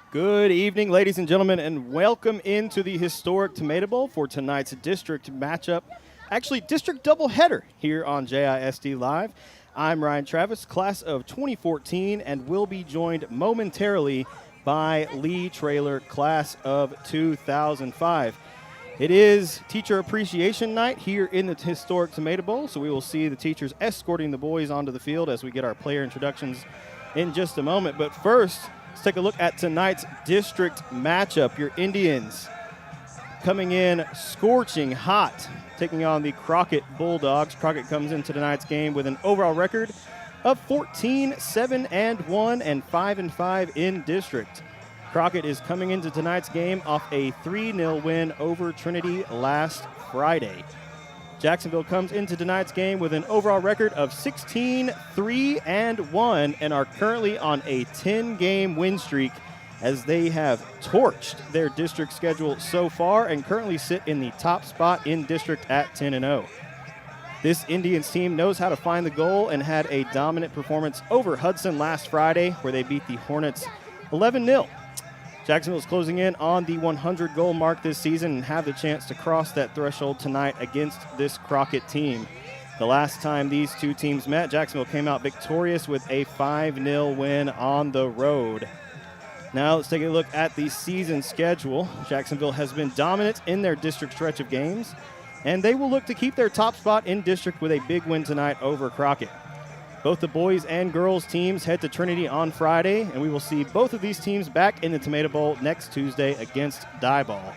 Good evening, ladies and gentlemen, and welcome into the historic Tomato Bowl for tonight's district matchup. Actually, district doubleheader here on JISD Live. I'm Ryan Travis, class of 2014, and will be joined momentarily by Lee Traylor, class of 2005. It is Teacher Appreciation Night here in the historic Tomato Bowl, so we will see the teachers escorting the boys onto the field as we get our player introductions in just a moment. But first, let's take a look at tonight's district matchup. Your Indians coming in scorching hot, taking on the Crockett Bulldogs. Crockett comes into tonight's game with an overall record of 14-7-1 and 5-5 in district. Crockett is coming into tonight's game off a 3-0 win over Trinity last Friday. Jacksonville comes into tonight's game with an overall record of 16-3-1 and are currently on a 10-game win streak as they have torched their district schedule so far and currently sit in the top spot in district at 10-0. This Indians team knows how to find the goal and had a dominant performance over Hudson last Friday where they beat the Hornets 11-0. Jacksonville is closing in on the 100-goal mark this season and have the chance to cross that threshold tonight against this Crockett team. The last time these two teams met, Jacksonville came out victorious with a 5-0 win on the road. Now let's take a look at the season schedule. Jacksonville has been dominant in their district stretch of games, and they will look to keep their top spot in district with a big win tonight over Crockett. Both the boys and girls teams head to Trinity on Friday, and we will see both of these teams back in the Tomato Bowl next Tuesday against Diboll.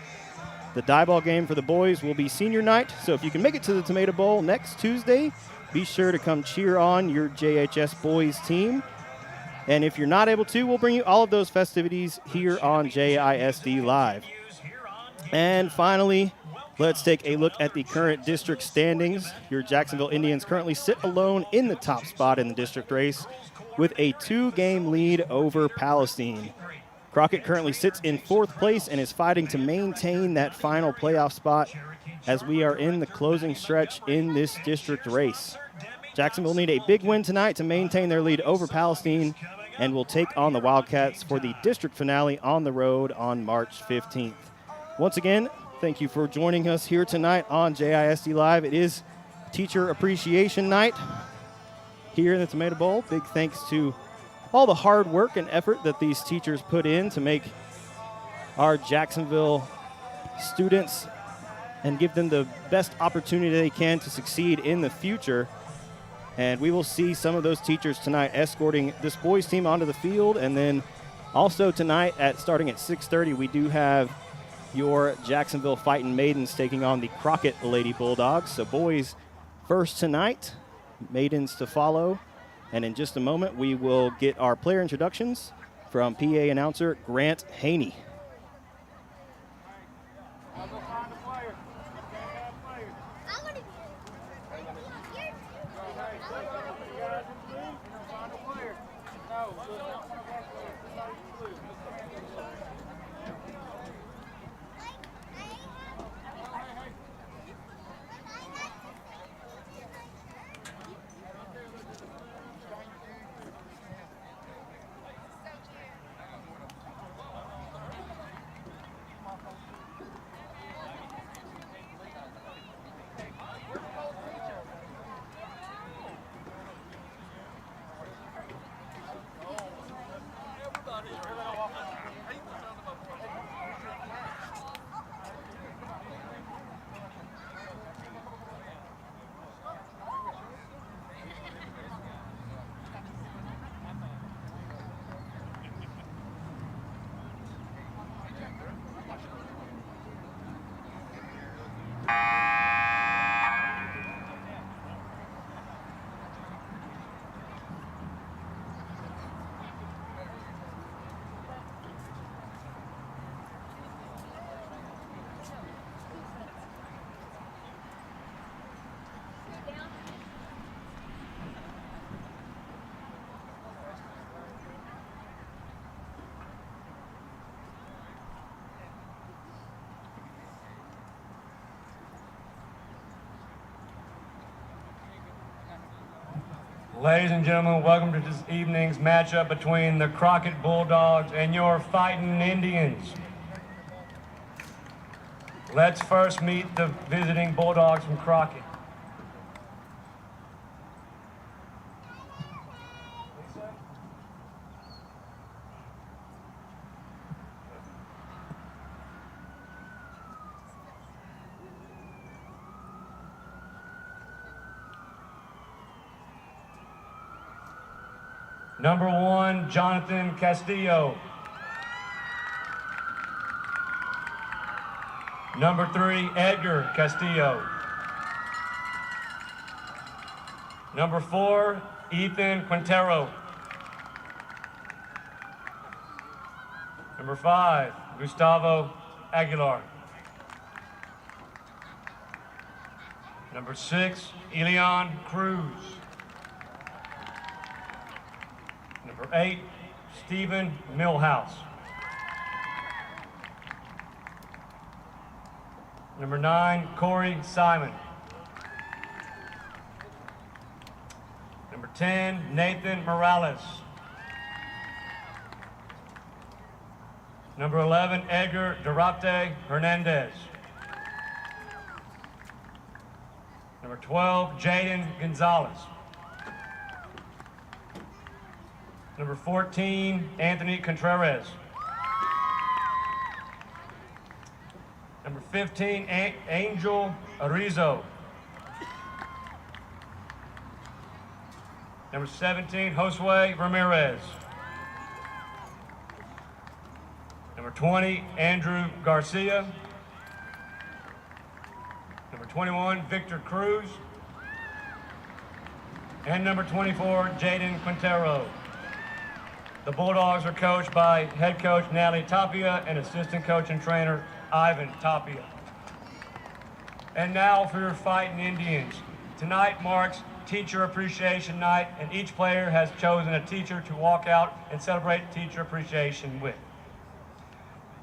The Diboll game for the boys will be senior night, so if you can make it to the Tomato Bowl next Tuesday, be sure to come cheer on your JHS boys team. And if you're not able to, we'll bring you all of those festivities here on JISD Live. And finally, let's take a look at the current district standings. Your Jacksonville Indians currently sit alone in the top spot in the district race with a 2-game lead over Palestine. Crockett currently sits in 4th place and is fighting to maintain that final playoff spot as we are in the closing stretch in this district race. Jacksonville need a big win tonight to maintain their lead over Palestine and will take on the Wildcats for the district finale on the road on March 15th. Once again, thank you for joining us here tonight on JISD Live. It is Teacher Appreciation Night here in the Tomato Bowl. Big thanks to all the hard work and effort that these teachers put in to make our Jacksonville students and give them the best opportunity they can to succeed in the future. And we will see some of those teachers tonight escorting this boys team onto the field. And then also tonight starting at 6:30, we do have your Jacksonville Fighting Maidens taking on the Crockett Lady Bulldogs. So boys first tonight, maidens to follow. And in just a moment, we will get our player introductions from PA announcer Grant Haney. Ladies and gentlemen, welcome to this evening's matchup between the Crockett Bulldogs and your Fighting Indians. Let's first meet the visiting Bulldogs from Crockett. Number 1, Jonathan Castillo. Number 3, Edgar Castillo. Number 4, Ethan Quintero. Number 5, Gustavo Aguilar. Number 6, Elian Cruz. Number 8, Stephen Millhouse. Number 9, Corey Simon. Number 10, Nathan Morales. Number 11, Edgar Durante Hernandez. Number 12, Jaden Gonzalez. Number 14, Anthony Contreras. Number 15, Angel Arizo. Number 17, Josue Ramirez. Number 20, Andrew Garcia. Number 21, Victor Cruz. And number 24, Jaden Quintero. The Bulldogs are coached by head coach Natalie Tapia and assistant coach and trainer Ivan Tapia. And now for your Fighting Indians. Tonight marks Teacher Appreciation Night, and each player has chosen a teacher to walk out and celebrate Teacher Appreciation with.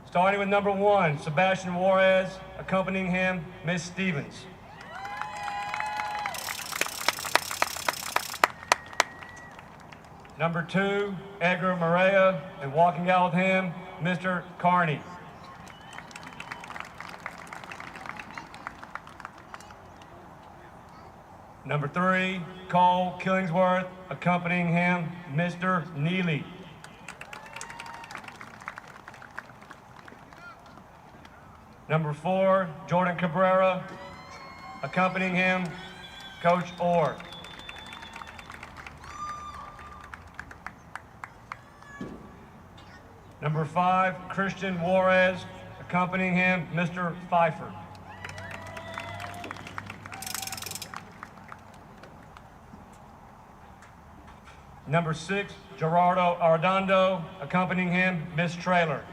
Starting with number 1, Sebastian Juarez, accompanying him, Miss Stevens. Number 2, Edgar Maria, and walking out with him, Mr. Carney. Number 3, Cole Killingsworth, accompanying him, Mr. Neely. Number 4, Jordan Cabrera, accompanying him, Coach Orr. Number 5, Christian Juarez, accompanying him, Mr. Pfeiffer. Number 6, Gerardo Arredondo, accompanying him, Miss Traylor.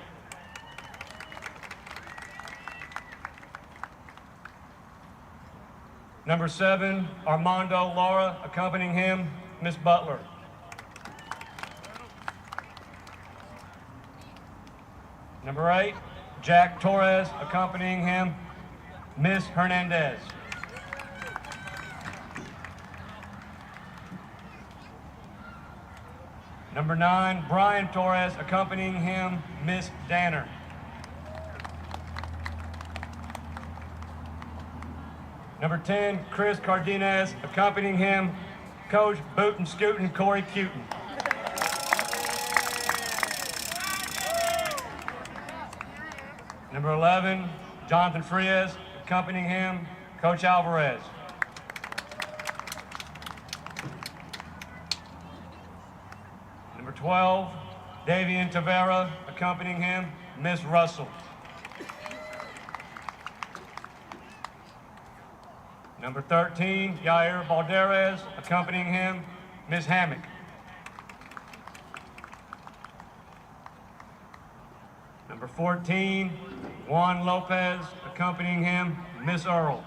Number 7, Armando Lara, accompanying him, Miss Butler. Number 8, Jack Torres, accompanying him, Miss Hernandez. Number 9, Brian Torres, accompanying him, Miss Danner. Number 10, Chris Cardenas, accompanying him, Coach Bootin' Scootin' Corey Cutin. Number 11, Jonathan Frias, accompanying him, Coach Alvarez. Number 12, Davian Tavera, accompanying him, Miss Russell. Number 13, Yair Balderas, accompanying him, Miss Hammock. Number 14, Juan Lopez, accompanying him, Miss Earl.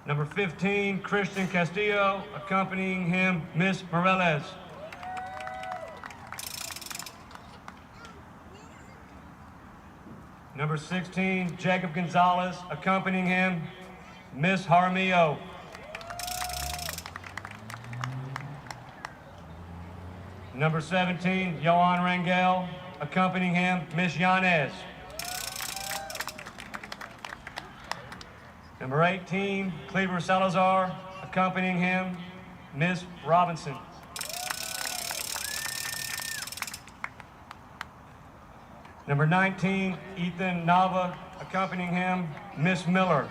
Number 15, Christian Castillo, accompanying him, Miss Morales. Number 16, Jacob Gonzalez, accompanying him, Miss Jaramillo. Number 17, Johan Rangel. Accompanying him, Miss Yanez. Number 18, Cleaver Salazar. Accompanying him, Miss Robinson. Number 19, Ethan Nava. Accompanying him, Miss Miller.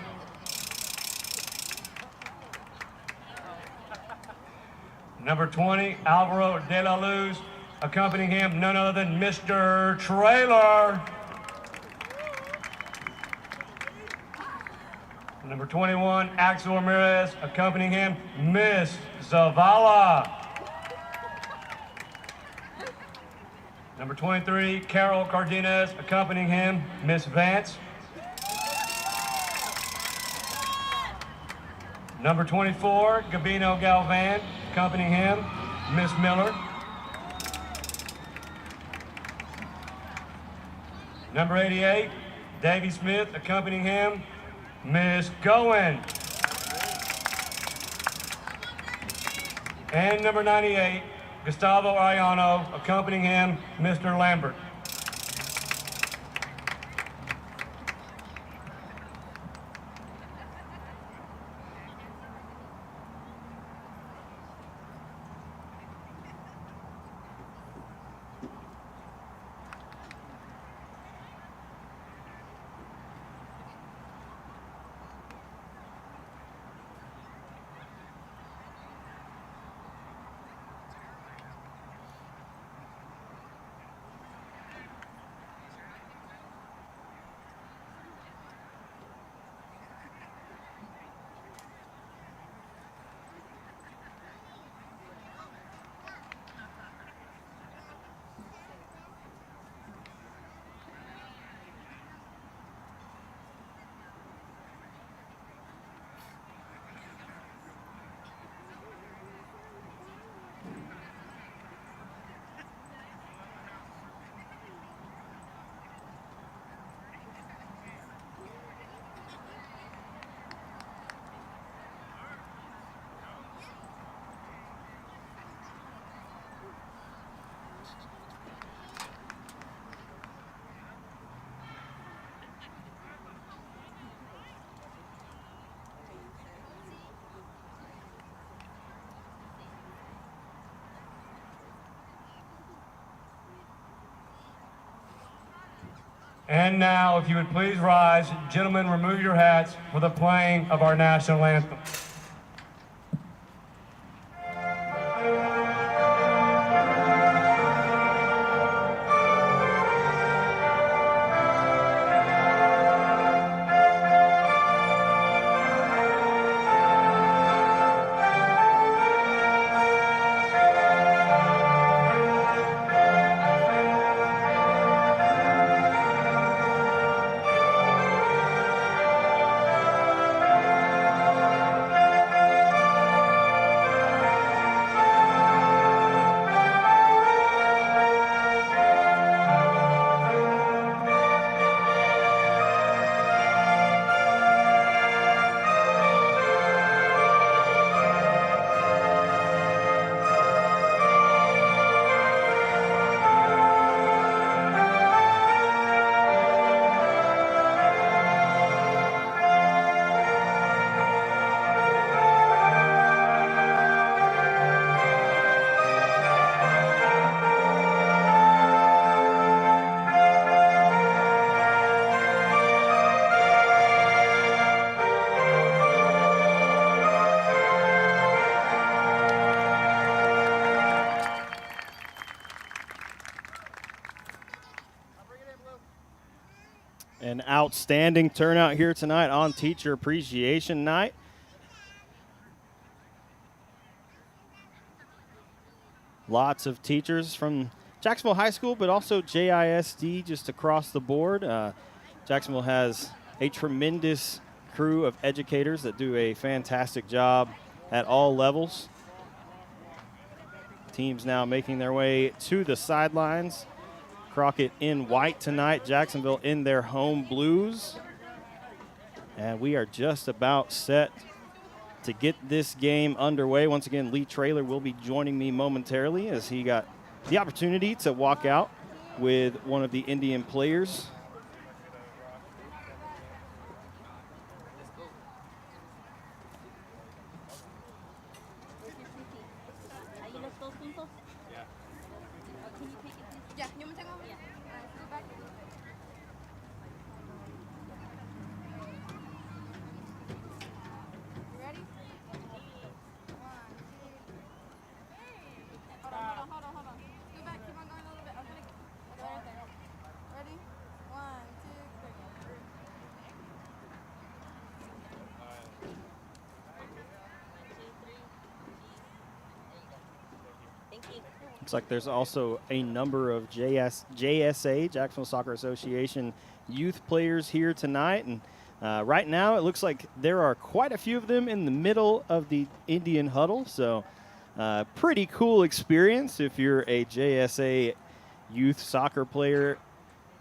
Number 20, Alvaro De La Luz. Accompanying him, none other than Mr. Trailer. Number 21, Axel Ramirez. Accompanying him, Miss Zavala. Number 23, Carol Cardenas. Accompanying him, Miss Vance. Number 24, Gabino Galvan. Accompanying him, Miss Miller. Number 88, Davy Smith. Accompanying him, Miss Goen. And number 98, Gustavo Ayano. Accompanying him, Mr. Lambert. And now, if you would please rise, gentlemen, remove your hats for the playing of our national anthem. An outstanding turnout here tonight on Teacher Appreciation Night. Lots of teachers from Jacksonville High School, but also JISD just across the board. Jacksonville has a tremendous crew of educators that do a fantastic job at all levels. Teams now making their way to the sidelines. Crockett in white tonight, Jacksonville in their home blues. And we are just about set to get this game underway. Once again, Lee Traylor will be joining me momentarily as he got the opportunity to walk out with one of the Indian players. Looks like there's also a number of JSA, Jacksonville Soccer Association, youth players here tonight. And right now it looks like there are quite a few of them in the middle of the Indian huddle. So pretty cool experience if you're a JSA youth soccer player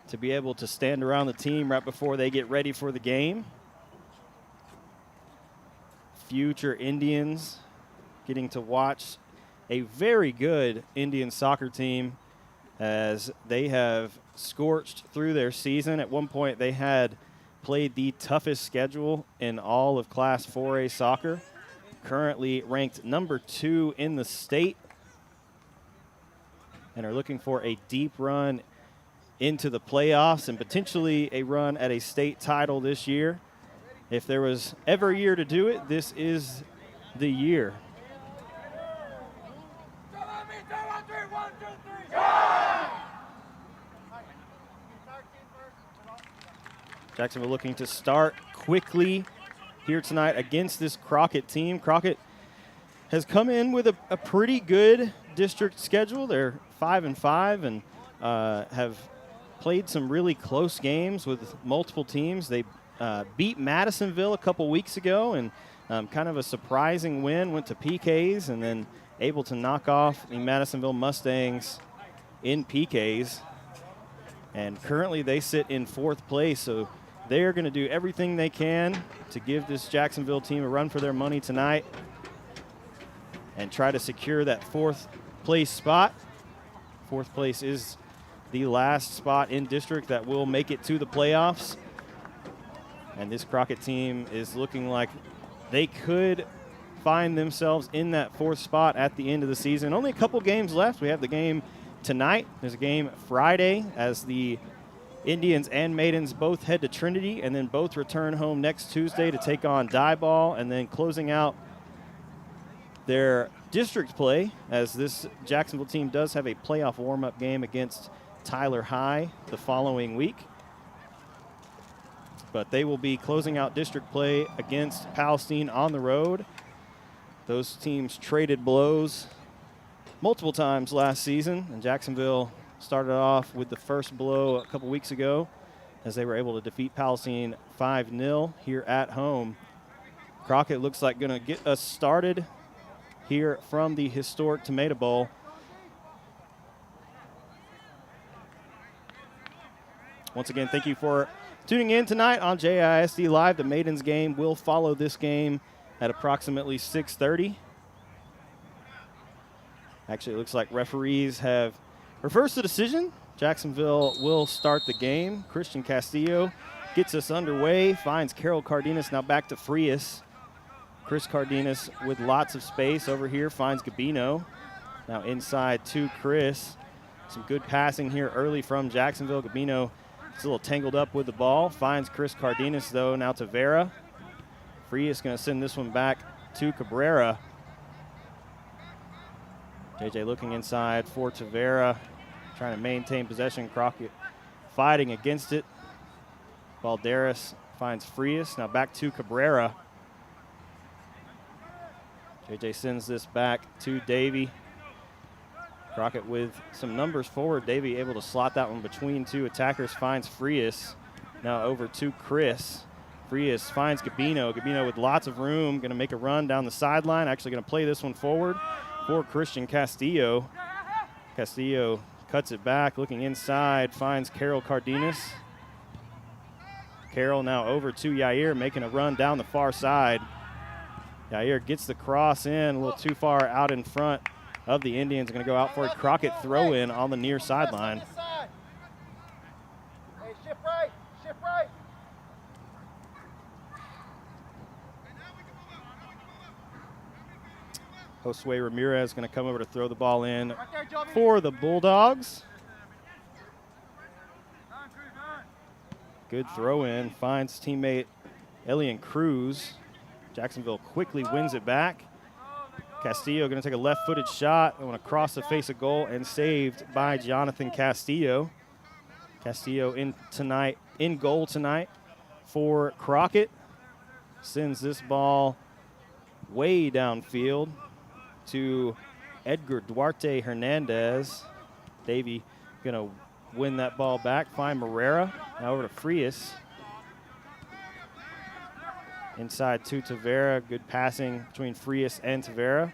to be able to stand around the team right before they get ready for the game. Future Indians getting to watch a very good Indian soccer team as they have scorched through their season. At one point, they had played the toughest schedule in all of Class 4A soccer, currently ranked number 2 in the state, and are looking for a deep run into the playoffs and potentially a run at a state title this year. If there was ever a year to do it, this is the year. Jacksonville looking to start quickly here tonight against this Crockett team. Crockett has come in with a pretty good district schedule. They're 5-5 and have played some really close games with multiple teams. They beat Madisonville a couple weeks ago and kind of a surprising win, went to PKs and then able to knock off the Madisonville Mustangs in PKs. And currently they sit in 4th place, so they are going to do everything they can to give this Jacksonville team a run for their money tonight and try to secure that 4th place spot. 4th place is the last spot in district that will make it to the playoffs. And this Crockett team is looking like they could find themselves in that 4th spot at the end of the season. Only a couple games left. We have the game tonight. There's a game Friday as the Indians and Maidens both head to Trinity and then both return home next Tuesday to take on Diboll, and then closing out their district play as this Jacksonville team does have a playoff warm-up game against Tyler High the following week. But they will be closing out district play against Palestine on the road. Those teams traded blows multiple times last season, and Jacksonville started off with the first blow a couple weeks ago as they were able to defeat Palestine 5-0 here at home. Crockett looks like going to get us started here from the historic Tomato Bowl. Once again, thank you for tuning in tonight on JISD Live. The Maidens game will follow this game at approximately 6:30. Actually, it looks like referees have reversed the decision. Jacksonville will start the game. Christian Castillo gets us underway, finds Carol Cardenas, now back to Frias. Chris Cardenas with lots of space over here, finds Gabino. Now inside to Chris. Some good passing here early from Jacksonville. Gabino is a little tangled up with the ball, finds Chris Cardenas though, now to Vera. Frias gonna send this one back to Cabrera. JJ looking inside for Tavera, trying to maintain possession. Crockett fighting against it. Balderas finds Frias. Now back to Cabrera. JJ sends this back to Davey. Crockett with some numbers forward. Davey able to slot that one between two attackers, finds Frias. Now over to Chris. Frias finds Gabino. Gabino with lots of room, going to make a run down the sideline. Actually going to play this one forward for Christian Castillo. Castillo cuts it back, looking inside, finds Carol Cardenas. Carroll now over to Yair, making a run down the far side. Yair gets the cross in, a little too far out in front of the Indians. Going to go out for a Crockett throw in on the near sideline. Hey, shift right, shift right. Josue Ramirez going to come over to throw the ball in for the Bulldogs. Good throw in, finds teammate Elian Cruz. Jacksonville quickly wins it back. Castillo going to take a left-footed shot. They want to cross the face of goal and saved by Jonathan Castillo. Castillo in goal tonight for Crockett. Sends this ball way downfield to Edgar Duarte Hernandez. Davey going to win that ball back, find Morera. Now over to Frias. Inside to Tavera. Good passing between Frias and Tavera.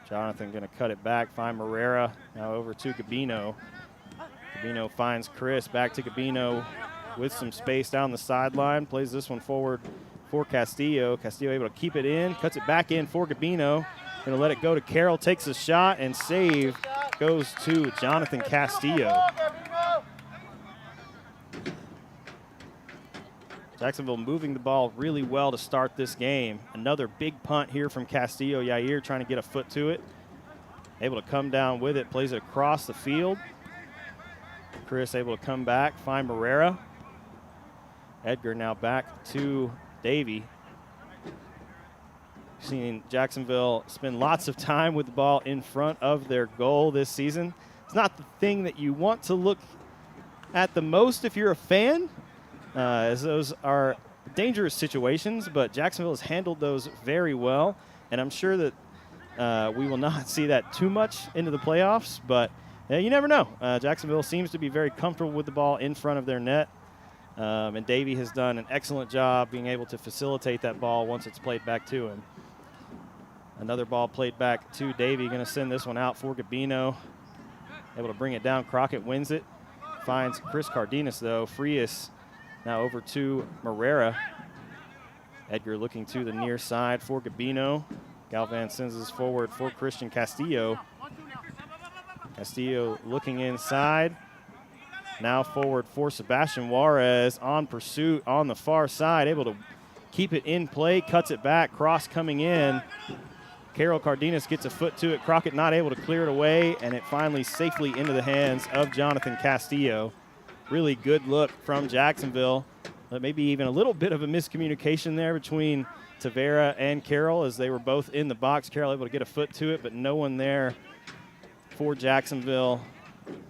Jonathan going to cut it back, find Morera. Now over to Gabino. Gabino finds Chris. Back to Gabino with some space down the sideline. Plays this one forward for Castillo. Castillo able to keep it in, cuts it back in for Gabino. Going to let it go to Carroll. Takes a shot, and save goes to Jonathan Castillo. Jacksonville moving the ball really well to start this game. Another big punt here from Castillo. Yair trying to get a foot to it. Able to come down with it, plays it across the field. Chris able to come back, find Morera. Edgar now back to Davey. Seen Jacksonville spend lots of time with the ball in front of their goal this season. It's not the thing that you want to look at the most if you're a fan, as those are dangerous situations, but Jacksonville has handled those very well, and I'm sure that we will not see that too much into the playoffs, but you never know. Jacksonville seems to be very comfortable with the ball in front of their net, and Davey has done an excellent job being able to facilitate that ball once it's played back to him. Another ball played back to Davey. Going to send this one out for Gabino. Able to bring it down. Crockett wins it. Finds Chris Cardenas, though. Frias now over to Morera. Edgar looking to the near side for Gabino. Galvan sends this forward for Christian Castillo. Castillo looking inside. Now forward for Sebastian Juarez on pursuit on the far side. Able to keep it in play. Cuts it back. Cross coming in. Carroll Cardenas gets a foot to it. Crockett not able to clear it away, and it finally safely into the hands of Jonathan Castillo. Really good look from Jacksonville. Maybe even a little bit of a miscommunication there between Tavera and Carroll as they were both in the box. Carroll able to get a foot to it, but no one there for Jacksonville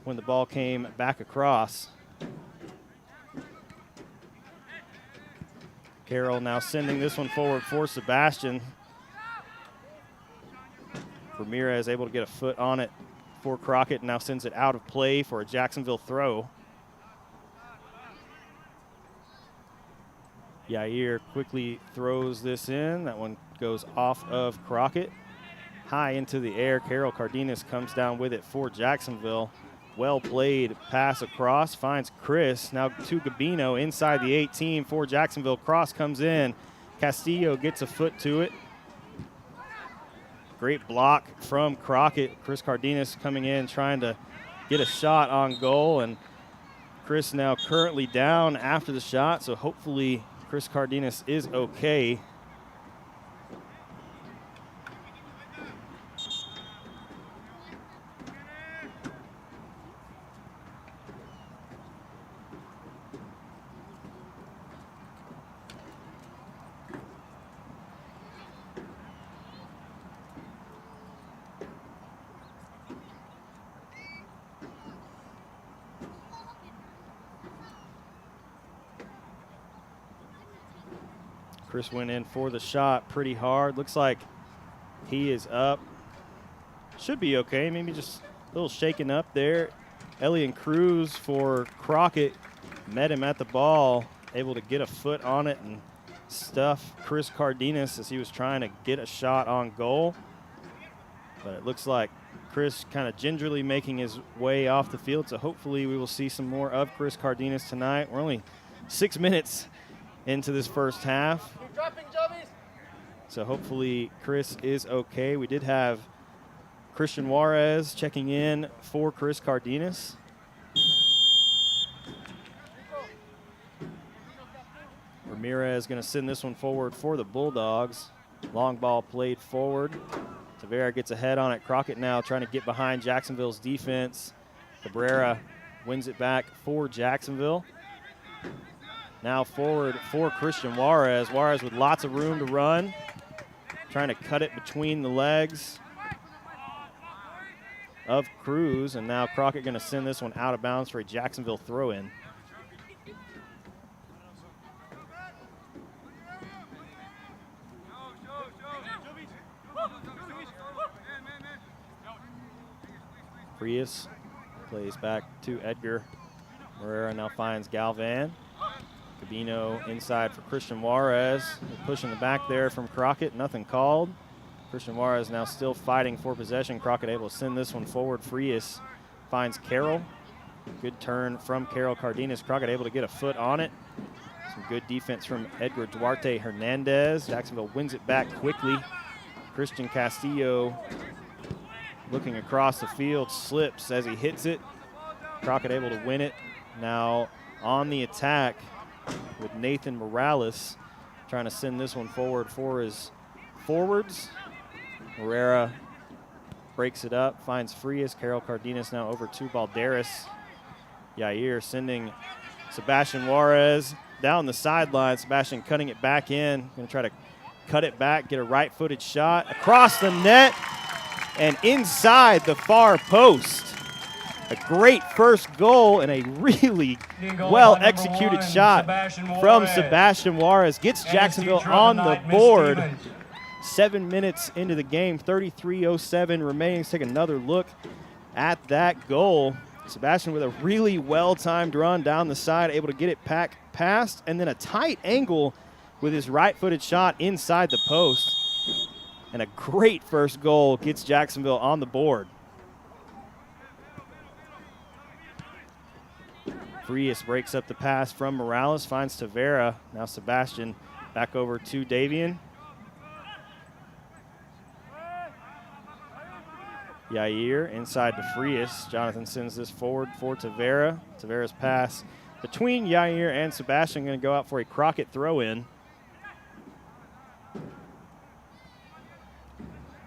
when the ball came back across. Carroll now sending this one forward for Sebastian. Ramirez able to get a foot on it for Crockett, and now sends it out of play for a Jacksonville throw. Yair quickly throws this in. That one goes off of Crockett. High into the air. Carroll Cardenas comes down with it for Jacksonville. Well played pass across. Finds Chris. Now to Gabino inside the 18 for Jacksonville. Cross comes in. Castillo gets a foot to it. Great block from Crockett. Chris Cardenas coming in trying to get a shot on goal, and Chris now currently down after the shot, so hopefully Chris Cardenas is okay. Chris went in for the shot pretty hard. Looks like he is up. Should be okay. Maybe just a little shaken up there. Elian Cruz for Crockett met him at the ball, able to get a foot on it and stuff Chris Cardenas as he was trying to get a shot on goal. But it looks like Chris kind of gingerly making his way off the field, so hopefully we will see some more of Chris Cardenas tonight. We're only 6 minutes into this first half. Keep dropping, Jubbies. So hopefully Chris is okay. We did have Christian Juarez checking in for Chris Cardenas. Ramirez going to send this one forward for the Bulldogs. Long ball played forward. Tavera gets ahead on it. Crockett now trying to get behind Jacksonville's defense. Cabrera wins it back for Jacksonville. Now forward for Christian Juarez. Juarez with lots of room to run. Trying to cut it between the legs of Cruz. And now Crockett going to send this one out of bounds for a Jacksonville throw-in. Frias plays back to Edgar. Herrera now finds Galvan. Cabino inside for Christian Juarez. They're pushing the back there from Crockett. Nothing called. Christian Juarez now still fighting for possession. Crockett able to send this one forward. Frias finds Carroll. Good turn from Carroll Cardenas. Crockett able to get a foot on it. Some good defense from Edgar Duarte Hernandez. Jacksonville wins it back quickly. Christian Castillo looking across the field, slips as he hits it. Crockett able to win it. Now on the attack with Nathan Morales trying to send this one forward for his forwards. Herrera breaks it up, finds Frias. Carroll Cardenas now over to Balderas. Yair sending Sebastian Juarez down the sideline. Sebastian cutting it back in. Going to try to cut it back, get a right-footed shot across the net and inside the far post. A great first goal and a really well-executed shot from Sebastian Juarez. Gets Jacksonville on the board. 7 minutes into the game, 33:07 remaining. Let's take another look at that goal. Sebastian with a really well-timed run down the side, able to get it past, and then a tight angle with his right-footed shot inside the post. And a great first goal gets Jacksonville on the board. Frias breaks up the pass from Morales, finds Tavera. Now Sebastian back over to Davian. Yair inside to Frias. Jonathan sends this forward for Tavera. Tavera's pass between Yair and Sebastian going to go out for a Crockett throw-in.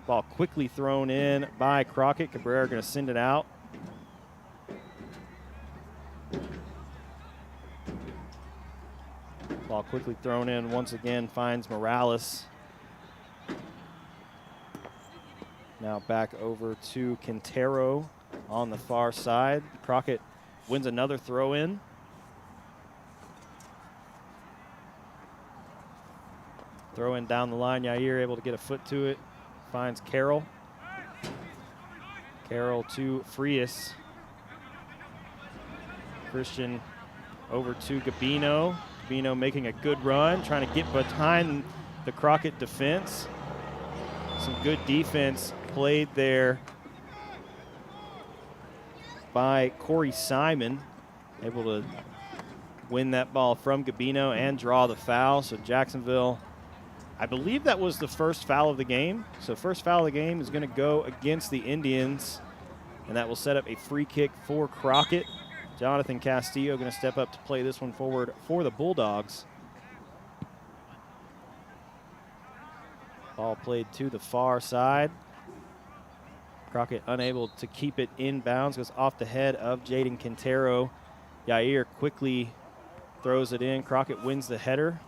Ball quickly thrown in by Crockett. Cabrera going to send it out. Ball quickly thrown in once again, finds Morales. Now back over to Quintero on the far side. Crockett wins another throw in. Throw in down the line. Yair able to get a foot to it. Finds Carroll. Carroll to Frias. Christian over to Gabino. Gabino making a good run, trying to get behind the Crockett defense. Some good defense played there by Corey Simon. Able to win that ball from Gabino and draw the foul. So Jacksonville, I believe that was the first foul of the game. So first foul of the game is going to go against the Indians, and that will set up a free kick for Crockett. Jonathan Castillo going to step up to play this one forward for the Bulldogs. Ball played to the far side. Crockett unable to keep it in bounds, goes off the head of Jaden Quintero. Yair quickly throws it in. Crockett wins the header.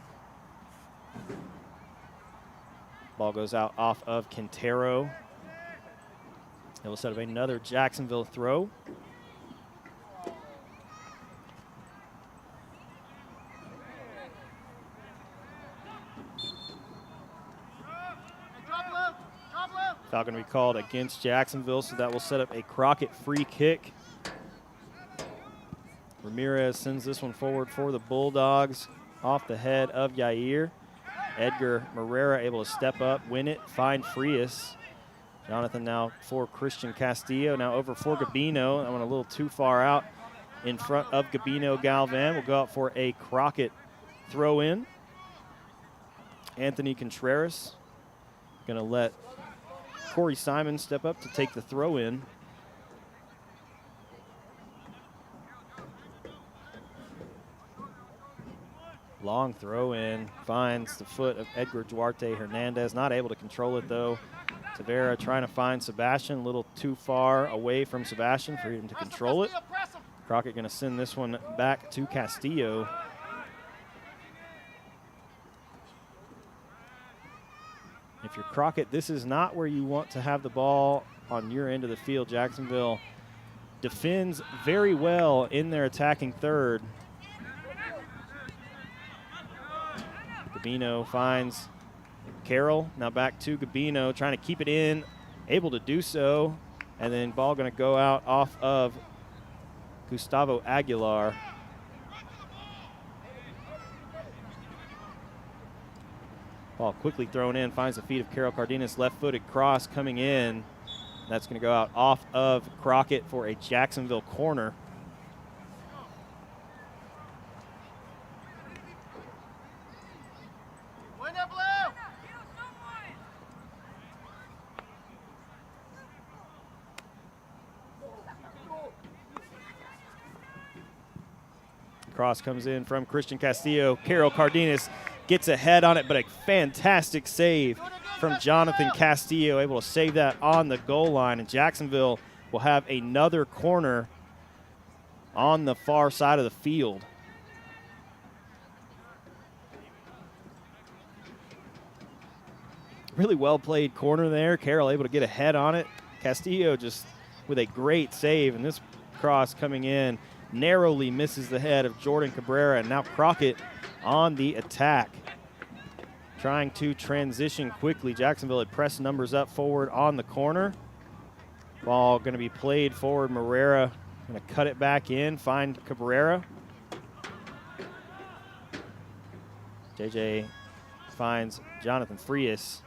Ball goes out off of Quintero. It will set up another Jacksonville throw. Foul going to be called against Jacksonville, so that will set up a Crockett free kick. Ramirez sends this one forward for the Bulldogs off the head of Yair. Edgar Morera able to step up, win it, find Frias. Jonathan now for Christian Castillo, now over for Gabino. That one a little too far out in front of Gabino Galvan. Will go out for a Crockett throw in. Anthony Contreras gonna let Corey Simon step up to take the throw in. Long throw in, finds the foot of Edgar Duarte Hernandez. Not able to control it though. Tavera trying to find Sebastian, a little too far away from Sebastian for him to control it. Crockett gonna send this one back to Castillo. If you're Crockett, this is not where you want to have the ball on your end of the field. Jacksonville defends very well in their attacking third. Gabino finds Carroll, now back to Gabino, trying to keep it in, able to do so, and then ball gonna go out off of Gustavo Aguilar. Ball quickly thrown in, finds the feet of Carroll Cardenas, left-footed cross coming in. That's gonna go out off of Crockett for a Jacksonville corner. Cross comes in from Christian Castillo. Carroll Cardenas gets ahead on it, but a fantastic save from Jonathan Castillo, able to save that on the goal line. And Jacksonville will have another corner on the far side of the field. Really well played corner there. Carroll able to get ahead on it. Castillo just with a great save, and this cross coming in narrowly misses the head of Jordan Cabrera, and now Crockett on the attack, trying to transition quickly. Jacksonville had pressed numbers up forward on the corner. Ball going to be played forward. Morera going to cut it back in, find Cabrera. JJ finds Jonathan Frias.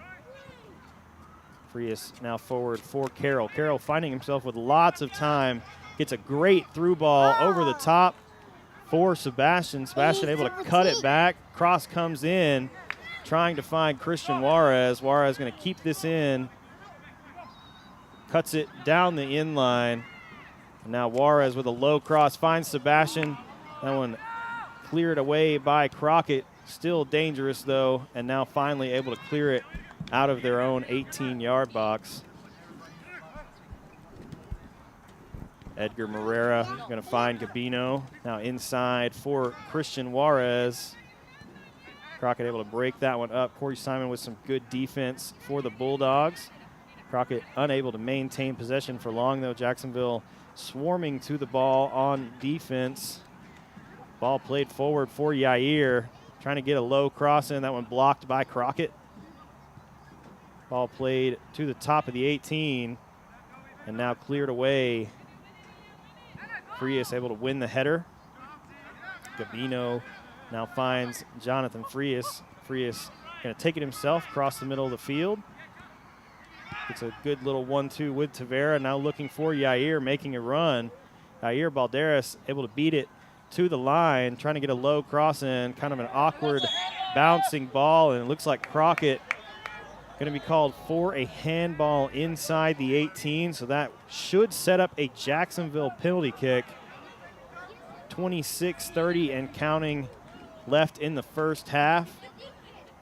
Frias now forward for Carroll. Carroll finding himself with lots of time. Gets a great through ball over the top for Sebastian. Sebastian able to cut it back. Cross comes in, trying to find Christian Juarez. Juarez going to keep this in. Cuts it down the inline. And now Juarez with a low cross finds Sebastian. That one cleared away by Crockett. Still dangerous though, and now finally able to clear it out of their own 18-yard box. Edgar Morera going to find Gabino. Now inside for Christian Juarez. Crockett able to break that one up. Corey Simon with some good defense for the Bulldogs. Crockett unable to maintain possession for long, though. Jacksonville swarming to the ball on defense. Ball played forward for Yair. Trying to get a low cross in. That one blocked by Crockett. Ball played to the top of the 18 and now cleared away. Frias able to win the header. Gabino now finds Jonathan Frias. Frias going to take it himself across the middle of the field. It's a good little 1-2 with Tavera. Now looking for Yair, making a run. Yair Balderas able to beat it to the line, trying to get a low cross in. Kind of an awkward bouncing ball, and it looks like Crockett going to be called for a handball inside the 18, so that should set up a Jacksonville penalty kick. 26:30 and counting left in the first half,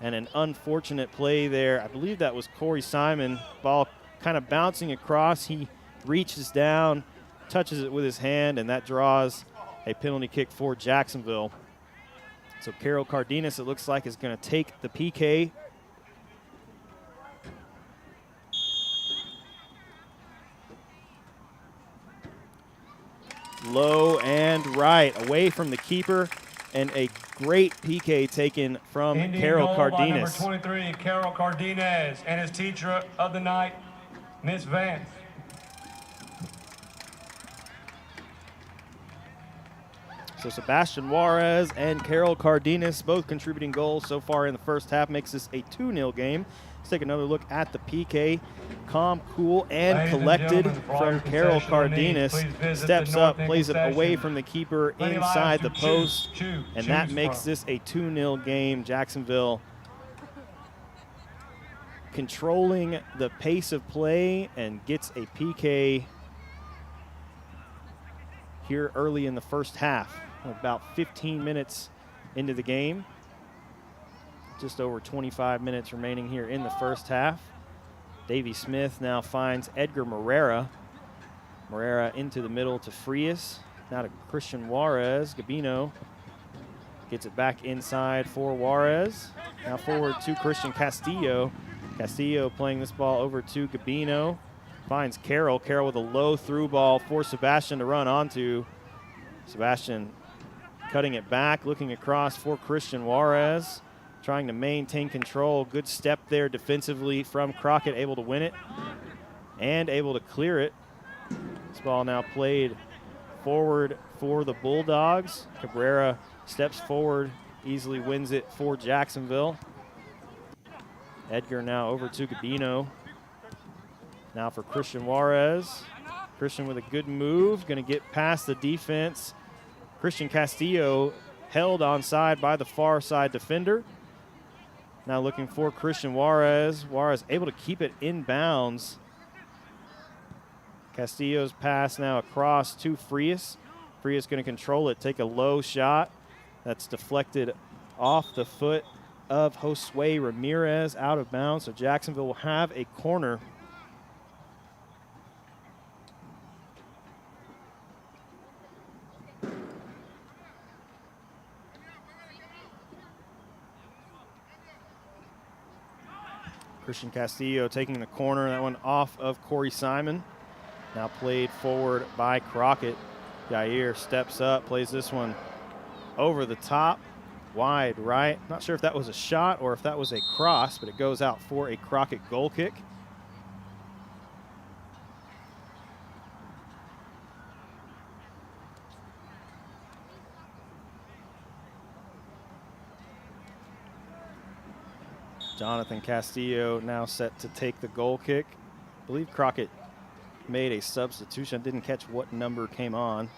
and an unfortunate play there. I believe that was Corey Simon. Ball kind of bouncing across. He reaches down, touches it with his hand, and that draws a penalty kick for Jacksonville. So Carroll Cardenas, it looks like, is going to take the PK. Low and right, away from the keeper, and a great PK taken from Carroll Cardenas. Number 23, Carroll Cardenas, and his teacher of the night, Miss Vance. So Sebastian Juarez and Carroll Cardenas both contributing goals so far in the first half, makes this a 2-0 game. Let's take another look at the PK. calm, cool, and Ladies and collected gentlemen, for all from your Carol concessional needs, Cardenas. please visit Steps the up, North plays it End away concession. from the keeper Plenty of inside the items to post, and that choose makes from. this a 2-0 game. Jacksonville controlling the pace of play and gets a PK here early in the first half. About 15 minutes into the game. Just over 25 minutes remaining here in the first half. Davey Smith now finds Edgar Morera. Morera into the middle to Frias. Now to Christian Juarez. Gabino gets it back inside for Juarez. Now forward to Christian Castillo. Castillo playing this ball over to Gabino. Finds Carroll. Carroll with a low through ball for Sebastian to run onto. Sebastian cutting it back, looking across for Christian Juarez. Trying to maintain control. Good step there defensively from Crockett, able to win it and able to clear it. This ball now played forward for the Bulldogs. Cabrera steps forward, easily wins it for Jacksonville. Edgar now over to Gabino. Now for Christian Juarez. Christian with a good move, going to get past the defense. Christian Castillo held onside by the far side defender. Now looking for Christian Juarez. Juarez able to keep it in bounds. Castillo's pass now across to Frias. Frias going to control it, take a low shot. That's deflected off the foot of Josue Ramirez, out of bounds. So Jacksonville will have a corner. Christian Castillo taking the corner. That one off of Corey Simon. Now played forward by Crockett. Yair steps up, plays this one over the top, wide right. Not sure if that was a shot or if that was a cross, but it goes out for a Crockett goal kick. Jonathan Castillo now set to take the goal kick. I believe Crockett made a substitution. I didn't catch what number came on.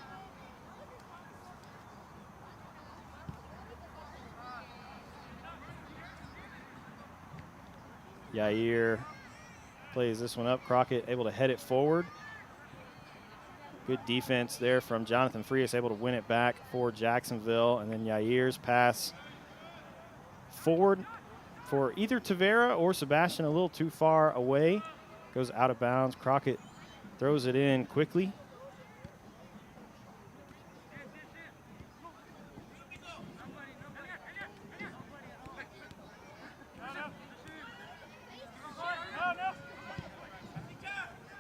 Yair plays this one up. Crockett able to head it forward. Good defense there from Jonathan Frias, able to win it back for Jacksonville. And then Yair's pass forward for either Tavera or Sebastian, a little too far away. Goes out of bounds. Crockett throws it in quickly.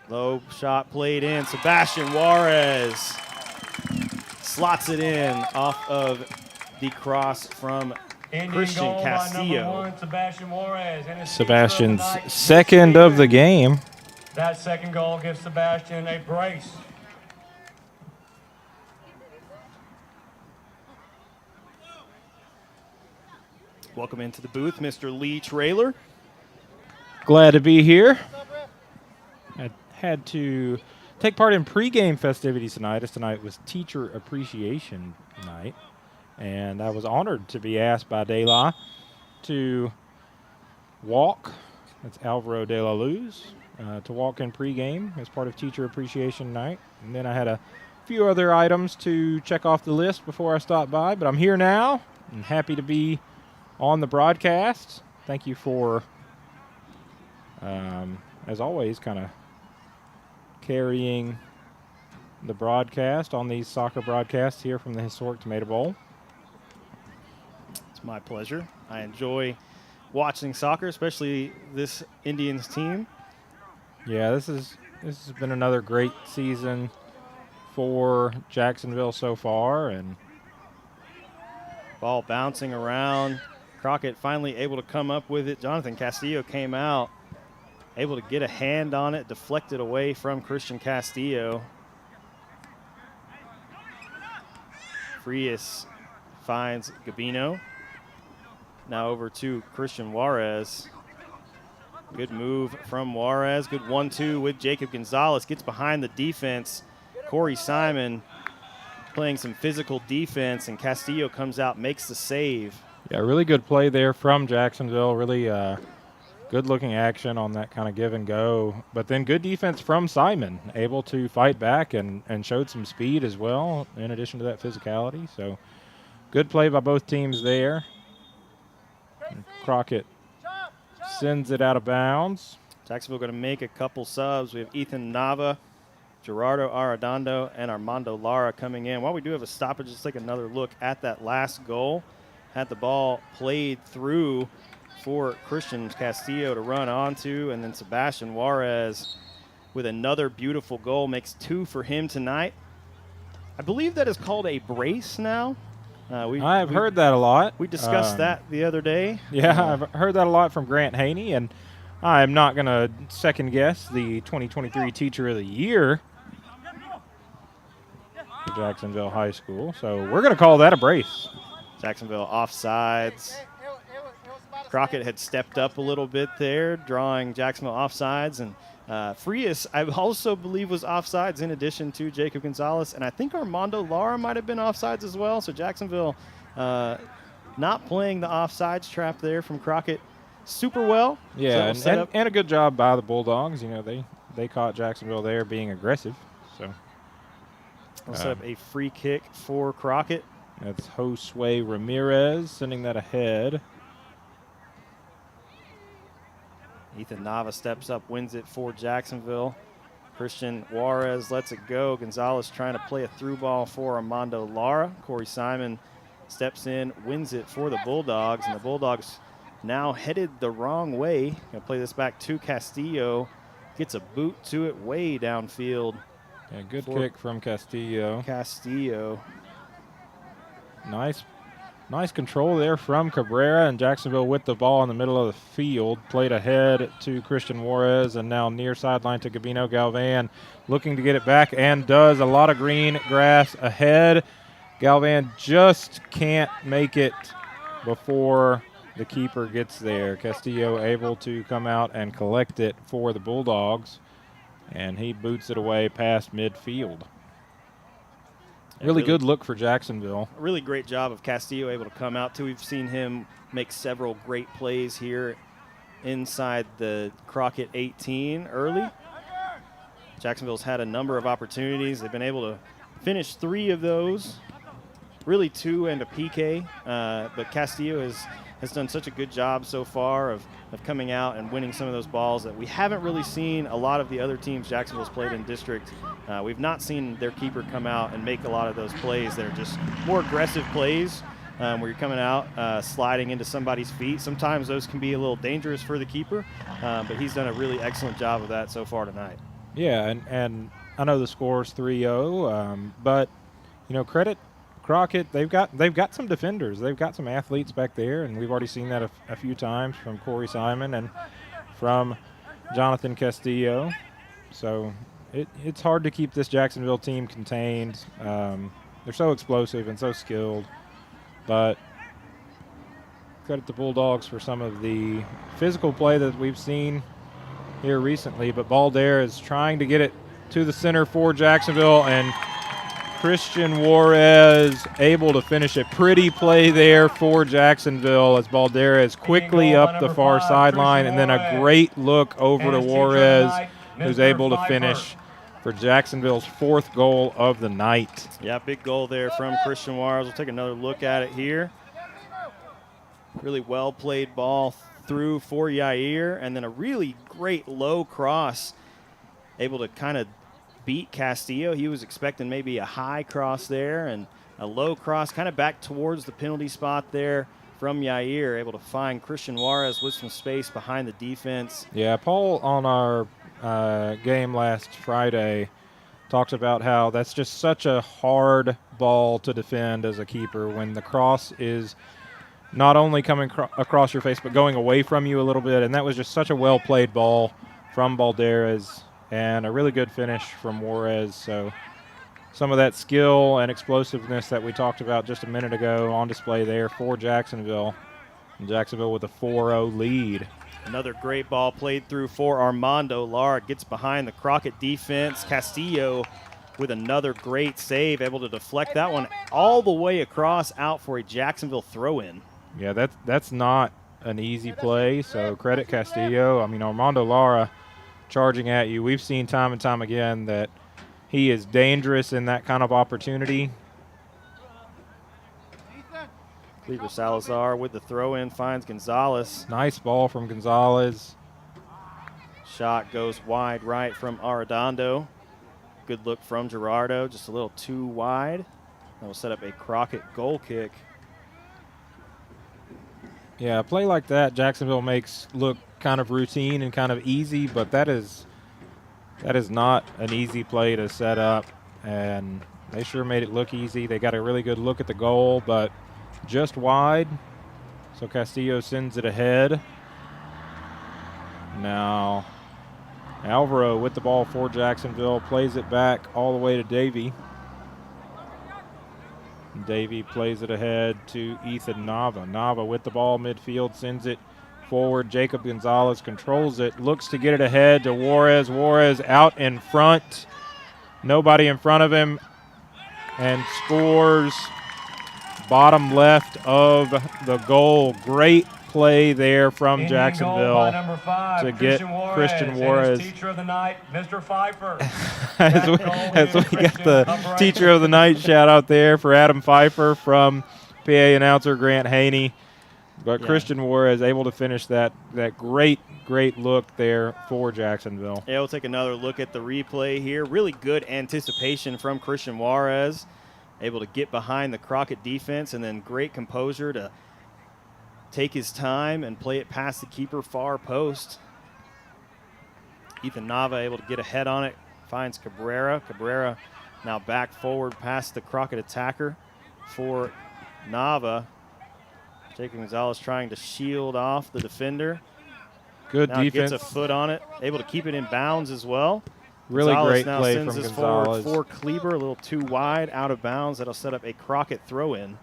Low shot played in. Sebastian Juarez slots it in off of the cross from Christian Castillo. Sebastian Juarez. And Sebastian's second of the game. That second goal gives Sebastian a brace. Welcome into the booth, Mr. Lee Traylor. Glad to be here. I had to take part in pregame festivities tonight, as tonight was Teacher Appreciation Night. And I was honored to be asked by De La to walk, that's Alvaro De La Luz, to walk in pregame as part of Teacher Appreciation Night. And then I had a few other items to check off the list before I stopped by. But I'm here now and happy to be on the broadcast. Thank you for, as always, kind of carrying the broadcast on these soccer broadcasts here from the historic Tomato Bowl. It's my pleasure. I enjoy watching soccer, especially this Indians team. Yeah, this has been another great season for Jacksonville so far, and ball bouncing around. Crockett finally able to come up with it. Jonathan Castillo came out, able to get a hand on it, deflected away from Christian Castillo. Frias finds Gabino. Now over to Christian Juarez. Good move from Juarez. Good 1-2 with Jacob Gonzalez. Gets behind the defense. Corey Simon playing some physical defense, and Castillo comes out, makes the save. Yeah, really good play there from Jacksonville. Really good-looking action on that kind of give and go. But then good defense from Simon, able to fight back and showed some speed as well, in addition to that physicality. So good play by both teams there. And Crockett sends it out of bounds. Jacksonville going to make a couple subs. We have Ethan Nava, Gerardo Arredondo, and Armando Lara coming in. While we do have a stoppage, let's take another look at that last goal. Had the ball played through for Christian Castillo to run onto, and then Sebastian Juarez with another beautiful goal, makes 2 for him tonight. I believe that is called a brace now. I've heard that a lot. We discussed that the other day. Yeah, I've heard that a lot from Grant Haney, and I'm not going to second guess the 2023 Teacher of the Year for Jacksonville High School. So we're going to call that a brace. Jacksonville offsides. Crockett had stepped up a little bit there, drawing Jacksonville offsides. And Frias, I also believe, was offsides in addition to Jacob Gonzalez. And I think Armando Lara might have been offsides as well. So Jacksonville not playing the offsides trap there from Crockett super well. Yeah, so and a good job by the Bulldogs. You know, they caught Jacksonville there being aggressive. So we'll set up a free kick for Crockett. That's Josue Ramirez sending that ahead. Ethan Nava steps up, wins it for Jacksonville. Christian Juarez lets it go. Gonzalez trying to play a through ball for Armando Lara. Corey Simon steps in, wins it for the Bulldogs, and the Bulldogs now headed the wrong way. Gonna play this back to Castillo. Gets a boot to it way downfield. Yeah, good kick from Castillo. Nice control there from Cabrera, and Jacksonville with the ball in the middle of the field. Played ahead to Christian Juarez, and now near sideline to Gabino Galvan, looking to get it back, and does. A lot of green grass ahead. Galvan just can't make it before the keeper gets there. Castillo able to come out and collect it for the Bulldogs, and he boots it away past midfield. Really good look for Jacksonville. A really great job of Castillo able to come out, too. We've seen him make several great plays here inside the Crockett 18 early. Jacksonville's had a number of opportunities. They've been able to finish 3 of those, really 2 and a PK. But Castillo has done such a good job so far of coming out and winning some of those balls that we haven't really seen a lot of the other teams Jacksonville's played in district. We've not seen their keeper come out and make a lot of those plays that are just more aggressive plays where you're coming out, sliding into somebody's feet. Sometimes those can be a little dangerous for the keeper, but he's done a really excellent job of that so far tonight. Yeah, and I know the score's 3-0, but, you know, credit Crockett, they've got some defenders. They've got some athletes back there, and we've already seen that a few times from Corey Simon and from Jonathan Castillo. So it's hard to keep this Jacksonville team contained. They're so explosive and so skilled, but credit the Bulldogs for some of the physical play that we've seen here recently. But Baldair is trying to get it to the center for Jacksonville, and Christian Juarez able to finish it. Pretty play there for Jacksonville as Balderas quickly up the far sideline, and then a great look over to Juarez, who's able to finish for Jacksonville's 4th goal of the night. Yeah, big goal there from Christian Juarez. We'll take another look at it here. Really well played ball through for Yair, and then a really great low cross, able to kind of beat Castillo. He was expecting maybe a high cross there, and a low cross kind of back towards the penalty spot there from Yair, able to find Christian Juarez with some space behind the defense. Yeah, Paul on our game last Friday talks about how that's just such a hard ball to defend as a keeper when the cross is not only coming across your face but going away from you a little bit, and that was just such a well-played ball from Balderas. And a really good finish from Juarez. So some of that skill and explosiveness that we talked about just a minute ago on display there for Jacksonville. And Jacksonville with a 4-0 lead. Another great ball played through for Armando Lara. Gets behind the Crockett defense. Castillo with another great save, able to deflect that one all the way across out for a Jacksonville throw-in. Yeah, that's not an easy play, so credit Castillo. I mean, Armando Lara charging at you. We've seen time and time again that he is dangerous in that kind of opportunity. Cleaver Salazar with the throw-in finds Gonzalez. Nice ball from Gonzalez. Shot goes wide right from Arredondo. Good look from Gerardo, just a little too wide. That will set up a Crockett goal kick. Yeah, a play like that Jacksonville makes look kind of routine and kind of easy, but that is not an easy play to set up, and they sure made it look easy. They got a really good look at the goal, but just wide. So Castillo sends it ahead. Now Alvaro with the ball for Jacksonville, plays it back all the way to Davey. Davey plays it ahead to Ethan Nava. Nava with the ball midfield, sends it forward. Jacob Gonzalez controls it, looks to get it ahead to Juarez. Juarez out in front. Nobody in front of him, and scores bottom left of the goal. Great play there from Indian Jacksonville goal by number 5, to get Christian Juarez. And his teacher of the night, Mr. Pfeiffer. as we got the teacher of the night shout out there for Adam Pfeiffer from PA announcer Grant Haney. But yeah, Christian Juarez able to finish that great look there for Jacksonville. Yeah, we'll take another look at the replay here. Really good anticipation from Christian Juarez. Able to get behind the Crockett defense, and then great composure to take his time and play it past the keeper far post. Ethan Nava able to get ahead on it, finds Cabrera. Cabrera now back forward past the Crockett attacker for Nava. Jacob Gonzalez trying to shield off the defender. Good now defense. Gets a foot on it, able to keep it in bounds as well. Really Gonzalez great now play sends from this Gonzalez. forward for Kleber, a little too wide, out of bounds. That'll set up a Crockett throw-in.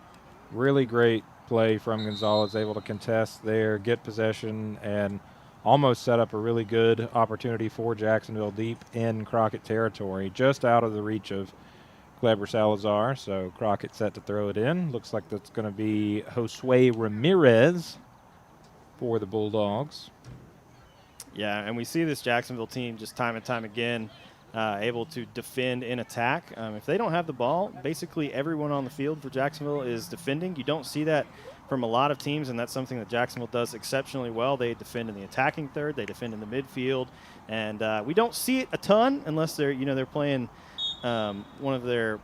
Really great play from Gonzalez, able to contest there, get possession, and almost set up a really good opportunity for Jacksonville deep in Crockett territory, just out of the reach of Kleber Salazar. So Crockett set to throw it in. Looks like that's going to be Josue Ramirez for the Bulldogs. Yeah, and we see this Jacksonville team just time and time again able to defend in attack. If they don't have the ball, basically everyone on the field for Jacksonville is defending. You don't see that from a lot of teams, and that's something that Jacksonville does exceptionally well. They defend in the attacking third, they defend in the midfield, and we don't see it a ton unless they're playing one of their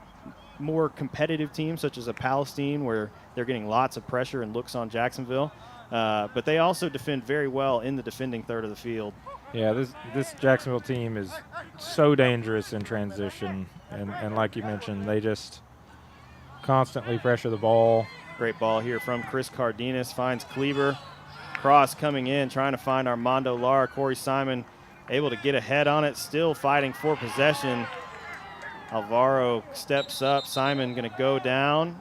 more competitive teams, such as a Palestine, where they're getting lots of pressure and looks on Jacksonville. But they also defend very well in the defending third of the field. Yeah, this Jacksonville team is so dangerous in transition, and like you mentioned, they just constantly pressure the ball. Great ball here from Chris Cardenas, finds Kleber. Cross coming in, trying to find Armando Lara. Corey Simon able to get ahead on it, still fighting for possession. Alvaro steps up, Simon going to go down.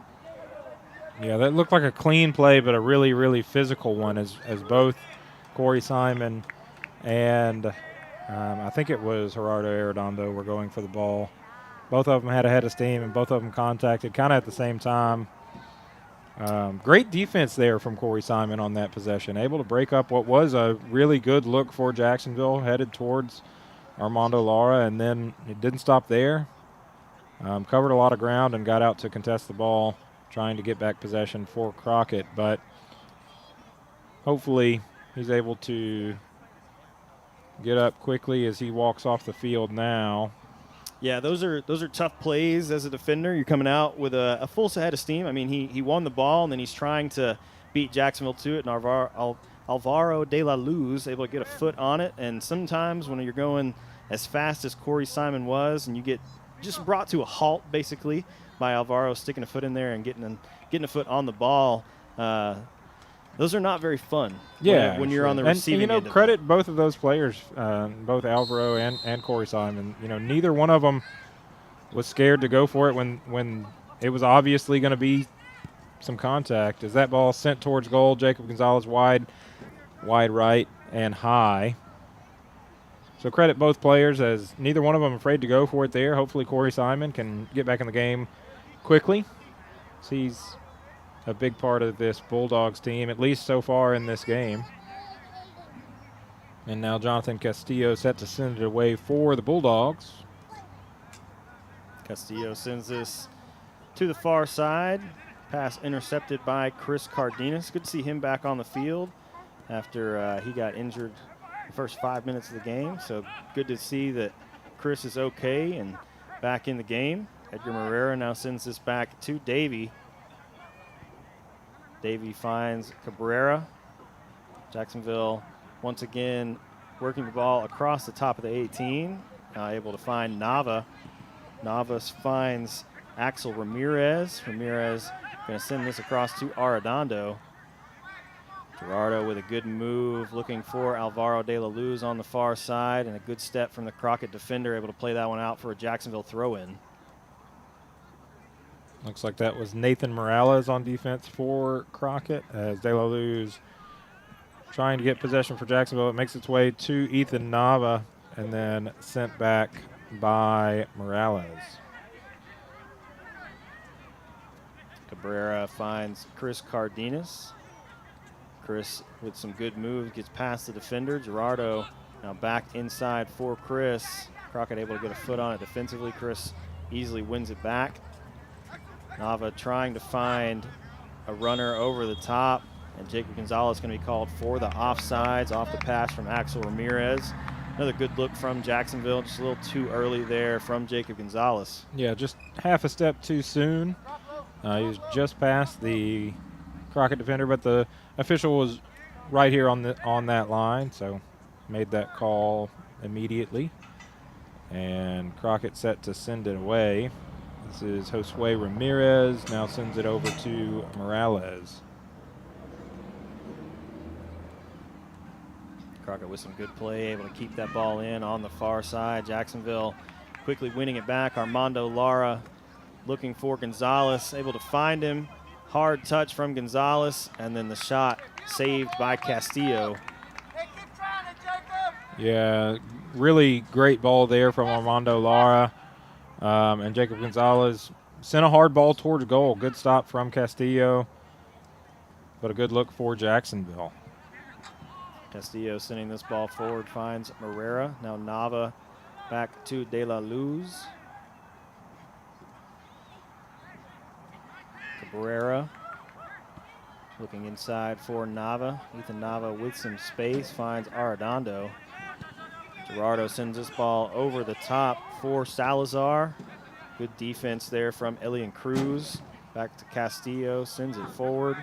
Yeah, that looked like a clean play, but a really, really physical one as both Corey Simon and I think it was Gerardo Arredondo were going for the ball. Both of them had a head of steam, and both of them contacted kind of at the same time. Great defense there from Corey Simon on that possession, able to break up what was a really good look for Jacksonville, headed towards Armando Lara, and then it didn't stop there. Covered a lot of ground and got out to contest the ball, trying to get back possession for Crockett, but hopefully he's able to get up quickly as he walks off the field now. Yeah, those are tough plays as a defender. You're coming out with a full head of steam. I mean, he won the ball, and then he's trying to beat Jacksonville to it, and Alvaro de la Luz able to get a foot on it, and sometimes when you're going as fast as Corey Simon was and you get just brought to a halt basically by Alvaro sticking a foot in there and getting a foot on the ball, those are not very fun. Yeah, when you're on the receiving end. Credit both of those players, both Alvaro and Corey Simon. Neither one of them was scared to go for it when it was obviously going to be some contact. As that ball sent towards goal, Jacob Gonzalez wide right, and high. So credit both players, as neither one of them afraid to go for it there. Hopefully Corey Simon can get back in the game quickly. He's a big part of this Bulldogs team, at least so far in this game. And now Jonathan Castillo set to send it away for the Bulldogs. Castillo sends this to the far side. Pass intercepted by Chris Cardenas. Good to see him back on the field after he got injured the first 5 minutes of the game. So good to see that Chris is okay and back in the game. Edgar Marrera now sends this back to Davey. Davey finds Cabrera. Jacksonville once again working the ball across the top of the 18. Now able to find Nava. Nava finds Axel Ramirez. Ramirez going to send this across to Arredondo. Gerardo with a good move, looking for Alvaro de la Luz on the far side, and a good step from the Crockett defender, able to play that one out for a Jacksonville throw-in. Looks like that was Nathan Morales on defense for Crockett, as De La Luz trying to get possession for Jacksonville. It makes its way to Ethan Nava and then sent back by Morales. Cabrera finds Chris Cardenas. Chris with some good moves gets past the defender. Gerardo now back inside for Chris. Crockett able to get a foot on it defensively. Chris easily wins it back. Nava trying to find a runner over the top, and Jacob Gonzalez going to be called for the offsides off the pass from Axel Ramirez. Another good look from Jacksonville, just a little too early there from Jacob Gonzalez. Yeah, just half a step too soon. He was just past the Crockett defender, but the official was right here on that line, so made that call immediately. And Crockett set to send it away. This is Josue Ramirez, now sends it over to Morales. Crockett with some good play, able to keep that ball in on the far side. Jacksonville quickly winning it back. Armando Lara looking for Gonzalez, able to find him. Hard touch from Gonzalez, and then the shot saved by Castillo. Hey, keep trying it, Jacob. Yeah, really great ball there from Armando Lara. And Jacob Gonzalez sent a hard ball towards goal. Good stop from Castillo, but a good look for Jacksonville. Castillo sending this ball forward, finds Marrera. Now Nava back to De La Luz. Cabrera looking inside for Nava. Ethan Nava with some space finds Arredondo. Gerardo sends this ball over the top for Salazar. Good defense there from Elian Cruz. Back to Castillo, sends it forward.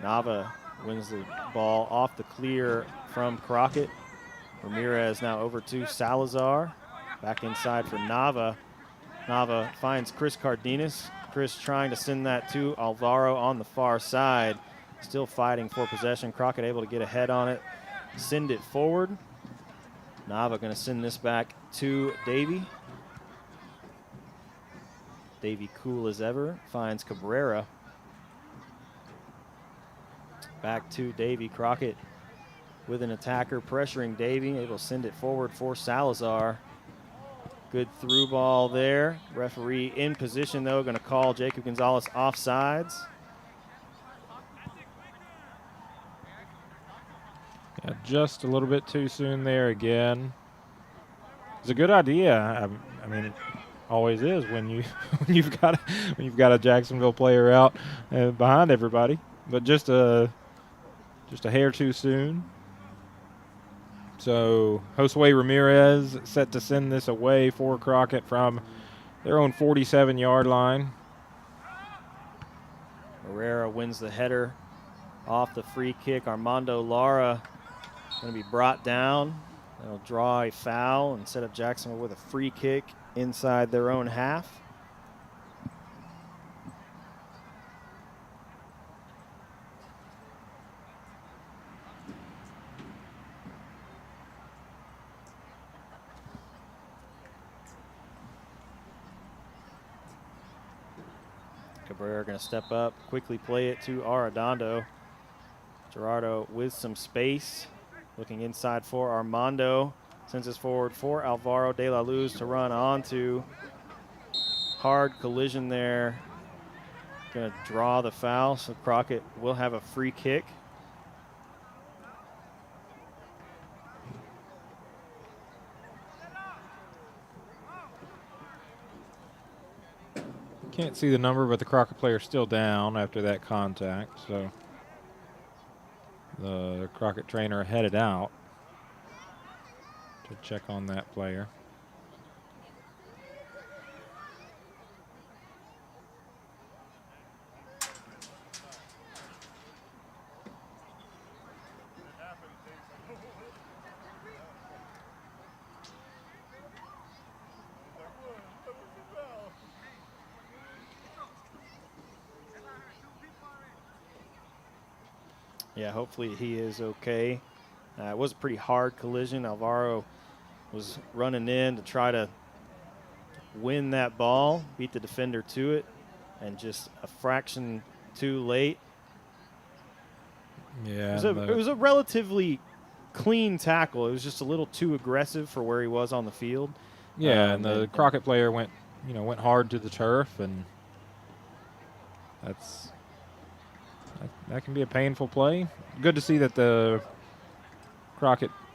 Nava wins the ball off the clear from Crockett. Ramirez now over to Salazar. Back inside for Nava. Nava finds Chris Cardenas. Chris trying to send that to Alvaro on the far side. Still fighting for possession. Crockett able to get ahead on it. Send it forward. Nava going to send this back to Davey. Davey cool as ever. Finds Cabrera. Back to Davey. Crockett with an attacker pressuring Davey. Able to send it forward for Salazar. Good through ball there. Referee in position, though, going to call Jacob Gonzalez offsides. Yeah, just a little bit too soon there again. It's a good idea. I mean, it always is when you've got a Jacksonville player out behind everybody, but just a hair too soon. So Josue Ramirez set to send this away for Crockett from their own 47-yard line. Herrera wins the header off the free kick. Armando Lara going to be brought down. They'll draw a foul and set up Jacksonville with a free kick inside their own half. Cabrera going to step up, quickly play it to Arredondo. Gerardo with some space. Looking inside for Armando. Sends us forward for Alvaro de la Luz to run onto. Hard collision there. Going to draw the foul, so Crockett will have a free kick. Can't see the number, but the Crockett player is still down after that contact. So the Crockett trainer headed out to check on that player. Yeah, hopefully he is okay. It was a pretty hard collision. Alvaro was running in to try to win that ball, beat the defender to it, and just a fraction too late. Yeah. It was a relatively clean tackle. It was just a little too aggressive for where he was on the field. Yeah, and the Crockett player went hard to the turf, and that can be a painful play. Good to see that the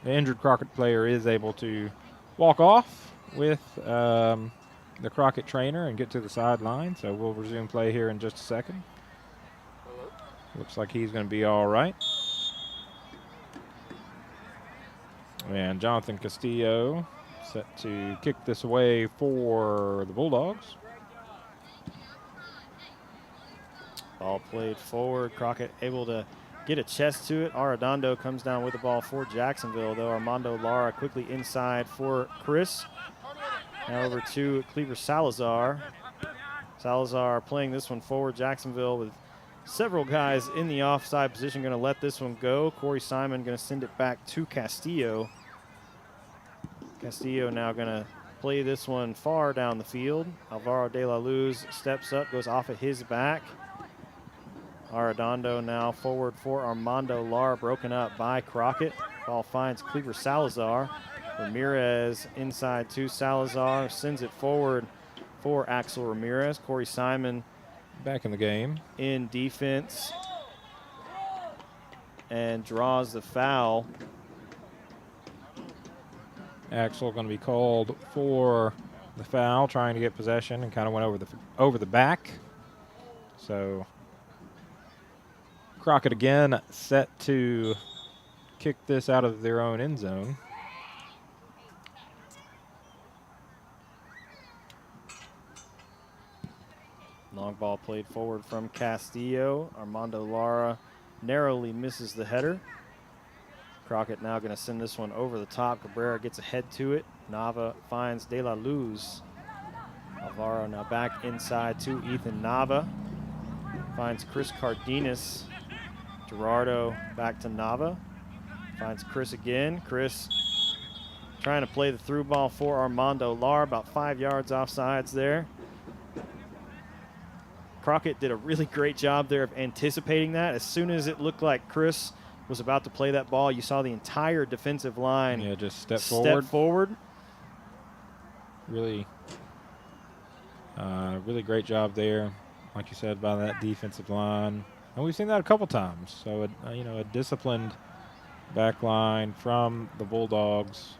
injured Crockett player is able to walk off with the Crockett trainer and get to the sideline. So we'll resume play here in just a second. Looks like he's going to be all right. And Jonathan Castillo set to kick this away for the Bulldogs. Ball played forward. Crockett able to get a chest to it. Arredondo comes down with the ball for Jacksonville, though. Armando Lara quickly inside for Chris. Now over to Cleaver Salazar. Salazar playing this one forward. Jacksonville with several guys in the offside position going to let this one go. Corey Simon going to send it back to Castillo. Castillo now going to play this one far down the field. Alvaro de la Luz steps up, goes off of his back. Arredondo now forward for Armando Lara, broken up by Crockett. Ball finds Cleaver Salazar. Ramirez inside to Salazar, sends it forward for Axel Ramirez. Corey Simon back in the game in defense and draws the foul. Axel going to be called for the foul, trying to get possession, and kind of went over the back. So Crockett again set to kick this out of their own end zone. Long ball played forward from Castillo. Armando Lara narrowly misses the header. Crockett now going to send this one over the top. Cabrera gets ahead to it. Nava finds De La Luz. Alvaro now back inside to Ethan Nava. Finds Chris Cardenas. Gerardo back to Nava. Finds Chris again. Chris trying to play the through ball for Armando Lara, about 5 yards offsides there. Crockett did a really great job there of anticipating that. As soon as it looked like Chris was about to play that ball, you saw the entire defensive line just step forward. Really great job there, like you said, by that defensive line. And we've seen that a couple times. So, a disciplined back line from the Bulldogs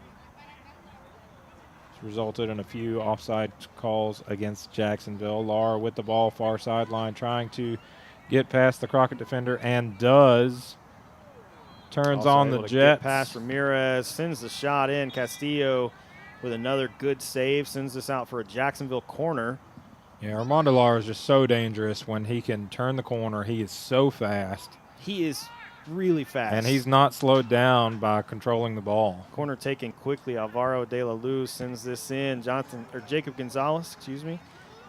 has resulted in a few offside calls against Jacksonville. Lara with the ball, far sideline, trying to get past the Crockett defender, and does. Turns Also on the able to Jets. get past Ramirez, sends the shot in. Castillo with another good save, sends this out for a Jacksonville corner. Yeah, Armando Lara is just so dangerous when he can turn the corner. He is so fast. He is really fast. And he's not slowed down by controlling the ball. Corner taken quickly. Alvaro de la Luz sends this in. Jacob Gonzalez,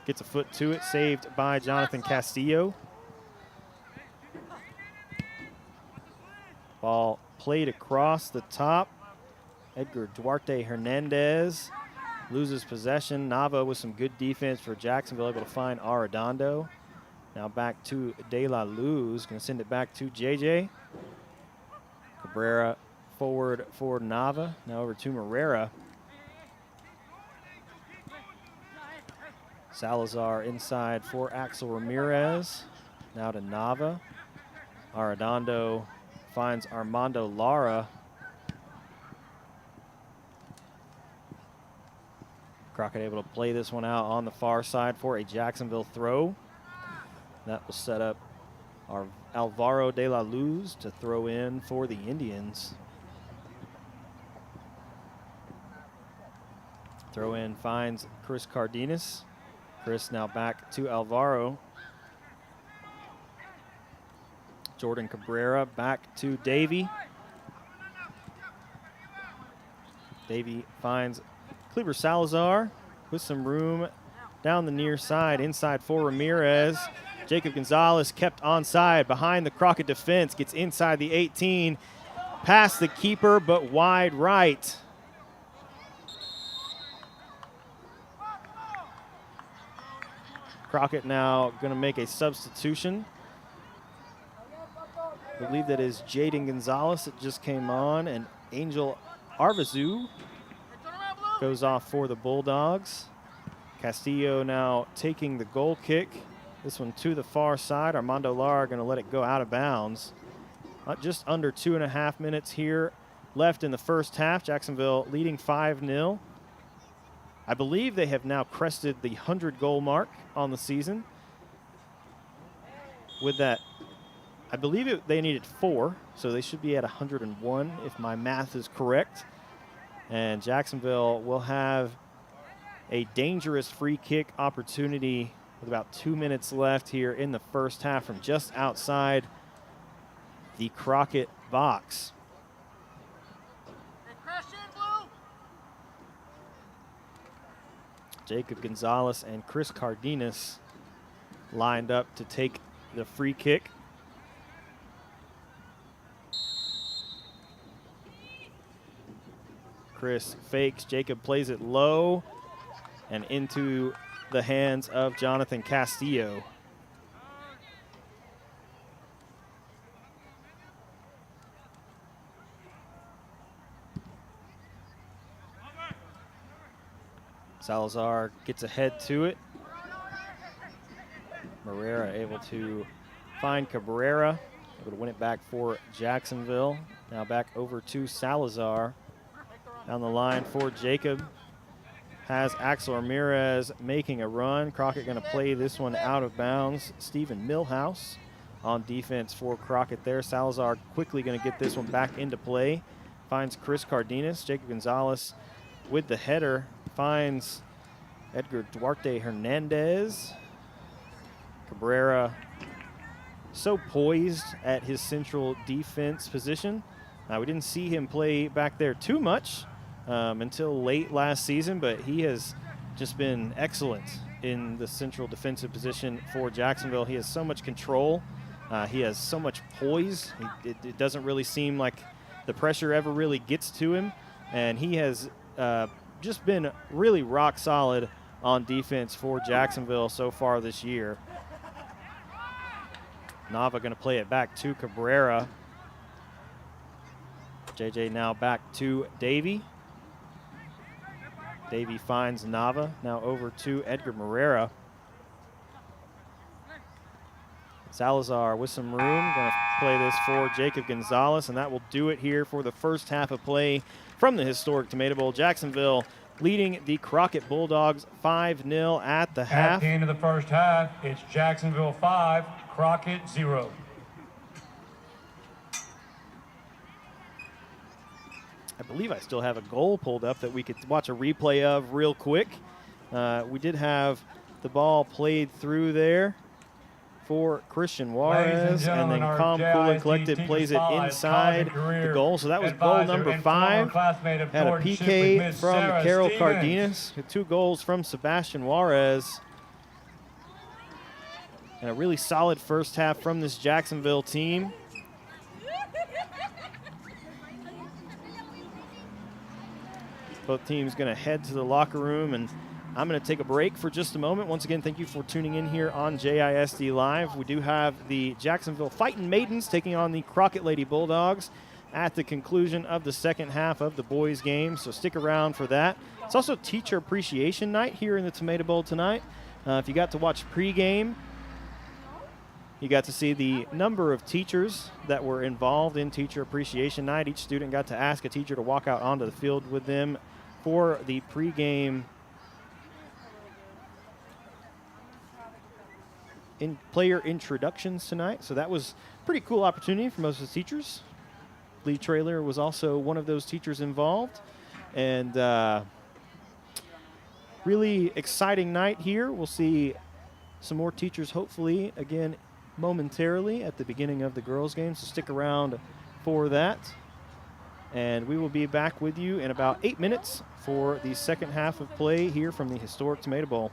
gets a foot to it. Saved by Jonathan Castillo. Ball played across the top. Edgar Duarte Hernandez loses possession. Nava with some good defense for Jacksonville, able to find Arredondo. Now back to De La Luz, going to send it back to JJ. Cabrera forward for Nava. Now over to Morera. Salazar inside for Axel Ramirez. Now to Nava. Arredondo finds Armando Lara. Crockett able to play this one out on the far side for a Jacksonville throw. That will set up our Alvaro de la Luz to throw in for the Indians. Throw in finds Chris Cardenas. Chris now back to Alvaro. Jordan Cabrera back to Davey. Davey finds Cleaver Salazar with some room down the near side, inside for Ramirez. Jacob Gonzalez kept onside behind the Crockett defense, gets inside the 18, past the keeper, but wide right. Crockett now going to make a substitution. I believe that is Jaden Gonzalez that just came on, and Angel Arvizu goes off for the Bulldogs. Castillo now taking the goal kick. This one to the far side. Armando Lara going to let it go out of bounds. Just under 2.5 minutes here left in the first half. Jacksonville leading 5-0. I believe they have now crested the 100-goal mark on the season. With that, I believe they needed 4, so they should be at 101 if my math is correct. And Jacksonville will have a dangerous free kick opportunity with about 2 minutes left here in the first half from just outside the Crockett box. Jacob Gonzalez and Chris Cardenas lined up to take the free kick. Chris fakes, Jacob plays it low and into the hands of Jonathan Castillo. Salazar gets ahead to it. Morera able to find Cabrera, able to win it back for Jacksonville. Now back over to Salazar. Down the line for Jacob. Has Axel Ramirez making a run. Crockett going to play this one out of bounds. Stephen Millhouse on defense for Crockett there. Salazar quickly going to get this one back into play. Finds Chris Cardenas. Jacob Gonzalez with the header. Finds Edgar Duarte Hernandez. Cabrera so poised at his central defense position. We didn't see him play back there too much until late last season, but he has just been excellent in the central defensive position for Jacksonville. He has so much control. He has so much poise. It doesn't really seem like the pressure ever really gets to him, and he has just been really rock solid on defense for Jacksonville so far this year. Nava going to play it back to Cabrera. JJ now back to Davey. Davey finds Nava. Now over to Edgar Morera. Salazar with some room. Going to play this for Jacob Gonzalez, and that will do it here for the first half of play from the historic Tomato Bowl. Jacksonville leading the Crockett Bulldogs 5-0 at the half. At the end of the first half, it's Jacksonville 5, Crockett 0. I believe I still have a goal pulled up that we could watch a replay of real quick. We did have the ball played through there for Christian Juarez, and then Calm, Cool, and Collected plays it inside the goal. So that was goal number 5. Had a PK from Carol Cardenas, 2 goals from Sebastian Juarez. And a really solid first half from this Jacksonville team. Both teams going to head to the locker room, and I'm going to take a break for just a moment. Once again, thank you for tuning in here on JISD Live. We do have the Jacksonville Fightin' Maidens taking on the Crockett Lady Bulldogs. at the conclusion of the second half of the boys' game, so stick around for that. It's also Teacher Appreciation Night here in the Tomato Bowl tonight. If you got to watch pregame, you got to see the number of teachers that were involved in Teacher Appreciation Night. Each student got to ask a teacher to walk out onto the field with them for the pregame player introductions tonight. So that was a pretty cool opportunity for most of the teachers. Lee Traylor was also one of those teachers involved. And really exciting night here. We'll see some more teachers hopefully again momentarily at the beginning of the girls' game, so stick around for that. And we will be back with you in about 8 minutes for the second half of play here from the historic Tomato Bowl.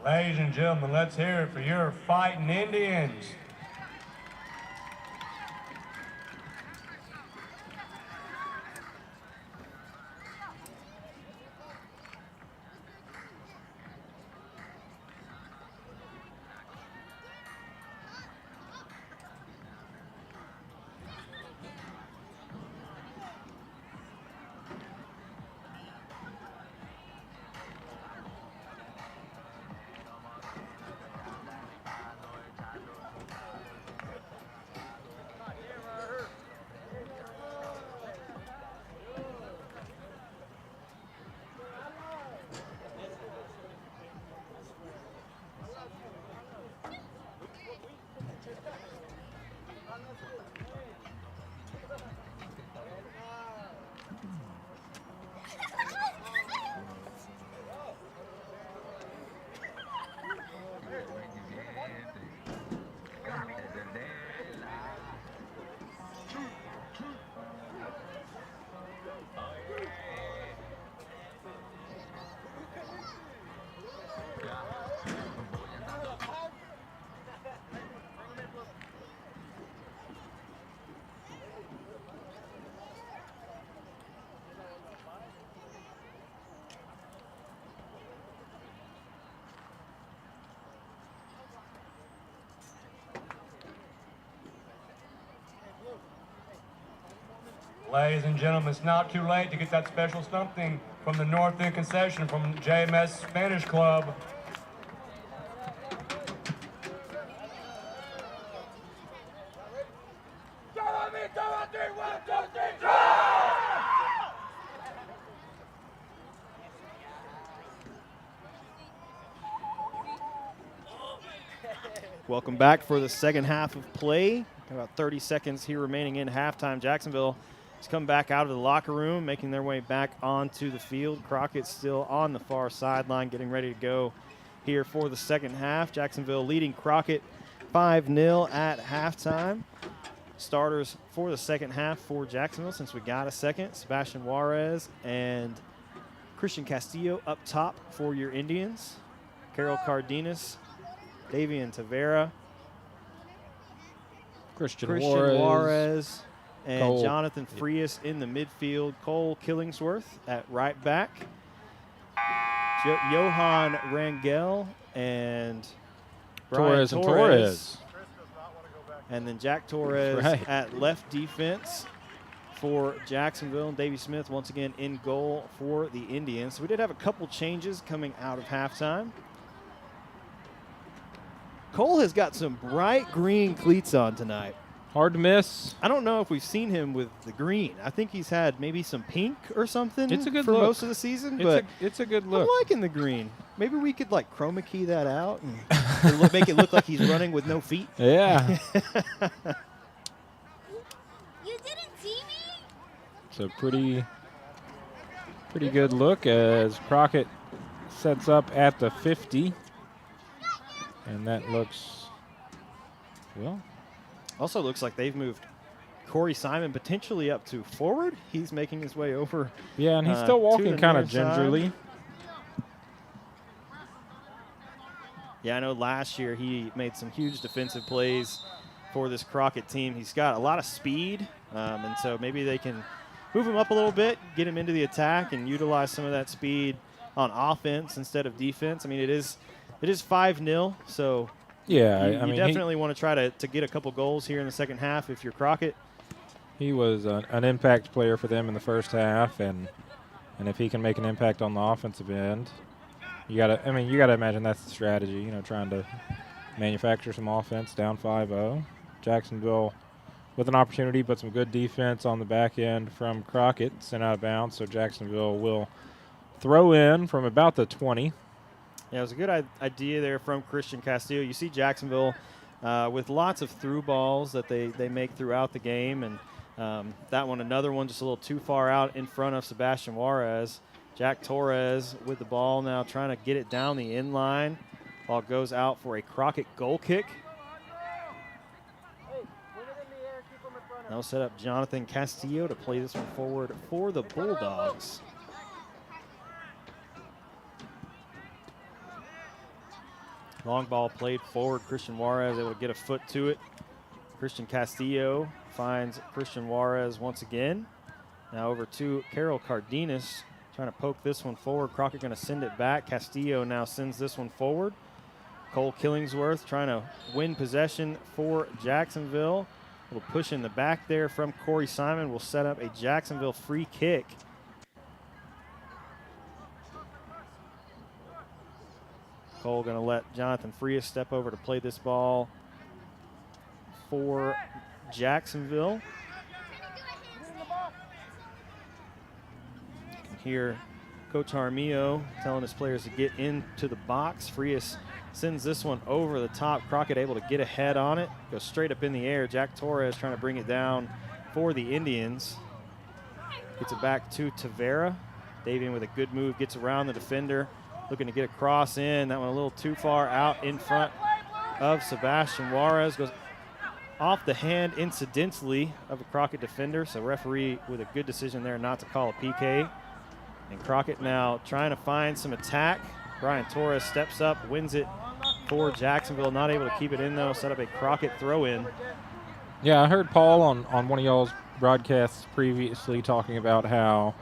Ladies and gentlemen, let's hear it for your fighting Indians. Ladies and gentlemen, it's not too late to get that special something from the North End concession from JMS Spanish Club. Welcome back for the second half of play. About 30 seconds here remaining in halftime. Jacksonville has come back out of the locker room, making their way back onto the field. Crockett's still on the far sideline, getting ready to go here for the second half. Jacksonville leading Crockett 5-0 at halftime. Starters for the second half for Jacksonville, since we got a second: Sebastian Juarez and Christian Castillo up top for your Indians. Carol Cardenas, Davian Tavera, Christian Juarez, and Cole. Jonathan Frias in the midfield. Cole Killingsworth at right back. Johan Rangel and Brian Torres. And then Jack Torres at left defense for Jacksonville. And Davey Smith once again in goal for the Indians. So we did have a couple changes coming out of halftime. Cole has got some bright green cleats on tonight. Hard to miss. I don't know if we've seen him with the green. I think he's had maybe some pink or something It's a good for look. most of the season. But It's a good I'm look. liking the green. Maybe we could like chroma key that out and make it look like he's running with no feet. Yeah. You didn't see me? It's a pretty good look as Crockett sets up at the 50. And that looks, well. Also looks like they've moved Corey Simon potentially up to forward. He's making his way over. Yeah, and he's to still walking the kind of near side. gingerly. Yeah, I know last year he made some huge defensive plays for this Crockett team. He's got a lot of speed, and so maybe they can move him up a little bit, get him into the attack, and utilize some of that speed on offense instead of defense. I mean, it is 5-0, so Yeah, you definitely want to try to get a couple goals here in the second half if you're Crockett. he was an impact player for them in the first half, and if he can make an impact on the offensive end, you gotta imagine that's the strategy. Trying to manufacture some offense down 5-0. Jacksonville with an opportunity, but some good defense on the back end from Crockett, sent out of bounds. So Jacksonville will throw in from about the 20. Yeah, it was a good idea there from Christian Castillo. You see Jacksonville with lots of through balls that they make throughout the game, and another one just a little too far out in front of Sebastian Juarez. Jack Torres with the ball now, trying to get it down the in line. Ball goes out for a Crockett goal kick. Now set up Jonathan Castillo to play this one forward for the Bulldogs. Long ball played forward. Christian Juarez able to get a foot to it. Christian Castillo finds Christian Juarez once again. Now over to Carol Cardenas, trying to poke this one forward. Crockett going to send it back. Castillo now sends this one forward. Cole Killingsworth trying to win possession for Jacksonville. A little push in the back there from Corey Simon will set up a Jacksonville free kick. Cole going to let Jonathan Frias step over to play this ball for Jacksonville. You can hear Coach Jaramillo telling his players to get into the box. Frias sends this one over the top. Crockett able to get ahead on it. Goes straight up in the air. Jack Torres trying to bring it down for the Indians. Gets it back to Tavera. Davian with a good move. Gets around the defender. Looking to get a cross in. That one a little too far out in front of Sebastian Juarez. Goes off the hand incidentally of a Crockett defender. So referee with a good decision there not to call a PK. And Crockett now trying to find some attack. Brian Torres steps up, wins it for Jacksonville. Not able to keep it in, though. Set up a Crockett throw-in. Yeah, I heard Paul on one of y'all's broadcasts previously talking about how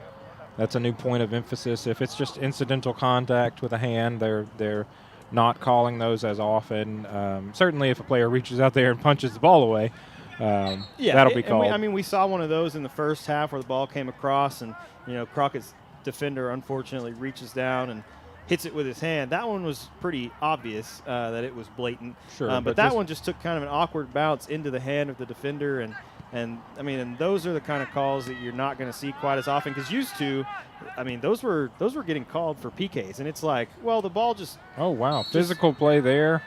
that's a new point of emphasis. If it's just incidental contact with a hand, they're not calling those as often. Certainly if a player reaches out there and punches the ball away, that'll be called. We saw one of those in the first half where the ball came across and, Crockett's defender unfortunately reaches down and hits it with his hand. That one was pretty obvious that it was blatant. Sure, but that one just took kind of an awkward bounce into the hand of the defender, and those are the kind of calls that you're not going to see quite as often, because used to, those were getting called for PKs, and it's like, well, the ball just. Oh wow, physical play there.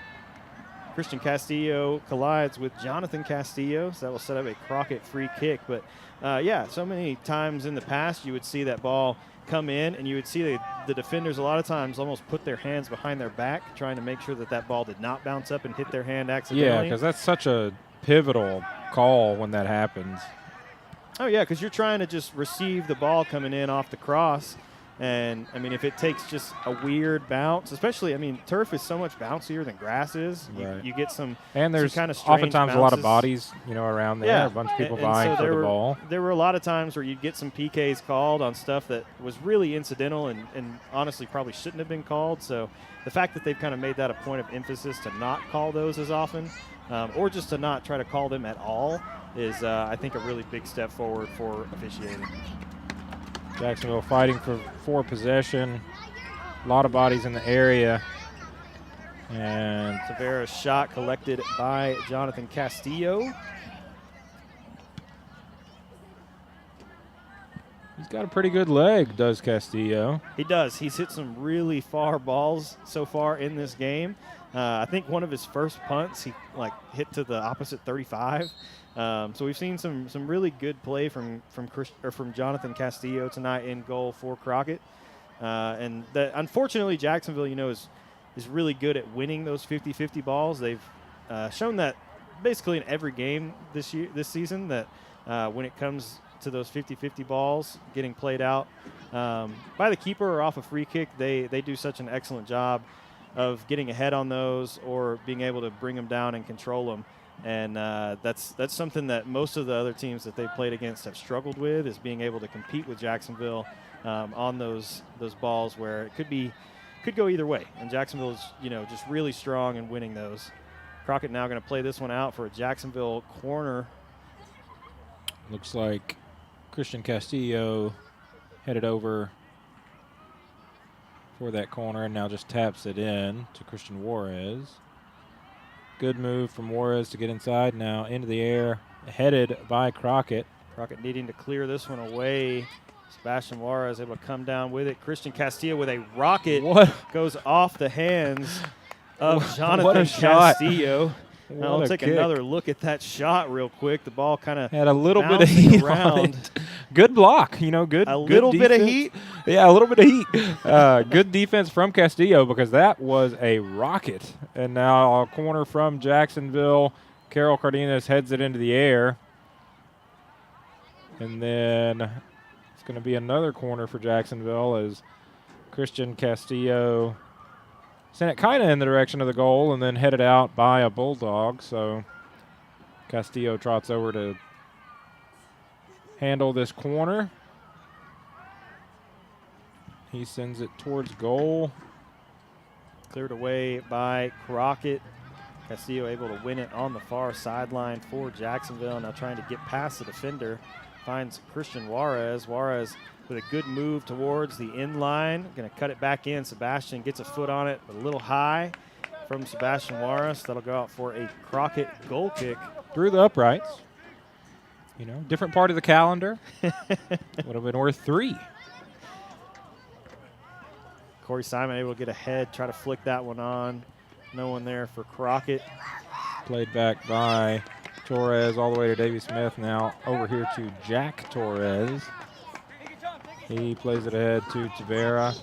Christian Castillo collides with Jonathan Castillo, so that will set up a Crockett free kick. But so many times in the past you would see that ball come in, and you would see the defenders a lot of times almost put their hands behind their back, trying to make sure that ball did not bounce up and hit their hand accidentally. Yeah, because that's such a pivotal call when that happens. Oh, yeah, because you're trying to just receive the ball coming in off the cross. And, if it takes just a weird bounce, especially, turf is so much bouncier than grass is. Right. You get some and there's some kind of strange oftentimes bounces. a lot of bodies, around there. Yeah. A bunch of people And vying so for the ball. There were a lot of times where you'd get some PKs called on stuff that was really incidental and honestly probably shouldn't have been called. So the fact that they've kind of made that a point of emphasis to not call those as often, or just to not try to call them at all, is, I think, a really big step forward for officiating. Jacksonville fighting for possession. A lot of bodies in the area. And Tavera's shot collected by Jonathan Castillo. he's got a pretty good leg, does Castillo. He does. He's hit some really far balls so far in this game. I think one of his first punts, he hit to the opposite 35. So we've seen some really good play from Jonathan Castillo tonight in goal for Crockett. And unfortunately, Jacksonville, is really good at winning those 50-50 balls. They've shown that basically in every game this season, that when it comes to those 50-50 balls getting played out by the keeper or off a free kick, they do such an excellent job of getting ahead on those or being able to bring them down and control them. And that's something that most of the other teams that they've played against have struggled with, is being able to compete with Jacksonville on those balls where it could go either way. And Jacksonville is just really strong in winning those. Crockett now going to play this one out for a Jacksonville corner. Looks like Christian Castillo headed over for that corner and now just taps it in to Christian Juarez. Good move from Juarez to get inside, now into the air, headed by Crockett. Crockett needing to clear this one away. Sebastian Juarez able to come down with it. Christian Castillo with a rocket goes off the hands of Jonathan Castillo. Now we'll take another look at that shot real quick. The ball kind of had a little bit of heat around. On it. Good block, good. A little bit of heat. Yeah, a little bit of heat. Good defense from Castillo, because that was a rocket. And now a corner from Jacksonville. Carol Cardenas heads it into the air. And then it's going to be another corner for Jacksonville as Christian Castillo sent it kind of in the direction of the goal and then headed out by a Bulldog. So Castillo trots over to handle this corner. He sends it towards goal. Cleared away by Crockett. Castillo able to win it on the far sideline for Jacksonville. Now trying to get past the defender. Finds Christian Juarez. Juarez with a good move towards the end line. Going to cut it back in. Sebastian gets a foot on it, but a little high from Sebastian Juarez. That'll go out for a Crockett goal kick. Through the uprights. You know, different part of the calendar. Would have been worth 3. Corey Simon able to get ahead, try to flick that one on. No one there for Crockett. Played back by Torres all the way to Davey Smith. Now over here to Jack Torres. He plays it ahead to Tavera.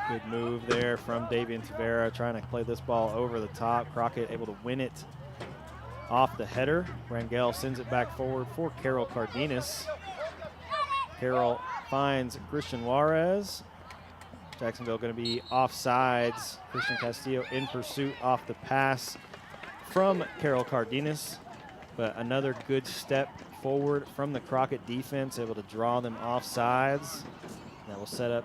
Good move there from Davian Tavera, trying to play this ball over the top. Crockett able to win it off the header. Rangel sends it back forward for Carol Cardenas. Carol finds Christian Juarez. Jacksonville going to be offsides. Christian Castillo in pursuit off the pass from Carol Cardenas. But another good step forward from the Crockett defense, able to draw them offsides. That will set up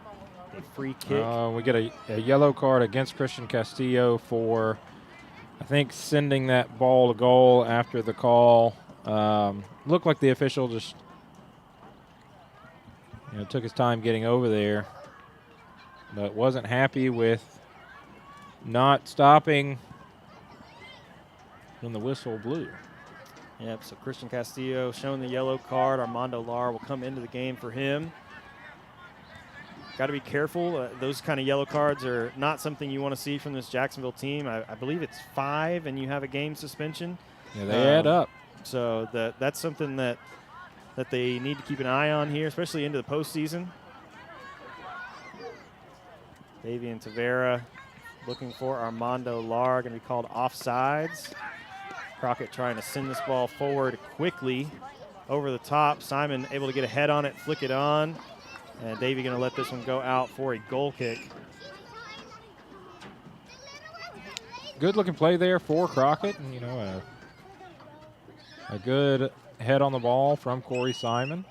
a free kick. We get a yellow card against Christian Castillo for, I think, sending that ball to goal after the call. Looked like the official just took his time getting over there, but wasn't happy with not stopping when the whistle blew. Yep, so Christian Castillo showing the yellow card. Armando Lara will come into the game for him. Got to be careful. Those kind of yellow cards are not something you want to see from this Jacksonville team. I believe it's 5 and you have a game suspension. Yeah, they add up. So that's something that they need to keep an eye on here, especially into the postseason. Davian Tavera looking for Armando Lara, going to be called offsides. Crockett trying to send this ball forward quickly over the top. Simon able to get a head on it, flick it on. And Davey going to let this one go out for a goal kick. Good looking play there for Crockett. And, a good head on the ball from Corey Simon.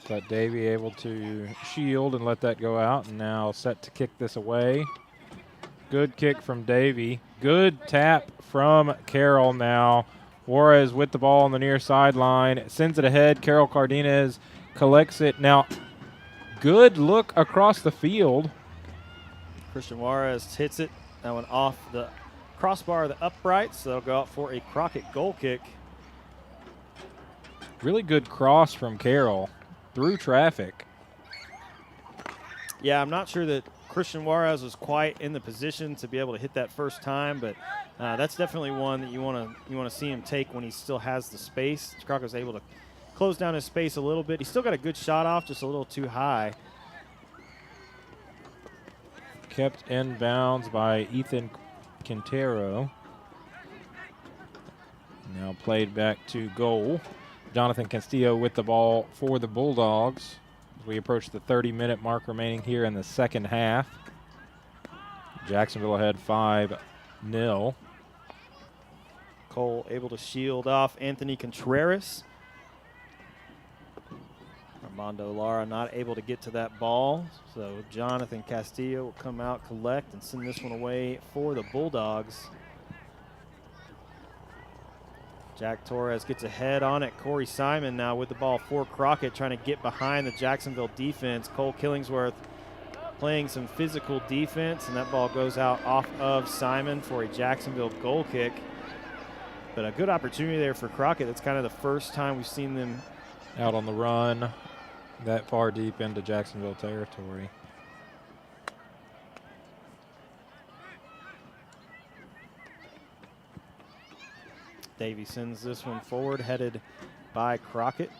But Davey able to shield and let that go out, and now set to kick this away. Good kick from Davey. Good tap from Carroll now. Juarez with the ball on the near sideline. Sends it ahead. Carol Cardenas collects it. Now, good look across the field. Christian Juarez hits it. That one off the crossbar of the uprights. So that'll go out for a Crockett goal kick. Really good cross from Carroll through traffic. Yeah, I'm not sure that Christian Juarez was quite in the position to be able to hit that first time, but that's definitely one that you want to see him take when he still has the space. Crockett was able to close down his space a little bit. He still got a good shot off, just a little too high. Kept in bounds by Ethan Quintero. Now played back to goal. Jonathan Castillo with the ball for the Bulldogs. We approach the 30-minute mark remaining here in the second half. Jacksonville ahead 5-0. Cole able to shield off Anthony Contreras. Armando Lara not able to get to that ball. So Jonathan Castillo will come out, collect, and send this one away for the Bulldogs. Jack Torres gets ahead on it. Corey Simon now with the ball for Crockett, trying to get behind the Jacksonville defense. Cole Killingsworth playing some physical defense, and that ball goes out off of Simon for a Jacksonville goal kick. But a good opportunity there for Crockett. It's kind of the first time we've seen them out on the run that far deep into Jacksonville territory. Davey sends this one forward, headed by Crockett.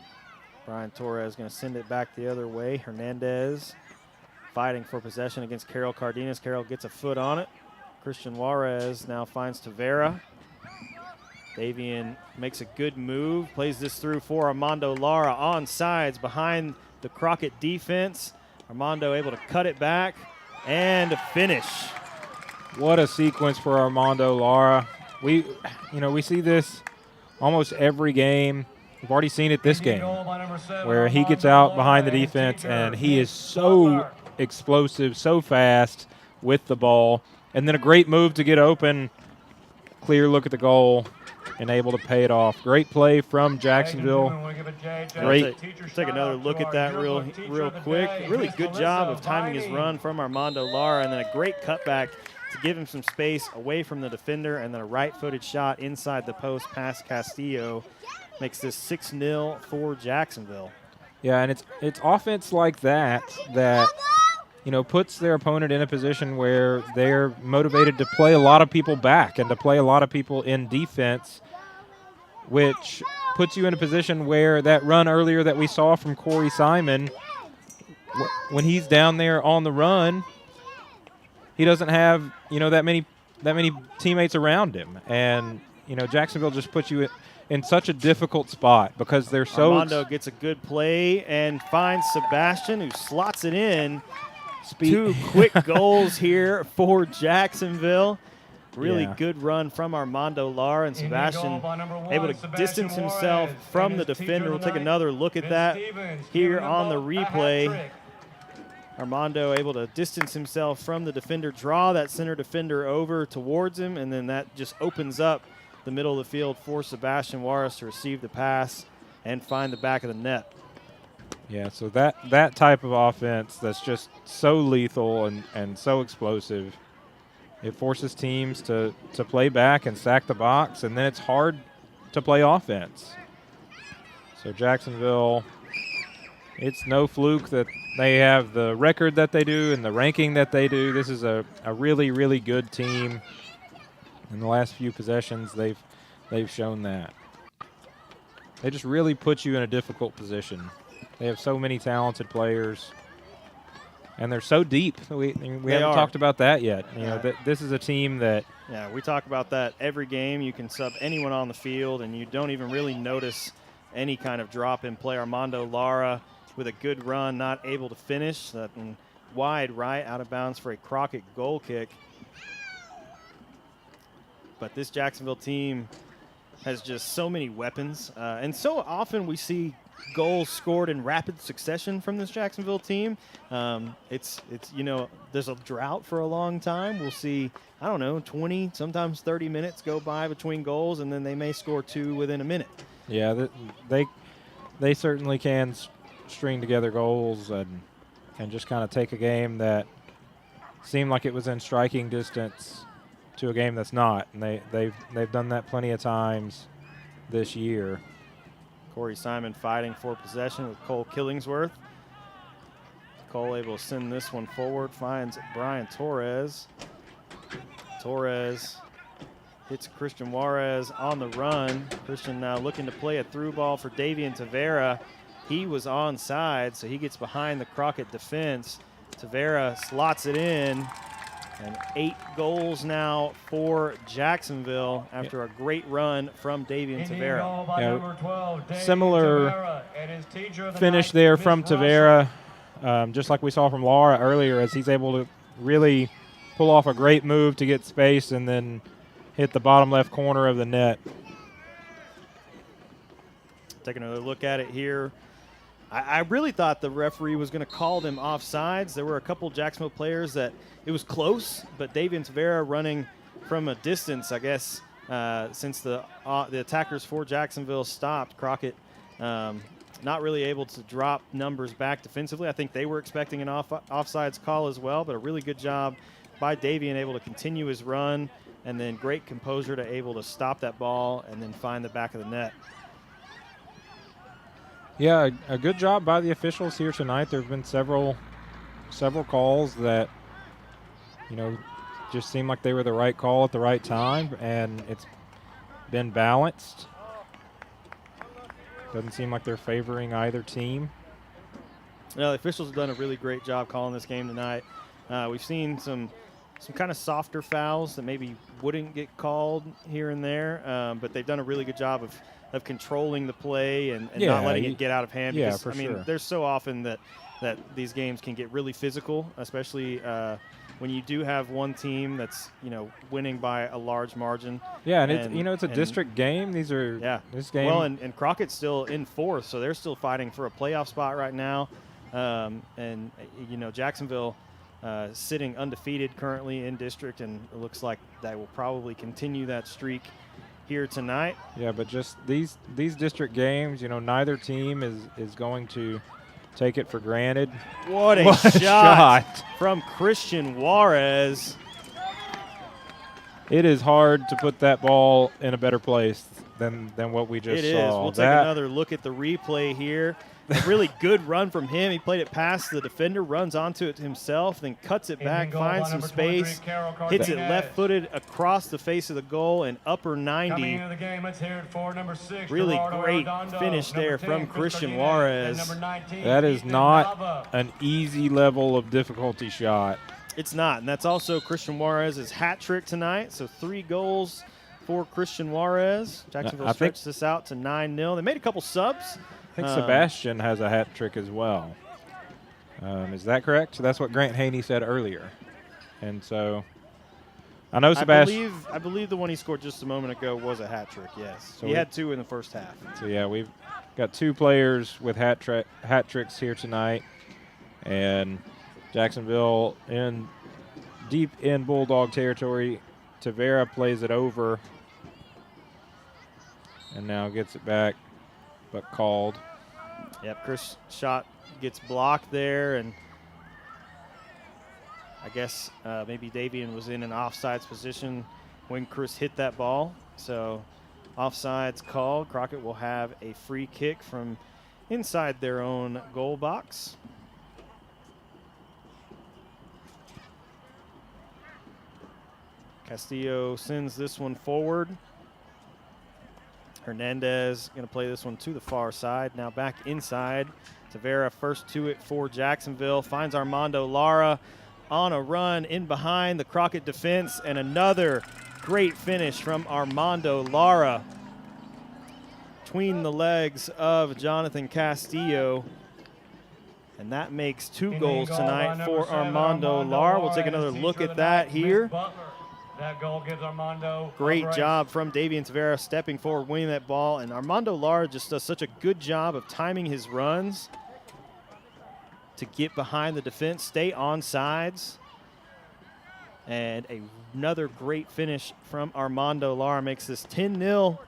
Brian Torres going to send it back the other way. Hernandez fighting for possession against Carol Cardenas. Carol gets a foot on it. Christian Juarez now finds Tavera. Davian makes a good move, plays this through for Armando Lara on sides behind the Crockett defense. Armando able to cut it back and finish. What a sequence for Armando Lara. We see this almost every game. We've already seen it this game, where he gets out behind the defense and he is so explosive, so fast with the ball. And then a great move to get open. Clear look at the goal and able to pay it off. Great play from Jacksonville. Great. Take another look at that real quick. Really good job of timing his run from Armando Lara, and then a great cutback to give him some space away from the defender, and then a right-footed shot inside the post past Castillo makes this 6-0 for Jacksonville. Yeah, and it's offense like that puts their opponent in a position where they're motivated to play a lot of people back and to play a lot of people in defense, which puts you in a position where that run earlier that we saw from Corey Simon, when he's down there on the run, he doesn't have, that many teammates around him. And, Jacksonville just puts you in such a difficult spot because they're so – Armando gets a good play and finds Sebastian, who slots it in. Two quick goals here for Jacksonville. Really good run from Armando Lara, and Sebastian able to distance himself from the defender. We'll take another look at that here on the replay. Armando able to distance himself from the defender, draw that center defender over towards him, and then that just opens up the middle of the field for Sebastian Juarez to receive the pass and find the back of the net. Yeah, so that type of offense that's just so lethal and so explosive, it forces teams to play back and sack the box, and then it's hard to play offense. So Jacksonville, it's no fluke that they have the record that they do and the ranking that they do. This is a really, really good team. In the last few possessions, they've shown that. They just really put you in a difficult position. They have so many talented players, and they're so deep. We haven't talked about that yet. This is a team that – yeah, we talk about that every game. You can sub anyone on the field, and you don't even really notice any kind of drop in play. Armando Lara with a good run, not able to finish. That wide right, out of bounds for a Crockett goal kick. But this Jacksonville team has just so many weapons, and so often we see goals scored in rapid succession from this Jacksonville team. It's there's a drought for a long time. We'll see, 20, sometimes 30 minutes go by between goals, and then they may score two within a minute. Yeah, they certainly can string together goals and just kind of take a game that seemed like it was in striking distance to a game that's not, and they've done that plenty of times this year. Corey Simon fighting for possession with Cole Killingsworth. Cole able to send this one forward, finds Brian Torres. Torres hits Christian Juarez on the run. Christian now looking to play a through ball for Davian Tavera. He was onside, so he gets behind the Crockett defense. Tavera slots it in. And 8 goals now for Jacksonville after a great run from Davian Tavera. Similar finish there from Tavera, just like we saw from Lara earlier, as he's able to really pull off a great move to get space and then hit the bottom left corner of the net. Taking another look at it here. I really thought the referee was going to call them offsides. There were a couple Jacksonville players that it was close, but Davian Tavera running from a distance, I guess, since the attackers for Jacksonville stopped. Crockett not really able to drop numbers back defensively. I think they were expecting an offsides call as well, but a really good job by Davian, able to continue his run, and then great composure to able to stop that ball and then find the back of the net. Yeah, a good job by the officials here tonight. There have been several calls that, just seemed like they were the right call at the right time, and it's been balanced. Doesn't seem like they're favoring either team. No, the officials have done a really great job calling this game tonight. We've seen some kind of softer fouls that maybe wouldn't get called here and there, but they've done a really good job of controlling the play and not letting it get out of hand. Yeah, because, for sure. There's so often that these games can get really physical, especially when you do have one team that's, winning by a large margin. Yeah, and it's a district game. These are this game. Well, and Crockett's still in fourth, so they're still fighting for a playoff spot right now. Jacksonville sitting undefeated currently in district, and it looks like that will probably continue that streak here tonight. Yeah, but just these district games, neither team is going to take it for granted. What a shot from Christian Juarez. It is hard to put that ball in a better place than what we just saw. It is. We'll take another look at the replay here. A really good run from him. He played it past the defender, runs onto it himself, then cuts it back, finds some space, hits it left-footed across the face of the goal and upper 90. Coming into the game, let's hear it for number 6. Really great finish there from Christian Juarez. That is not an easy level of difficulty shot. It's not, and that's also Christian Juarez's hat trick tonight. So 3 goals for Christian Juarez. Jacksonville stretched this out to 9-0. They made a couple subs. I think Sebastian has a hat trick as well. Is that correct? So that's what Grant Haney said earlier. And so I know Sebastian. I believe the one he scored just a moment ago was a hat trick, yes. So he had 2 in the first half. So, yeah, we've got 2 players with hat tricks here tonight. And Jacksonville deep in Bulldog territory. Tavera plays it over and now gets it back, but called. Yep, Chris' shot gets blocked there, and I guess maybe Davian was in an offsides position when Chris hit that ball. So offsides called. Crockett will have a free kick from inside their own goal box. Castillo sends this one forward. Hernandez going to play this one to the far side. Now back inside. Tavera first to it for Jacksonville. Finds Armando Lara on a run in behind the Crockett defense. And another great finish from Armando Lara. Between the legs of Jonathan Castillo. And that makes 2 goals tonight for Armando Lara. We'll take another look at that here. That goal gives Armando great job from Davian Tavera stepping forward, winning that ball. And Armando Lara just does such a good job of timing his runs to get behind the defense, stay on sides. And another great finish from Armando Lara makes this 10-0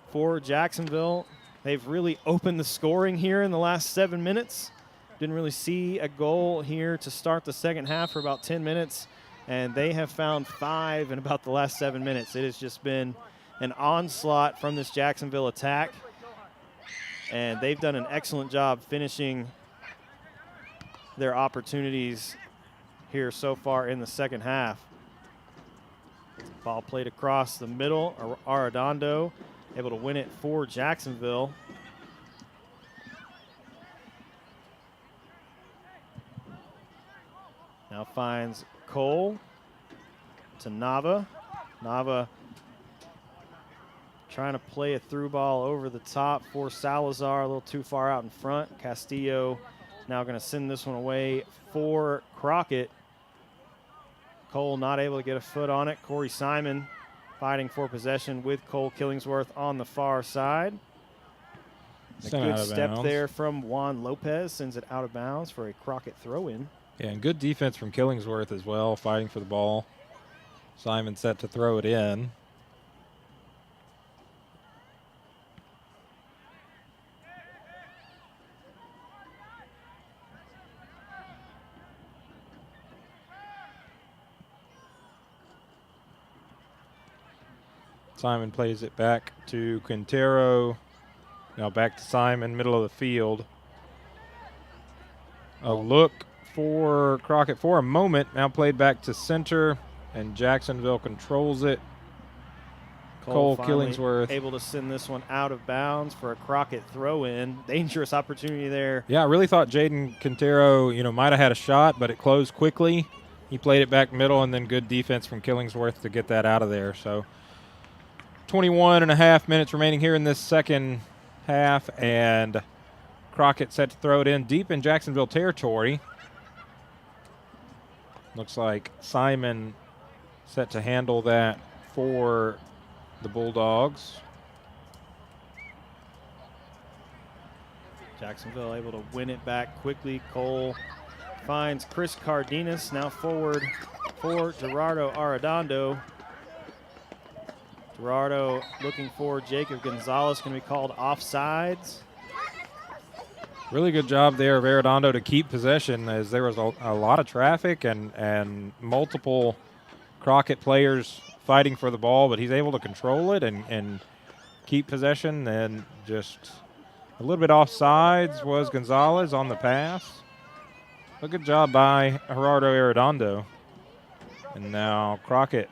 for Jacksonville. They've really opened the scoring here in the last 7 minutes. Didn't really see a goal here to start the second half for about 10 minutes. And they have found 5 in about the last 7 minutes. It has just been an onslaught from this Jacksonville attack. And they've done an excellent job finishing their opportunities here so far in the second half. Ball played across the middle. Arredondo able to win it for Jacksonville. Now finds Cole to Nava. Nava trying to play a through ball over the top for Salazar, a little too far out in front. Castillo now going to send this one away for Crockett. Cole not able to get a foot on it. Corey Simon fighting for possession with Cole Killingsworth on the far side. A good step there from Juan Lopez, sends it out of bounds for a Crockett throw-in. Yeah, and good defense from Killingsworth as well, fighting for the ball. Simon set to throw it in. Simon plays it back to Quintero. Now back to Simon, middle of the field. A look for Crockett for a moment. Now played back to center, and Jacksonville controls it. Cole Killingsworth able to send this one out of bounds for a Crockett throw-in. Dangerous opportunity there. Yeah, I really thought Jaden Quintero, might have had a shot, but it closed quickly. He played it back middle, and then good defense from Killingsworth to get that out of there. So 21 and a half minutes remaining here in this second half, and Crockett set to throw it in deep in Jacksonville territory. Looks like Simon set to handle that for the Bulldogs. Jacksonville able to win it back quickly. Cole finds Chris Cardenas, now forward for Gerardo Arredondo. Gerardo looking for Jacob Gonzalez, going to be called offsides. Really good job there of Arredondo to keep possession, as there was a lot of traffic and multiple Crockett players fighting for the ball, but he's able to control it and keep possession. And just a little bit offsides was Gonzalez on the pass. A good job by Gerardo Arredondo. And now Crockett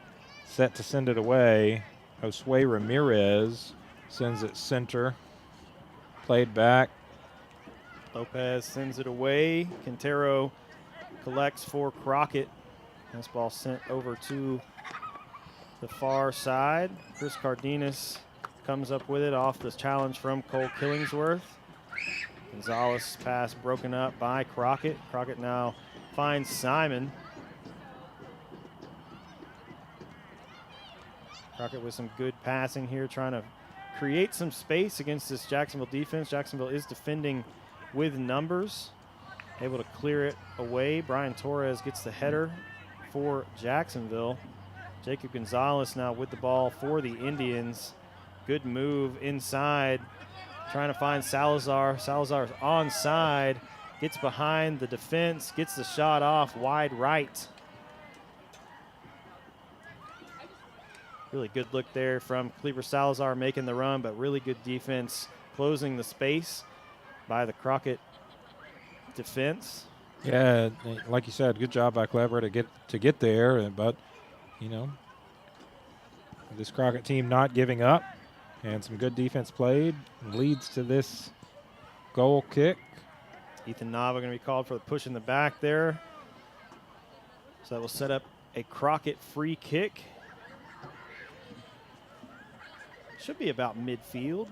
set to send it away. Josue Ramirez sends it center. Played back. Lopez sends it away. Quintero collects for Crockett. This ball sent over to the far side. Chris Cardenas comes up with it off this challenge from Cole Killingsworth. Gonzalez pass broken up by Crockett. Crockett now finds Simon. Crockett with some good passing here, trying to create some space against this Jacksonville defense. Jacksonville is defending with numbers, able to clear it away. Brian Torres gets the header for Jacksonville. Jacob Gonzalez now with the ball for the Indians. Good move inside, trying to find Salazar. Salazar's onside, gets behind the defense, gets the shot off wide right. Really good look there from Cleaver Salazar making the run, but really good defense closing the space by the Crockett defense. Yeah, like you said, good job by Clever to get there, but you know, this Crockett team not giving up, and some good defense played leads to this goal kick. Ethan Nava going to be called for the push in the back there. So that will set up a Crockett free kick. Should be about midfield.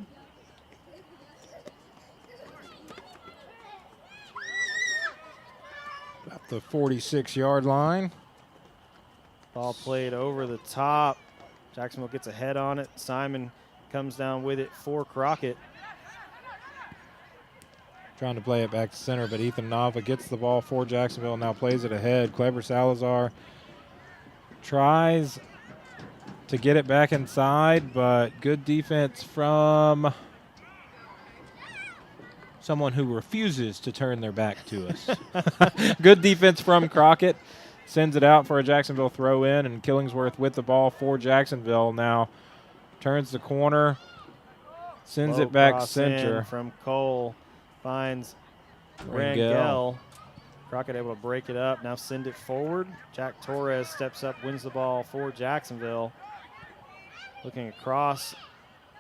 About the 46-yard line. Ball played over the top. Jacksonville gets a head on it. Simon comes down with it for Crockett. Trying to play it back to center, but Ethan Nava gets the ball for Jacksonville, now plays it ahead. Clever Salazar tries to get it back inside, but good defense from someone who refuses to turn their back to us. Good defense from Crockett. Sends it out for a Jacksonville throw in, and Killingsworth with the ball for Jacksonville. Now turns the corner, sends Low it back cross center. in from Cole, finds Rangel. Rangel. Crockett able to break it up, now send it forward. Jack Torres steps up, wins the ball for Jacksonville. Looking across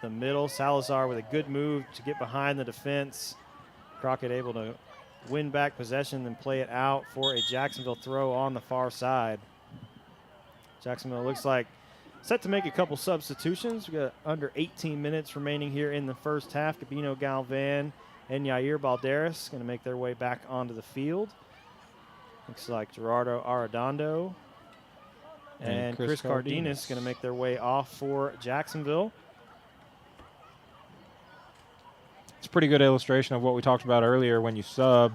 the middle, Salazar with a good move to get behind the defense. Crockett able to win back possession and play it out for a Jacksonville throw on the far side. Jacksonville looks like set to make a couple substitutions. We got under 18 minutes remaining here in the first half. Gabino Galvan and Yair Balderas going to make their way back onto the field. Looks like Gerardo Arredondo and Chris Cardenas going to make their way off for Jacksonville. It's a pretty good illustration of what we talked about earlier when you sub.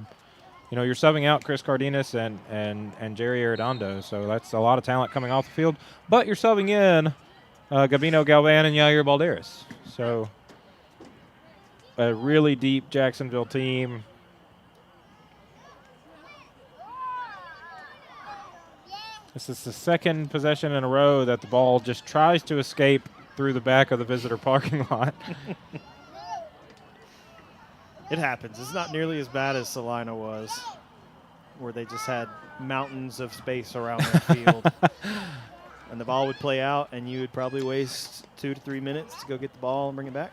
You know, you're subbing out Chris Cardenas and Jerry Arredondo, so that's a lot of talent coming off the field. But you're subbing in Gabino Galvan and Yair Balderas. So a really deep Jacksonville team. This is the second possession in a row that the ball just tries to escape through the back of the visitor parking lot. It happens. It's not nearly as bad as Salina was, where they just had mountains of space around their field. And the ball would play out, and you would probably waste 2 to 3 minutes to go get the ball and bring it back.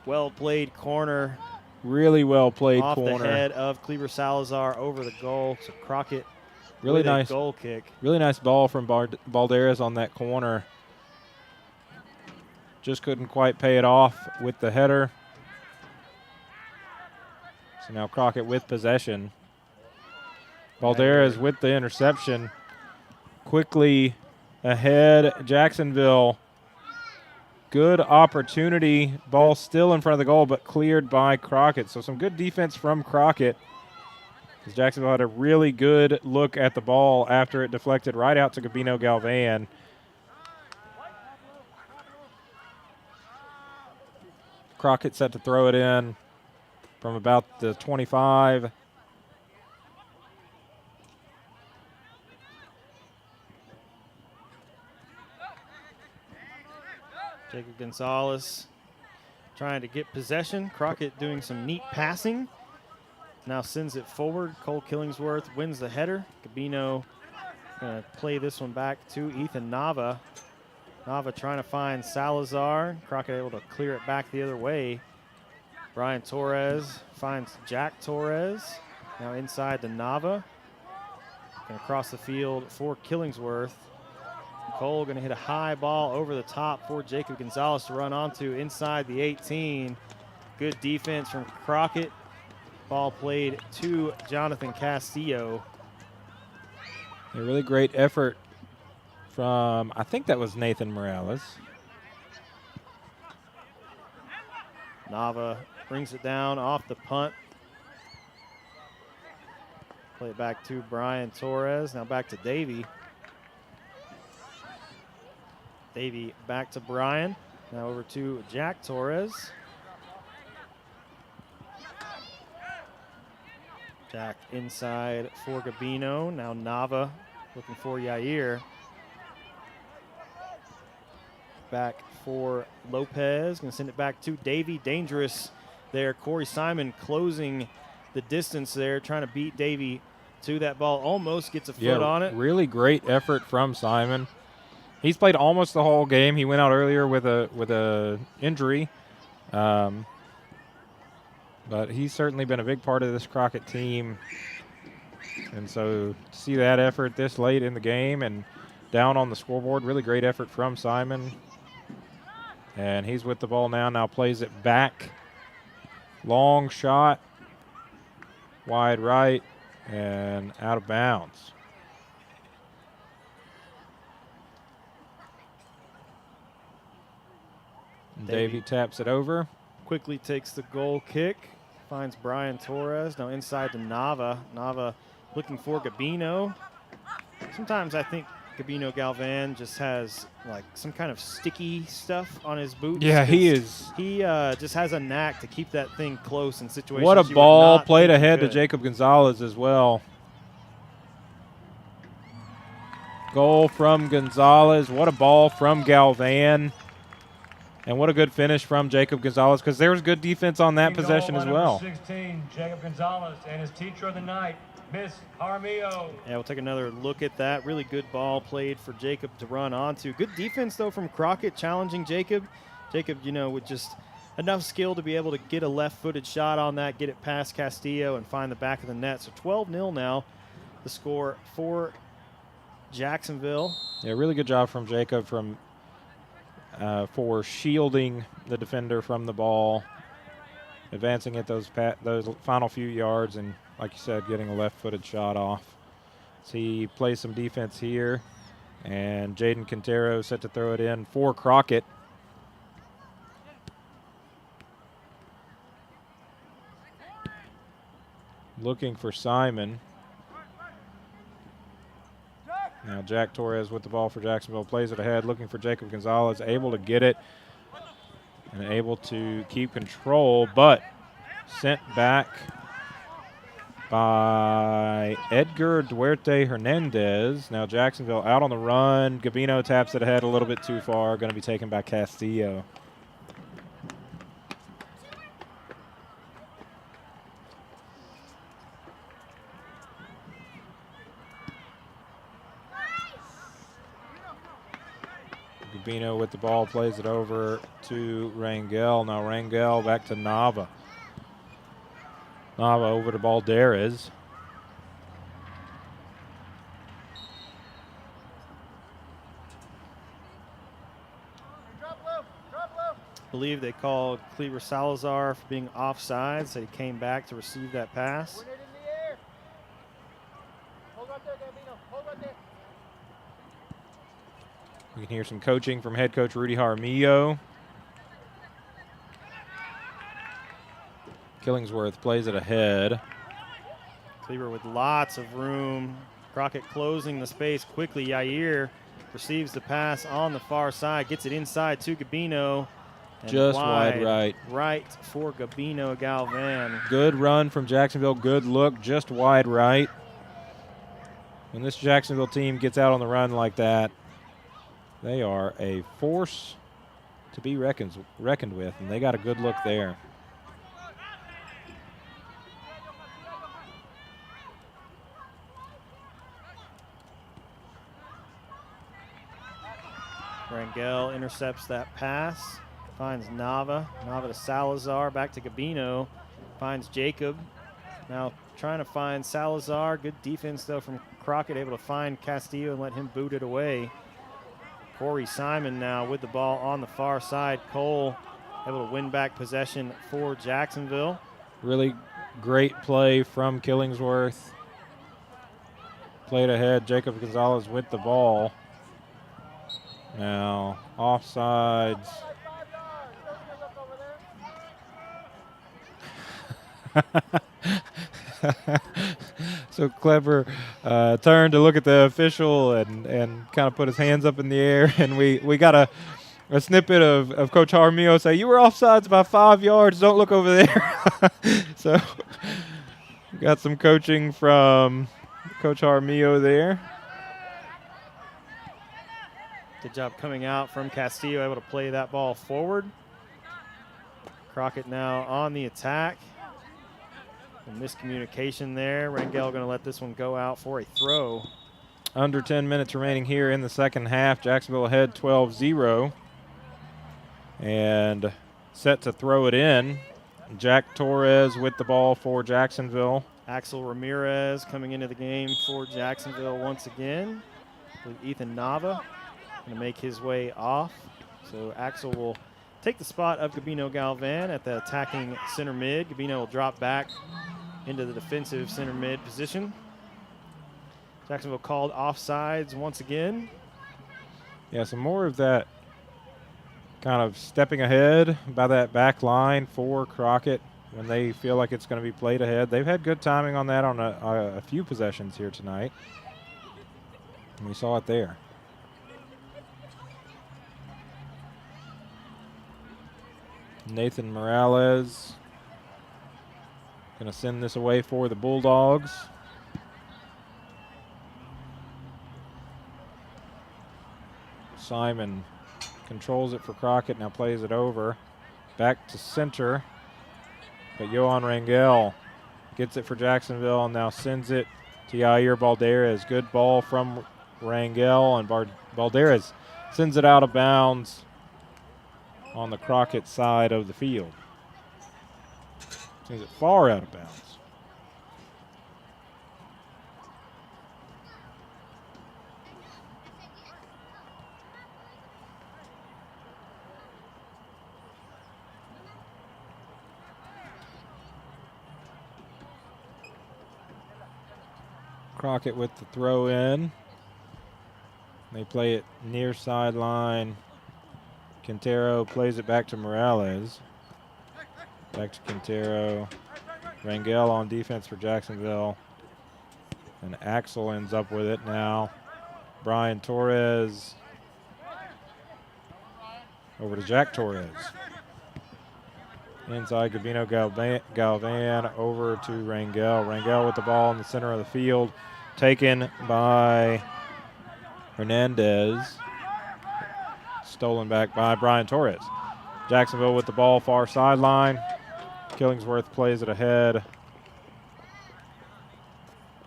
Well-played corner. Really well-played off corner. The head of Cleaver Salazar over the goal. So Crockett really with nice a goal kick. Really nice ball from Balderas on that corner. Just couldn't quite pay it off with the header. So now Crockett with possession. Balderas with the interception. Quickly ahead, Jacksonville. Good opportunity. Ball still in front of the goal, but cleared by Crockett. So some good defense from Crockett. As Jacksonville had a really good look at the ball after it deflected right out to Gabino Galvan. Crockett set to throw it in from about the 25. Jacob Gonzalez trying to get possession. Crockett doing some neat passing. Now sends it forward. Cole Killingsworth wins the header. Gabino going to play this one back to Ethan Nava. Nava trying to find Salazar. Crockett able to clear it back the other way. Brian Torres finds Jack Torres. Now inside to Nava. Going to cross the field for Killingsworth. Cole going to hit a high ball over the top for Jacob Gonzalez to run onto inside the 18. Good defense from Crockett. Ball played to Jonathan Castillo. A really great effort from, I think that was Nathan Morales. Nava brings it down off the punt. Play it back to Brian Torres. Now back to Davey. Davey back to Brian. Now over to Jack Torres. Jack inside for Gabino. Now Nava looking for Yair. Back for Lopez. Going to send it back to Davey. Dangerous there. Corey Simon closing the distance there, trying to beat Davey to that ball. Almost gets a foot on it. Really great effort from Simon. He's played almost the whole game. He went out earlier with a injury, but he's certainly been a big part of this Crockett team. And so to see that effort this late in the game and down on the scoreboard, really great effort from Simon. And he's with the ball now. Now plays it back. Long shot, wide right, and out of bounds. Davey taps it over. Quickly takes the goal kick. Finds Brian Torres. Now inside to Nava. Nava looking for Gabino. Sometimes I think Gabino Galvan just has like some kind of sticky stuff on his boots. Yeah, he is. He just has a knack to keep that thing close in situations. What a you ball would not played think ahead he to could. Jacob Gonzalez as well. Goal from Gonzalez. What a ball from Galvan. And what a good finish from Jacob Gonzalez, because there was good defense on that possession as well. 16, Jacob Gonzalez and his teacher of the night, Miss Jaramillo. Yeah, we'll take another look at that. Really good ball played for Jacob to run onto. Good defense, though, from Crockett challenging Jacob. Jacob, with just enough skill to be able to get a left-footed shot on that, get it past Castillo, and find the back of the net. So 12-0 now, the score for Jacksonville. Yeah, really good job from Jacob for shielding the defender from the ball, advancing at those final few yards, and like you said, getting a left-footed shot off. So he plays some defense here, and Jaden Quintero set to throw it in for Crockett. Looking for Simon. Now Jack Torres with the ball for Jacksonville, plays it ahead, looking for Jacob Gonzalez, able to get it and able to keep control, but sent back by Edgar Duerte Hernandez. Now Jacksonville out on the run. Gabino taps it ahead a little bit too far, going to be taken by Castillo. Gabino with the ball, plays it over to Rangel. Now Rangel back to Nava. Nava over to Balderas. I believe they called Cleaver Salazar for being offside, so he came back to receive that pass. hear some coaching from head coach Rudy Jaramillo. Killingsworth plays it ahead. Cleaver with lots of room. Crockett closing the space quickly. Yair receives the pass on the far side, gets it inside to Gabino. And just wide right. Right for Gabino Galvan. Good run from Jacksonville. Good look, just wide right. When this Jacksonville team gets out on the run like that, they are a force to be reckoned with, and they got a good look there. Rangel intercepts that pass, finds Nava. Nava to Salazar, back to Gabino, finds Jacob. Now trying to find Salazar. Good defense, though, from Crockett, able to find Castillo and let him boot it away. Corey Simon now with the ball on the far side. Cole able to win back possession for Jacksonville. Really great play from Killingsworth. Played ahead. Jacob Gonzalez with the ball. Now, offsides. So Clever turned to look at the official and kind of put his hands up in the air, and we got a snippet of Coach Jaramillo say, "You were offsides by 5 yards, don't look over there." So we got some coaching from Coach Jaramillo there. Good job coming out from Castillo, able to play that ball forward. Crockett now on the attack. A miscommunication there. Rangel going to let this one go out for a throw. Under 10 minutes remaining here in the second half. Jacksonville ahead 12-0. And set to throw it in. Jack Torres with the ball for Jacksonville. Axel Ramirez coming into the game for Jacksonville once again. With Ethan Nava going to make his way off. So Axel will take the spot of Gabino Galvan at the attacking center mid. Gabino will drop back into the defensive center mid position. Jacksonville called offsides once again. Yeah, some more of that kind of stepping ahead by that back line for Crockett when they feel like it's going to be played ahead. They've had good timing on that on a few possessions here tonight. And we saw it there. Nathan Morales going to send this away for the Bulldogs. Simon controls it for Crockett, now plays it over. Back to center, but Johan Rangel gets it for Jacksonville and now sends it to Yair Balderas. Good ball from Rangel, and Balderas sends it out of bounds on the Crockett side of the field. Sends it far out of bounds. Crockett with the throw in. They play it near sideline. Quintero plays it back to Morales. Back to Quintero. Rangel on defense for Jacksonville. And Axel ends up with it now. Brian Torres. Over to Jack Torres. Inside Gabino Galvan over to Rangel. Rangel with the ball in the center of the field. Taken by Hernandez. Stolen back by Brian Torres. Jacksonville with the ball far sideline. Killingsworth plays it ahead. A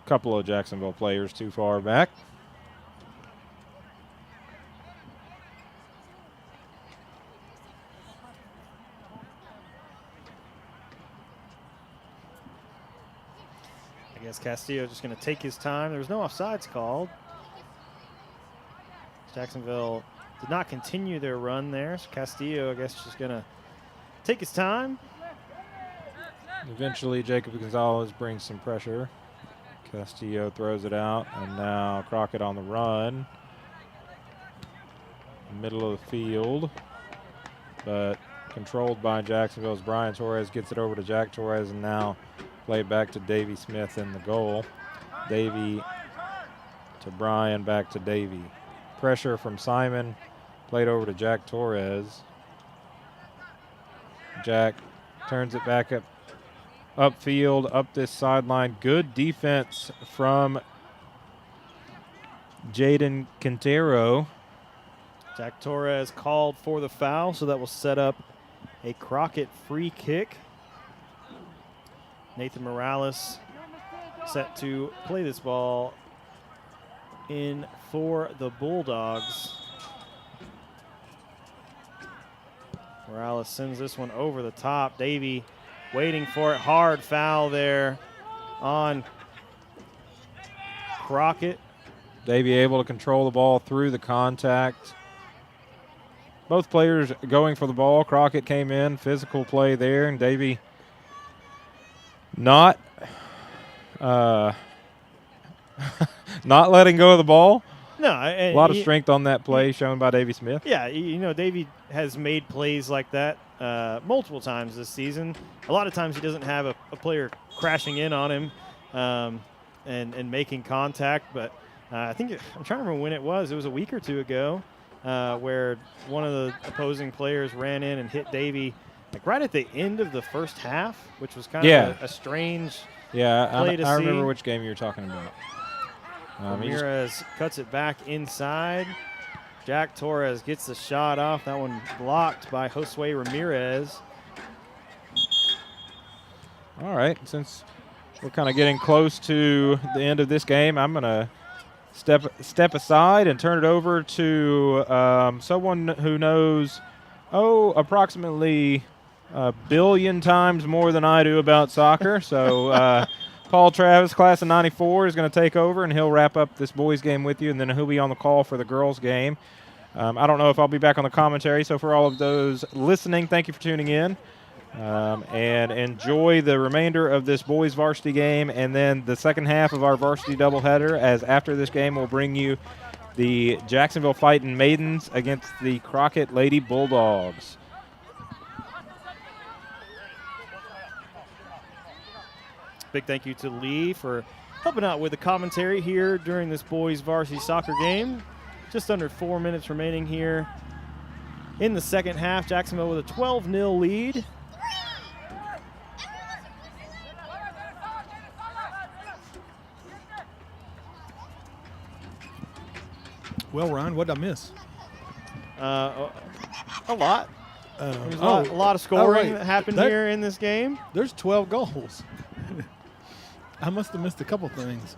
couple of Jacksonville players too far back. I guess Castillo just going to take his time. There was no offsides called. Jacksonville did not continue their run there. So Castillo, I guess, just going to take his time. Eventually, Jacob Gonzalez brings some pressure. Castillo throws it out, and now Crockett on the run. middle of the field, but controlled by Jacksonville as Brian Torres gets it over to Jack Torres, and now played back to Davey Smith in the goal. Davey to Brian, back to Davey. Pressure from Simon, played over to Jack Torres. Jack turns it back upfield, up this sideline. Good defense from Jaden Quintero. Jack Torres called for the foul, so that will set up a Crockett free kick. Nathan Morales set to play this ball in for the Bulldogs. Morales sends this one over the top. Davey waiting for it. Hard foul there on Crockett. Davey able to control the ball through the contact. Both players going for the ball. Crockett came in, physical play there, and Davey not not letting go of the ball. No, a lot of strength on that play shown by Davey Smith. Yeah, you know, Davey has made plays like that multiple times this season. A lot of times he doesn't have a player crashing in on him and making contact, but I think I'm trying to remember when it was. It was a week or two ago where one of the opposing players ran in and hit Davey like right at the end of the first half, which was kind of a strange play to see. I remember which game you were talking about. Ramirez cuts it back inside. Jack Torres gets the shot off. That one blocked by Josue Ramirez. All right, since we're kind of getting close to the end of this game, I'm going to step aside and turn it over to someone who knows, approximately a billion times more than I do about soccer. So Paul Travis, class of 94, is going to take over, and he'll wrap up this boys game with you, and then he'll be on the call for the girls game. I don't know if I'll be back on the commentary, so for all of those listening, thank you for tuning in. And enjoy the remainder of this boys varsity game, and then the second half of our varsity doubleheader, as after this game we'll bring you the Jacksonville Fighting Maidens against the Crockett Lady Bulldogs. Big thank you to Lee for helping out with the commentary here during this boys varsity soccer game. Just under 4 minutes remaining here in the second half. Jacksonville with a 12-0 lead. Well, Ryan, what did I miss? A lot. There's a lot of scoring that happened here in this game. There's 12 goals. I must have missed a couple things.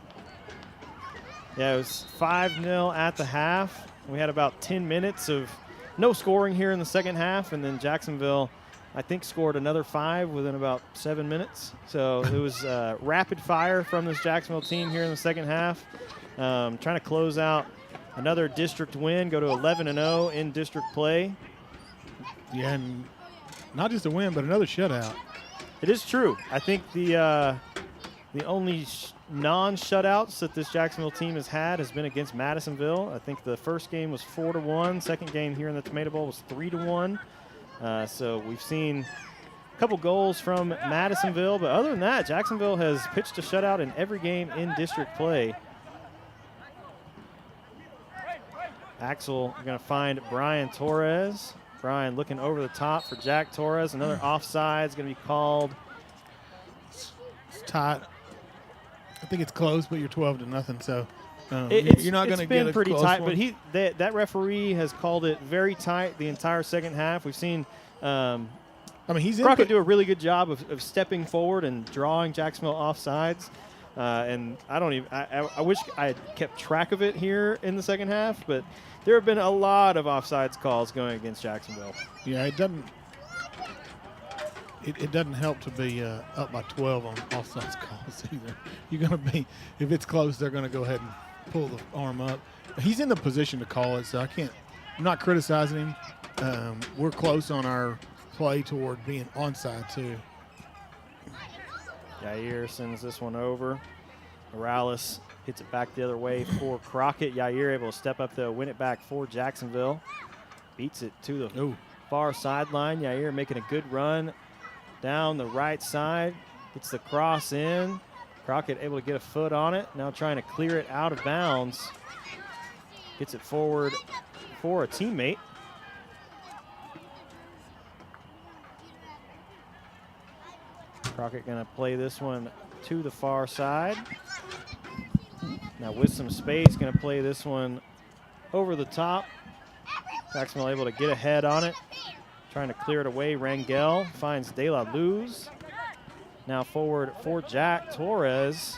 Yeah, it was 5-0 at the half. We had about 10 minutes of no scoring here in the second half, and then Jacksonville, I think, scored another 5 within about 7 minutes. So it was rapid fire from this Jacksonville team here in the second half. Trying to close out another district win, go to 11-0 in district play. Yeah, and not just a win, but another shutout. It is true. I think the only non-shutouts that this Jacksonville team has had has been against Madisonville. I think the first game was 4-1. Second game here in the Tomato Bowl was 3-1. So we've seen a couple goals from Madisonville, but other than that, Jacksonville has pitched a shutout in every game in district play. Axel going to find Brian Torres. Brian looking over the top for Jack Torres. Another offside is going to be called. It's tight. I think it's close, but you're 12-0, so you're not going to get a pretty close tight. one. But that referee has called it very tight the entire second half. We've seen he's Crockett do a really good job of stepping forward and drawing Jacksonville offsides. And I wish I had kept track of it here in the second half, but there have been a lot of offsides calls going against Jacksonville. Yeah, it doesn't. It doesn't help to be up by 12 on offsides calls either. You're going to be, if it's close, they're going to go ahead and pull the arm up. He's in the position to call it, so I'm not criticizing him. We're close on our play toward being onside too. Yair sends this one over. Morales hits it back the other way for Crockett. Yair able to step up, though, win it back for Jacksonville. Beats it to the far sideline. Yair making a good run down the right side. Gets the cross in. Crockett able to get a foot on it. Now trying to clear it out of bounds. Gets it forward for a teammate. Crockett going to play this one to the far side. Now with some space, going to play this one over the top. Jacksonville able to get ahead on it. Trying to clear it away. Rangel finds De La Luz. Now forward for Jack Torres.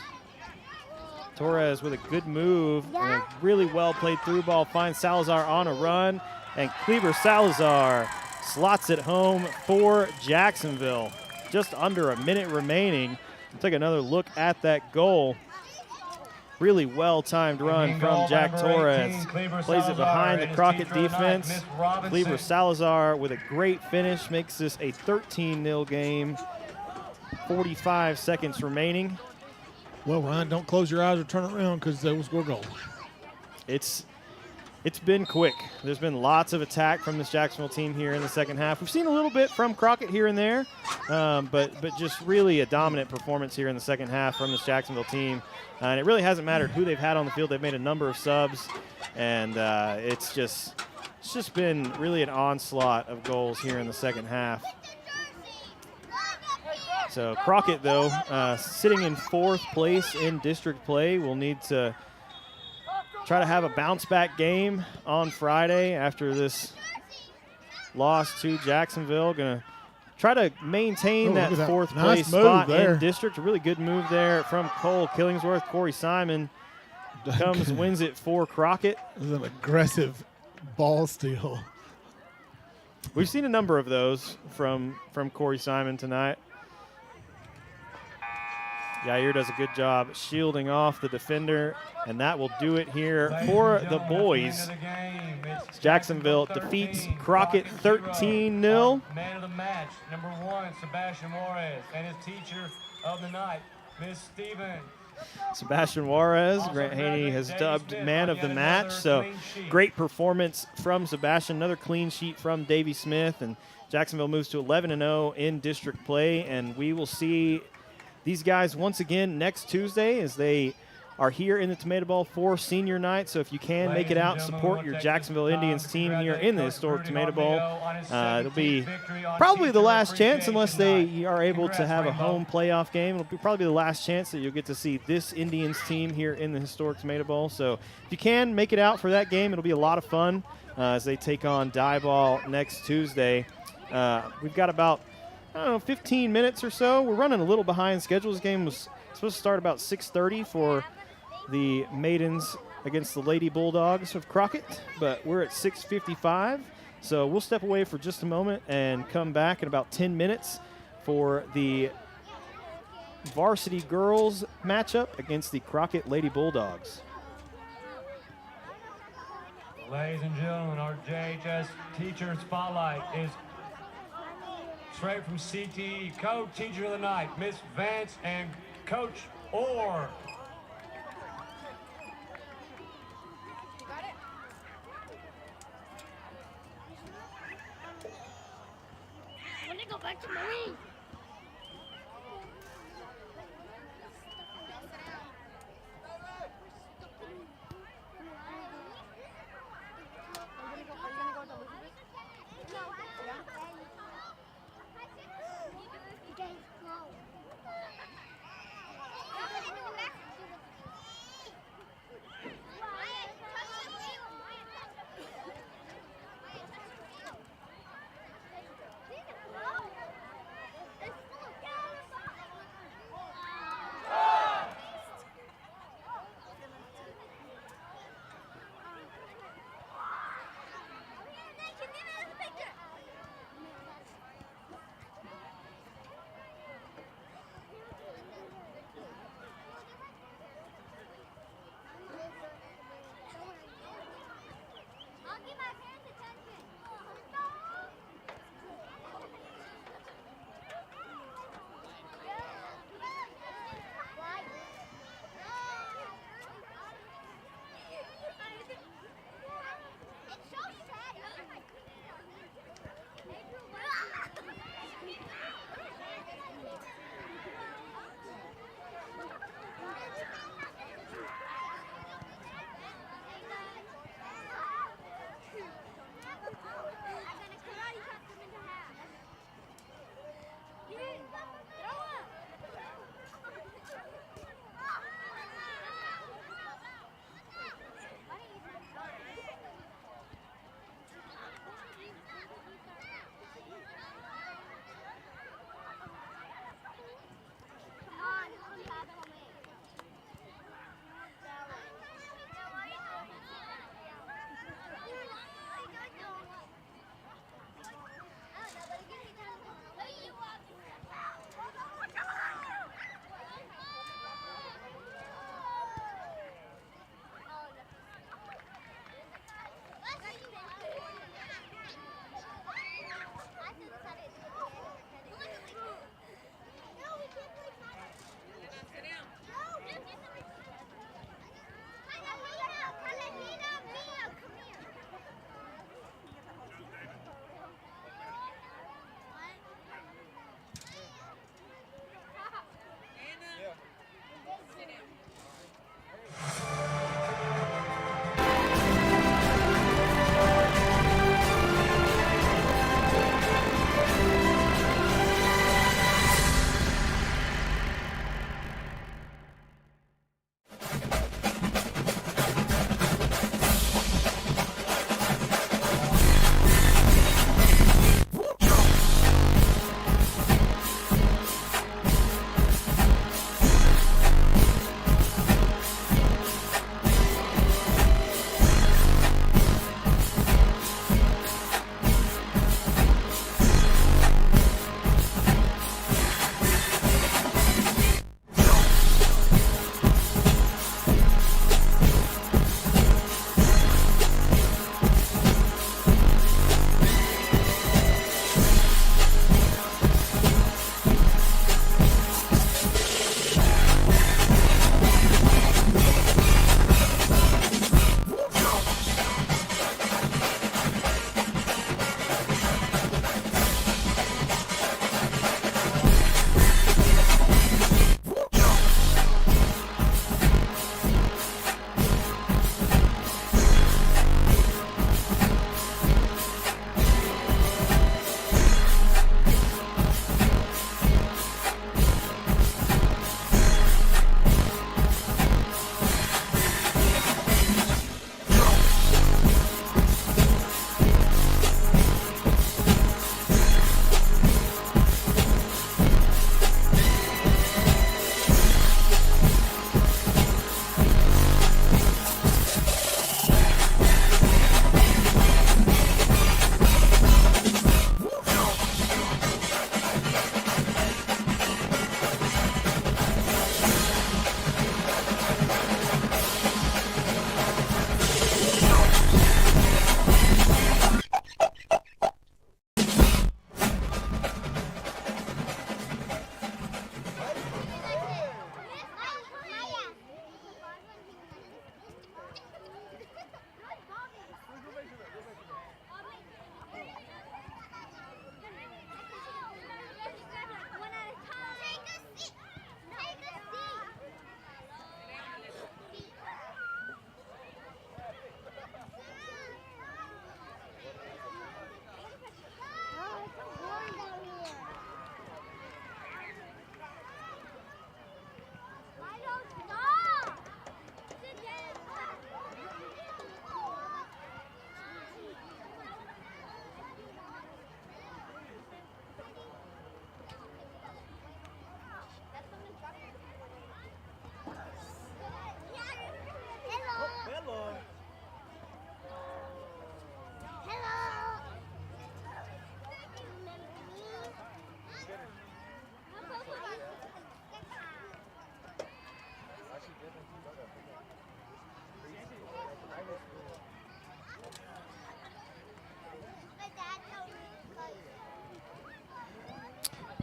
Torres with a good move and a really well played through ball. Finds Salazar on a run. And Cleaver Salazar slots it home for Jacksonville. Just under a minute remaining. We'll take another look at that goal. Really well-timed run from Jack Torres. Plays it behind the Crockett defense. Cleaver Salazar with a great finish makes this a 13-0 game. 45 seconds remaining. Well, Ryan, don't close your eyes or turn around because they will score goals. It's been quick. There's been lots of attack from this Jacksonville team here in the second half. We've seen a little bit from Crockett here and there, but just really a dominant performance here in the second half from this Jacksonville team. And it really hasn't mattered who they've had on the field. They've made a number of subs, and it's just been really an onslaught of goals here in the second half. So Crockett, though, sitting in 4th place in district play, will need to try to have a bounce-back game on Friday after this loss to Jacksonville. Going to try to maintain that 4th place spot in district. A really good move there from Cole Killingsworth. Corey Simon wins it for Crockett. It was an aggressive ball steal. We've seen a number of those from Corey Simon tonight. Yair does a good job shielding off the defender, and that will do it here for the boys. Jacksonville defeats Crockett 13-0. Man of the match, number 1, Sebastian Juarez, and his teacher of the night, Miss Stevens. Sebastian Juarez, Grant Haney has dubbed man of the match, so great performance from Sebastian. Another clean sheet from Davey Smith, and Jacksonville moves to 11-0 in district play, and we will see these guys once again next Tuesday as they are here in the Tomato Bowl for senior night. So if you can make it out, support your Jacksonville Indians team here in the historic Tomato Bowl. It'll be probably the last chance, unless they are able to have a home playoff game. It'll be probably the last chance that you'll get to see this Indians team here in the historic Tomato Bowl. So if you can make it out for that game, it'll be a lot of fun as they take on Diboll next Tuesday. We've got about 15 minutes or so. We're running a little behind schedule. This game was supposed to start about 6:30 for the Maidens against the Lady Bulldogs of Crockett, but we're at 6:55. So we'll step away for just a moment and come back in about 10 minutes for the varsity girls matchup against the Crockett Lady Bulldogs. Ladies and gentlemen, our JHS teacher spotlight is straight from CTE, Coach Teacher of the Night, Miss Vance and Coach Orr. I want to go back to Marine.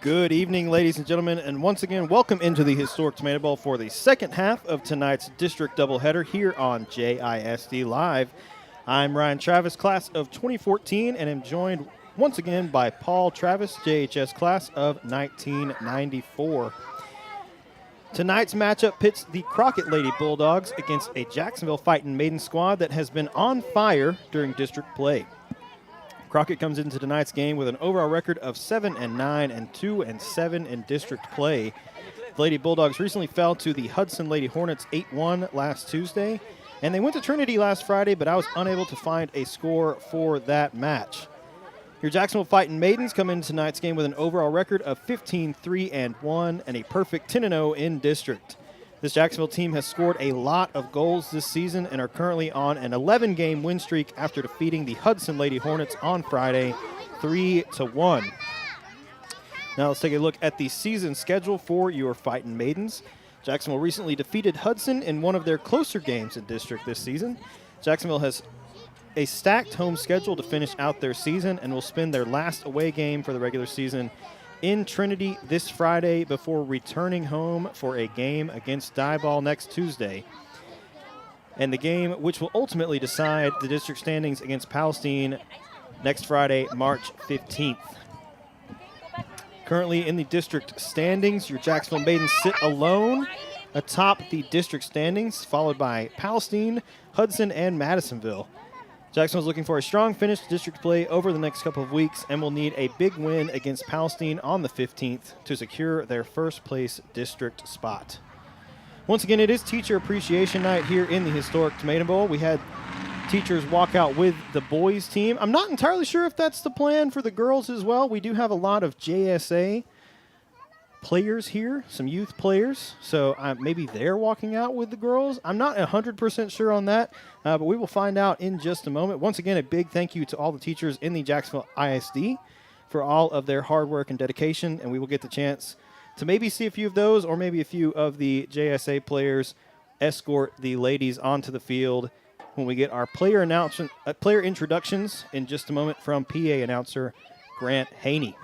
Good evening, ladies and gentlemen, and once again, welcome into the historic Tomato Bowl for the second half of tonight's district doubleheader here on JISD Live. I'm Ryan Travis, class of 2014, and am joined once again by Paul Travis, JHS class of 1994. Tonight's matchup pits the Crockett Lady Bulldogs against a Jacksonville Fightin' Maiden squad that has been on fire during district play. Crockett comes into tonight's game with an overall record of 7-9 and 2-7 in district play. The Lady Bulldogs recently fell to the Hudson Lady Hornets 8-1 last Tuesday, and they went to Trinity last Friday, but I was unable to find a score for that match. Your Jacksonville Fightin' Maidens come into tonight's game with an overall record of 15-3-1 and a perfect 10-0 in district. This Jacksonville team has scored a lot of goals this season and are currently on an 11-game win streak after defeating the Hudson Lady Hornets on Friday 3-1. Now let's take a look at the season schedule for your Fightin' Maidens. Jacksonville recently defeated Hudson in one of their closer games in district this season. Jacksonville has a stacked home schedule to finish out their season and will spend their last away game for the regular season in Trinity this Friday before returning home for a game against Diboll next Tuesday. And the game which will ultimately decide the district standings against Palestine next Friday, March 15th. Currently in the district standings, your Jacksonville Maidens sit alone atop the district standings, followed by Palestine, Hudson, and Madisonville. Jacksonville is looking for a strong finish to district play over the next couple of weeks and will need a big win against Palestine on the 15th to secure their first place district spot. Once again, it is Teacher Appreciation Night here in the historic Tomato Bowl. We had teachers walk out with the boys team. I'm not entirely sure if that's the plan for the girls as well. We do have a lot of JSA players here, some youth players, so maybe they're walking out with the girls. I'm not 100% sure on that, but we will find out in just a moment. Once again, a big thank you to all the teachers in the Jacksonville ISD for all of their hard work and dedication, and we will get the chance to maybe see a few of those or maybe a few of the JSA players escort the ladies onto the field when we get our player introductions in just a moment from PA announcer Grant Haney.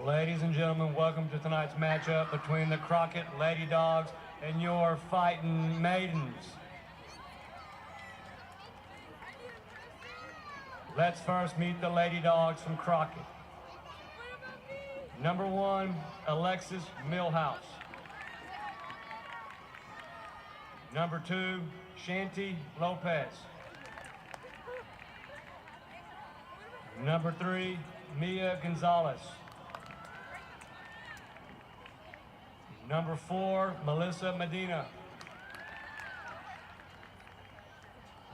Ladies and gentlemen, welcome to tonight's matchup between the Crockett Lady Dogs and your Fightin' Maidens. Let's first meet the Lady Dogs from Crockett. Number 1, Alexis Millhouse. Number 2, Shanti Lopez. Number 3, Mia Gonzalez. Number 4, Melissa Medina.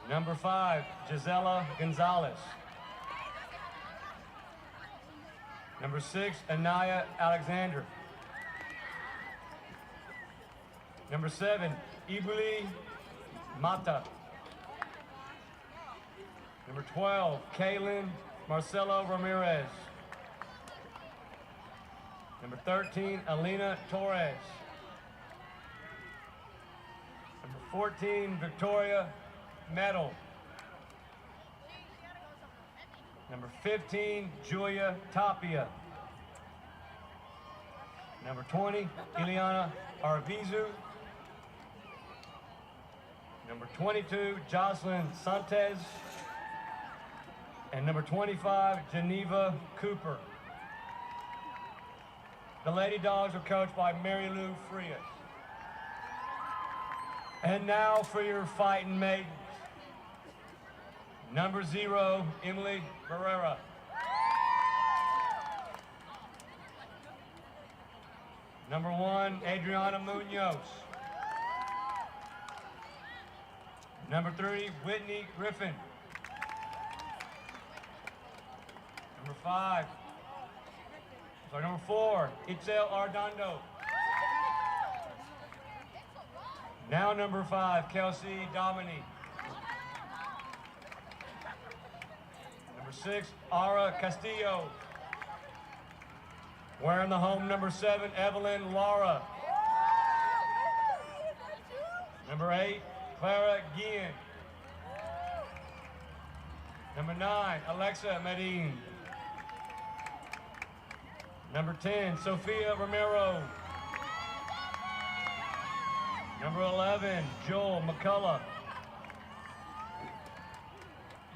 Number 5, Gisela Gonzalez. Number 6, Anaya Alexander. Number 7, Ibuli Mata. Number 12, Kaylin Marcelo Ramirez. Number 13, Alina Torres. Number 14, Victoria, medal. Number 15, Julia Tapia. Number 20, Ileana Arvizu. Number 22, Jocelyn Santes. And number 25, Geneva Cooper. The Lady Dogs are coached by Mary Lou Frias. And now for your fighting maidens. Number 0, Emily Barrera. Number 1, Adriana Munoz. Number 3, Whitney Griffin. Number 4, Itzel Ardondo. Now number 5, Kelsey Domini. Number 6, Ara Castillo. Wearing the home number 7, Evelyn Lara. Number 8, Clara Guillen. Number 9, Alexa Medine. Number 10, Sofia Romero. Number 11, Joel McCullough.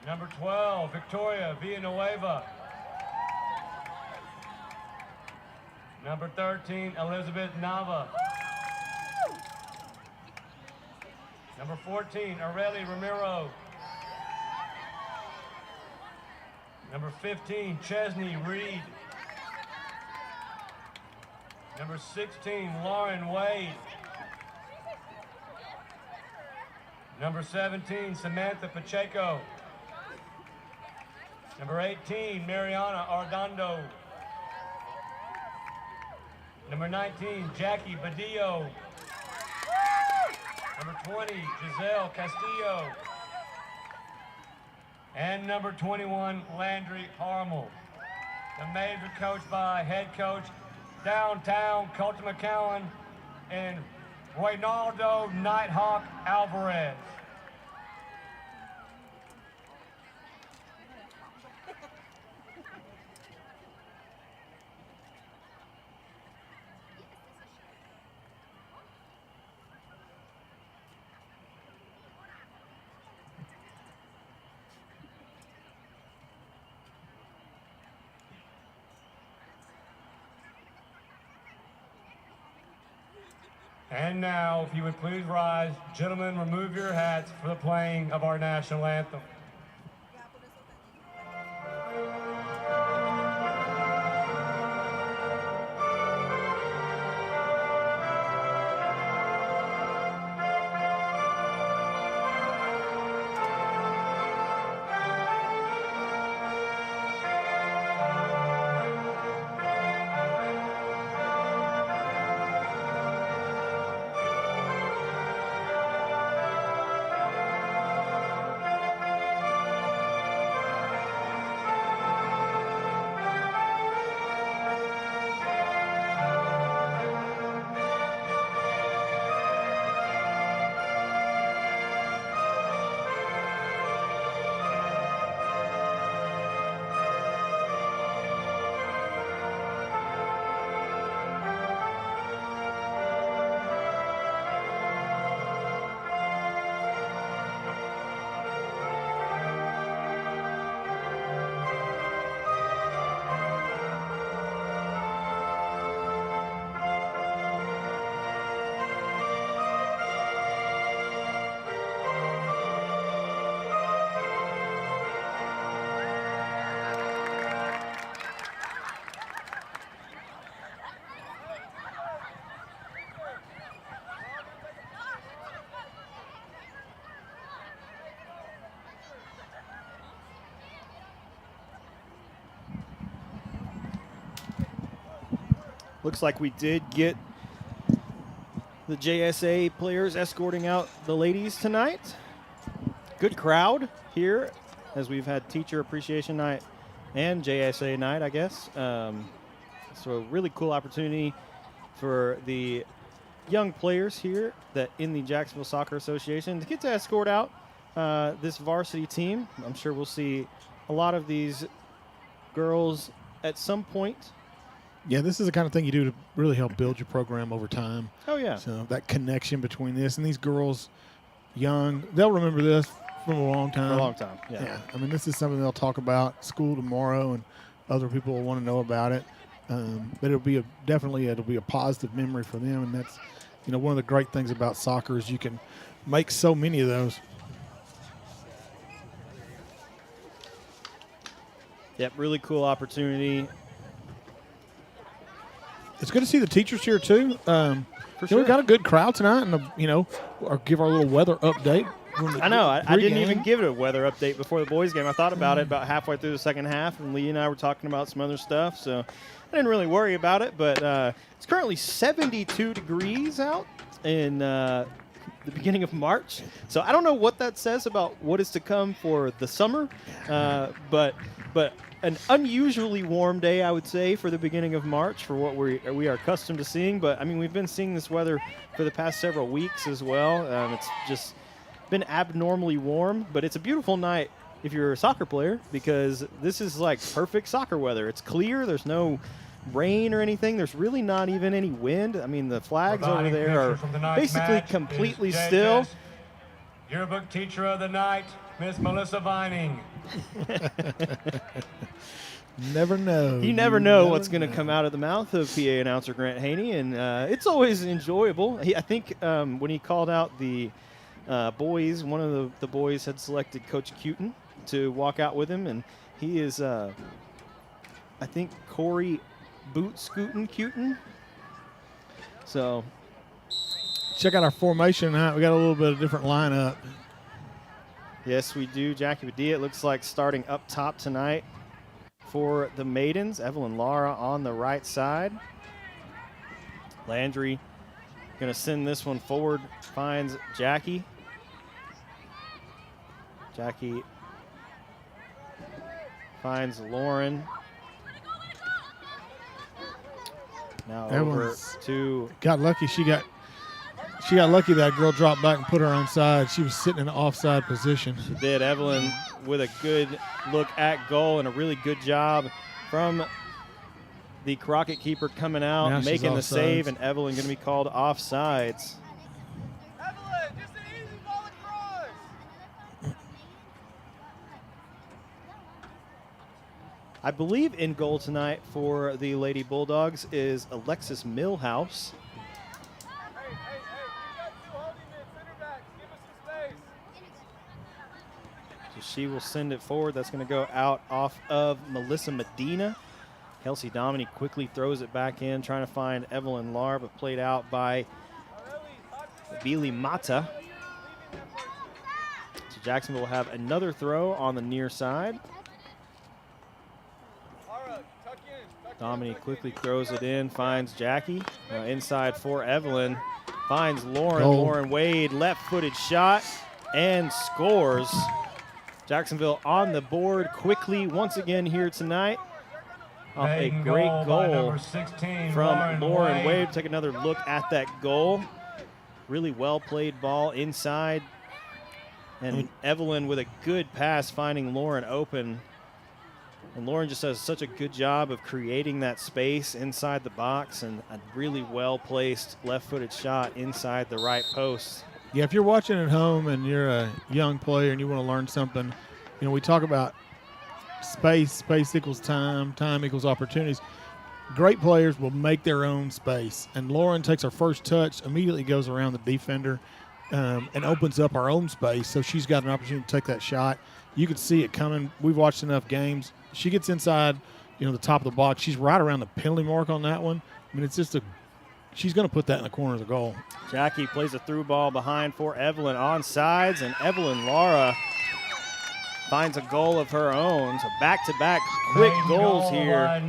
Number 12, Victoria Villanueva. Number 13, Elizabeth Nava. Number 14, Aurelie Ramiro. Number 15, Chesney Reed. Number 16, Lauren Wade. Number 17, Samantha Pacheco. Number 18, Mariana Ardondo. Number 19, Jackie Badillo. Number 20, Giselle Castillo. And number 21, Landry Harmel. The maids are coached by head coach Downtown Colton McCowan and Reynaldo Nighthawk Alvarez. And now, if you would please rise, gentlemen, remove your hats for the playing of our national anthem. Looks like we did get the JSA players escorting out the ladies tonight. Good crowd here, as we've had Teacher Appreciation Night and JSA Night, I guess. So a really cool opportunity for the young players here that in the Jacksonville Soccer Association to get to escort out this varsity team. I'm sure we'll see a lot of these girls at some point. Yeah, this is the kind of thing you do to really help build your program over time. Oh, yeah. So that connection between this and these girls, young, they'll remember this for a long time. For a long time, yeah. Yeah, I mean, this is something they'll talk about at school tomorrow, and other people will want to know about it. But it'll be a positive memory for them, and that's, one of the great things about soccer is you can make so many of those. Yep, really cool opportunity. It's good to see the teachers here too. For sure. We got a good crowd tonight, and or give our little weather update. I know. I didn't even give it a weather update before the boys' game. I thought about it about halfway through the second half, and Lee and I were talking about some other stuff, so I didn't really worry about it. But it's currently 72 degrees out in the beginning of March, so I don't know what that says about what is to come for the summer, but an unusually warm day, I would say, for the beginning of March for what we are accustomed to seeing. But, I mean, we've been seeing this weather for the past several weeks as well. It's just been abnormally warm, but it's a beautiful night if you're a soccer player because this is like perfect soccer weather. It's clear. There's no rain or anything. There's really not even any wind. I mean, the flags over there are basically completely still. JHS Yearbook Teacher of the Night, Miss Melissa Vining. Never know. You never know what's going to come out of the mouth of PA announcer Grant Haney, and it's always enjoyable. I think when he called out the boys, one of the boys had selected Coach Cuton to walk out with him, and he is, I think, Corey Cuton. So check out our formation tonight. We got a little bit of different lineup. Yes, we do. Jackie Padilla, it looks like starting up top tonight for the Maidens. Evelyn Lara on the right side. Landry going to send this one forward, finds Jackie. Jackie finds Lauren. Now over to... Got lucky. She got lucky that girl dropped back and put her on side. She was sitting in an offside position. She did. Evelyn with a good look at goal and a really good job from the Crockett keeper coming out, now making the save, and Evelyn going to be called offsides. Evelyn, just an easy ball across. I believe in goal tonight for the Lady Bulldogs is Alexis Millhouse. She will send it forward. That's going to go out off of Melissa Medina. Kelsey Dominique quickly throws it back in, trying to find Evelyn Lar, but played out by Billy Mata. So Jacksonville will have another throw on the near side. Dominique quickly throws it in, finds Jackie. Inside for Evelyn. Finds Lauren. Goal. Lauren Wade, left-footed shot, and scores. Jacksonville on the board quickly once again here tonight. Off a great goal from Lauren Wade. Take another look at that goal. Really well played ball inside. And Evelyn with a good pass finding Lauren open. And Lauren just does such a good job of creating that space inside the box, and a really well-placed left-footed shot inside the right post. Yeah, if you're watching at home and you're a young player and you want to learn something, we talk about space equals time, time equals opportunities. Great players will make their own space. And Lauren takes her first touch, immediately goes around the defender and opens up her own space. So she's got an opportunity to take that shot. You could see it coming. We've watched enough games. She gets inside, the top of the box. She's right around the penalty mark on that one. I mean, it's just she's going to put that in the corner of the goal. Jackie plays a through ball behind for Evelyn on sides, and Evelyn Lara finds a goal of her own. So back-to-back quick goals here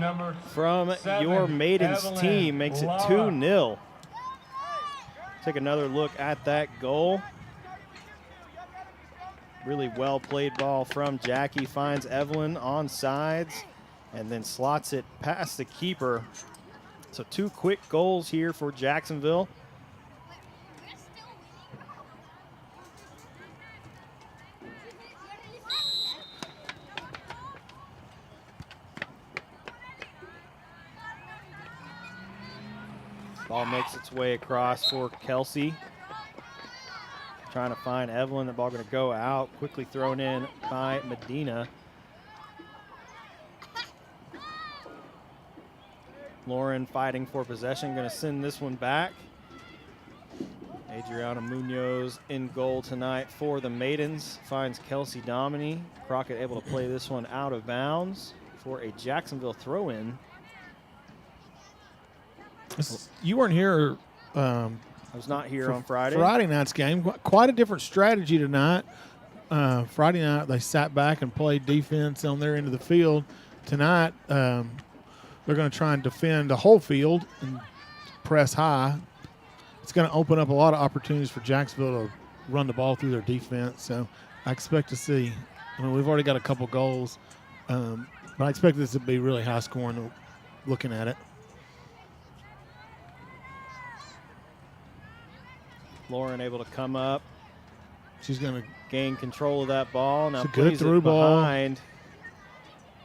from your Maidens team. Makes it 2-0. Take another look at that goal. Really well-played ball from Jackie. Finds Evelyn on sides and then slots it past the keeper. So 2 quick goals here for Jacksonville. Ball makes its way across for Kelsey. Trying to find Evelyn. The ball going to go out. Quickly thrown in by Medina. Lauren fighting for possession. Going to send this one back. Adriana Munoz in goal tonight for the Maidens. Finds Kelsey Domini. Crockett able to play this one out of bounds for a Jacksonville throw-in. You weren't here. I was not here on Friday. Friday night's game. Quite a different strategy tonight. Friday night they sat back and played defense on their end of the field. Tonight they're going to try and defend the whole field and press high. It's going to open up a lot of opportunities for Jacksonville to run the ball through their defense. So I expect to see. I mean, we've already got a couple goals, but I expect this to be really high scoring. Looking at it. Lauren able to come up. She's going to gain control of that ball. Now it's a good plays through it ball. Behind.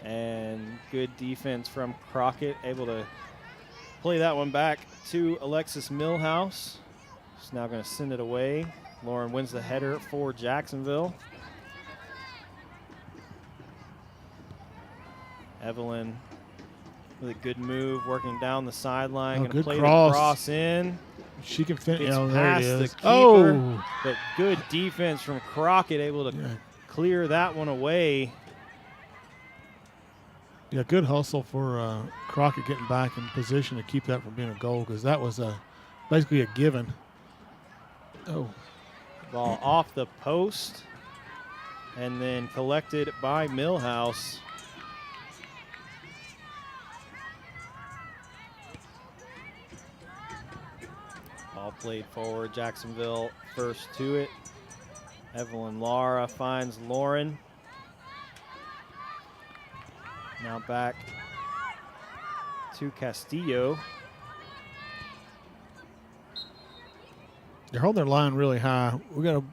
And good defense from Crockett. Able to play that one back to Alexis Millhouse. She's now going to send it away. Lauren wins the header for Jacksonville. Evelyn with a good move, working down the sideline. Going to good play cross. the cross in. She can finish. Gets Oh, there past it is. the keeper, Oh, but good defense from Crockett, able to clear that one away. yeah, good hustle for Crockett getting back in position to keep that from being a goal because that was basically a given. Oh, Ball off the post and then collected by Millhouse. Ball played forward. Jacksonville first to it. Evelyn Lara finds Lauren. Now back to Castillo. they're holding their line really high. We got to.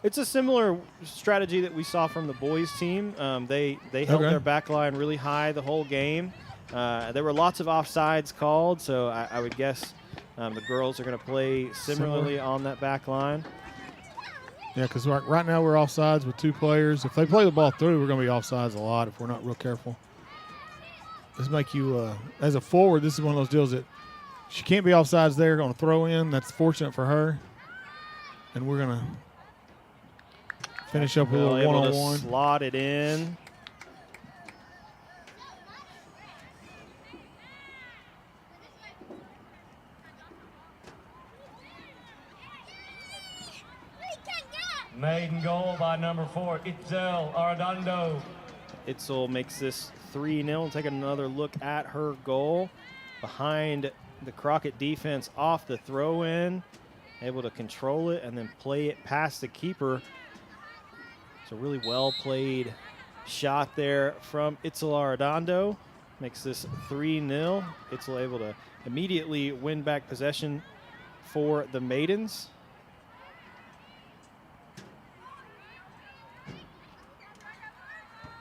It's a similar strategy that we saw from the boys team. They held their back line really high the whole game. There were lots of offsides called, so I would guess the girls are going to play similarly on that back line. Yeah, because right now we're offsides with two players. If they play the ball through, we're going to be offsides a lot if we're not real careful. This make you, as a forward, this is one of those deals that she can't be offsides there on a throw in. That's fortunate for her. And we're going to finish up with a little one-on-one. Slot it in. Maiden goal by number 4, Itzel Arredondo. Itzel makes this 3-0. Take another look at her goal. Behind the Crockett defense off the throw-in. Able to control it and then play it past the keeper. It's a really well-played shot there from Itzel Arredondo. Makes this 3-0. Itzel able to immediately win back possession for the Maidens.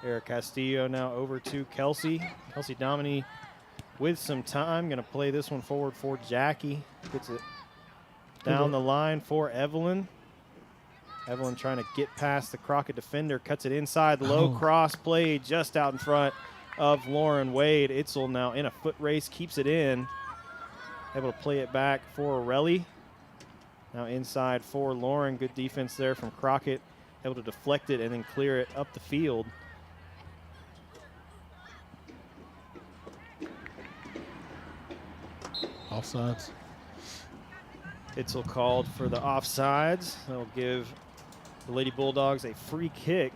Eric Castillo now over to Kelsey. Kelsey Domini with some time. Going to play this one forward for Jackie. Gets it down the line for Evelyn. Evelyn trying to get past the Crockett defender. Cuts it inside. Low cross play just out in front of Lauren Wade. Itzel now in a foot race. Keeps it in. Able to play it back for Relly. Now inside for Lauren. Good defense there from Crockett. Able to deflect it and then clear it up the field. Offsides. Itzel called for the offsides. That'll give the Lady Bulldogs a free kick.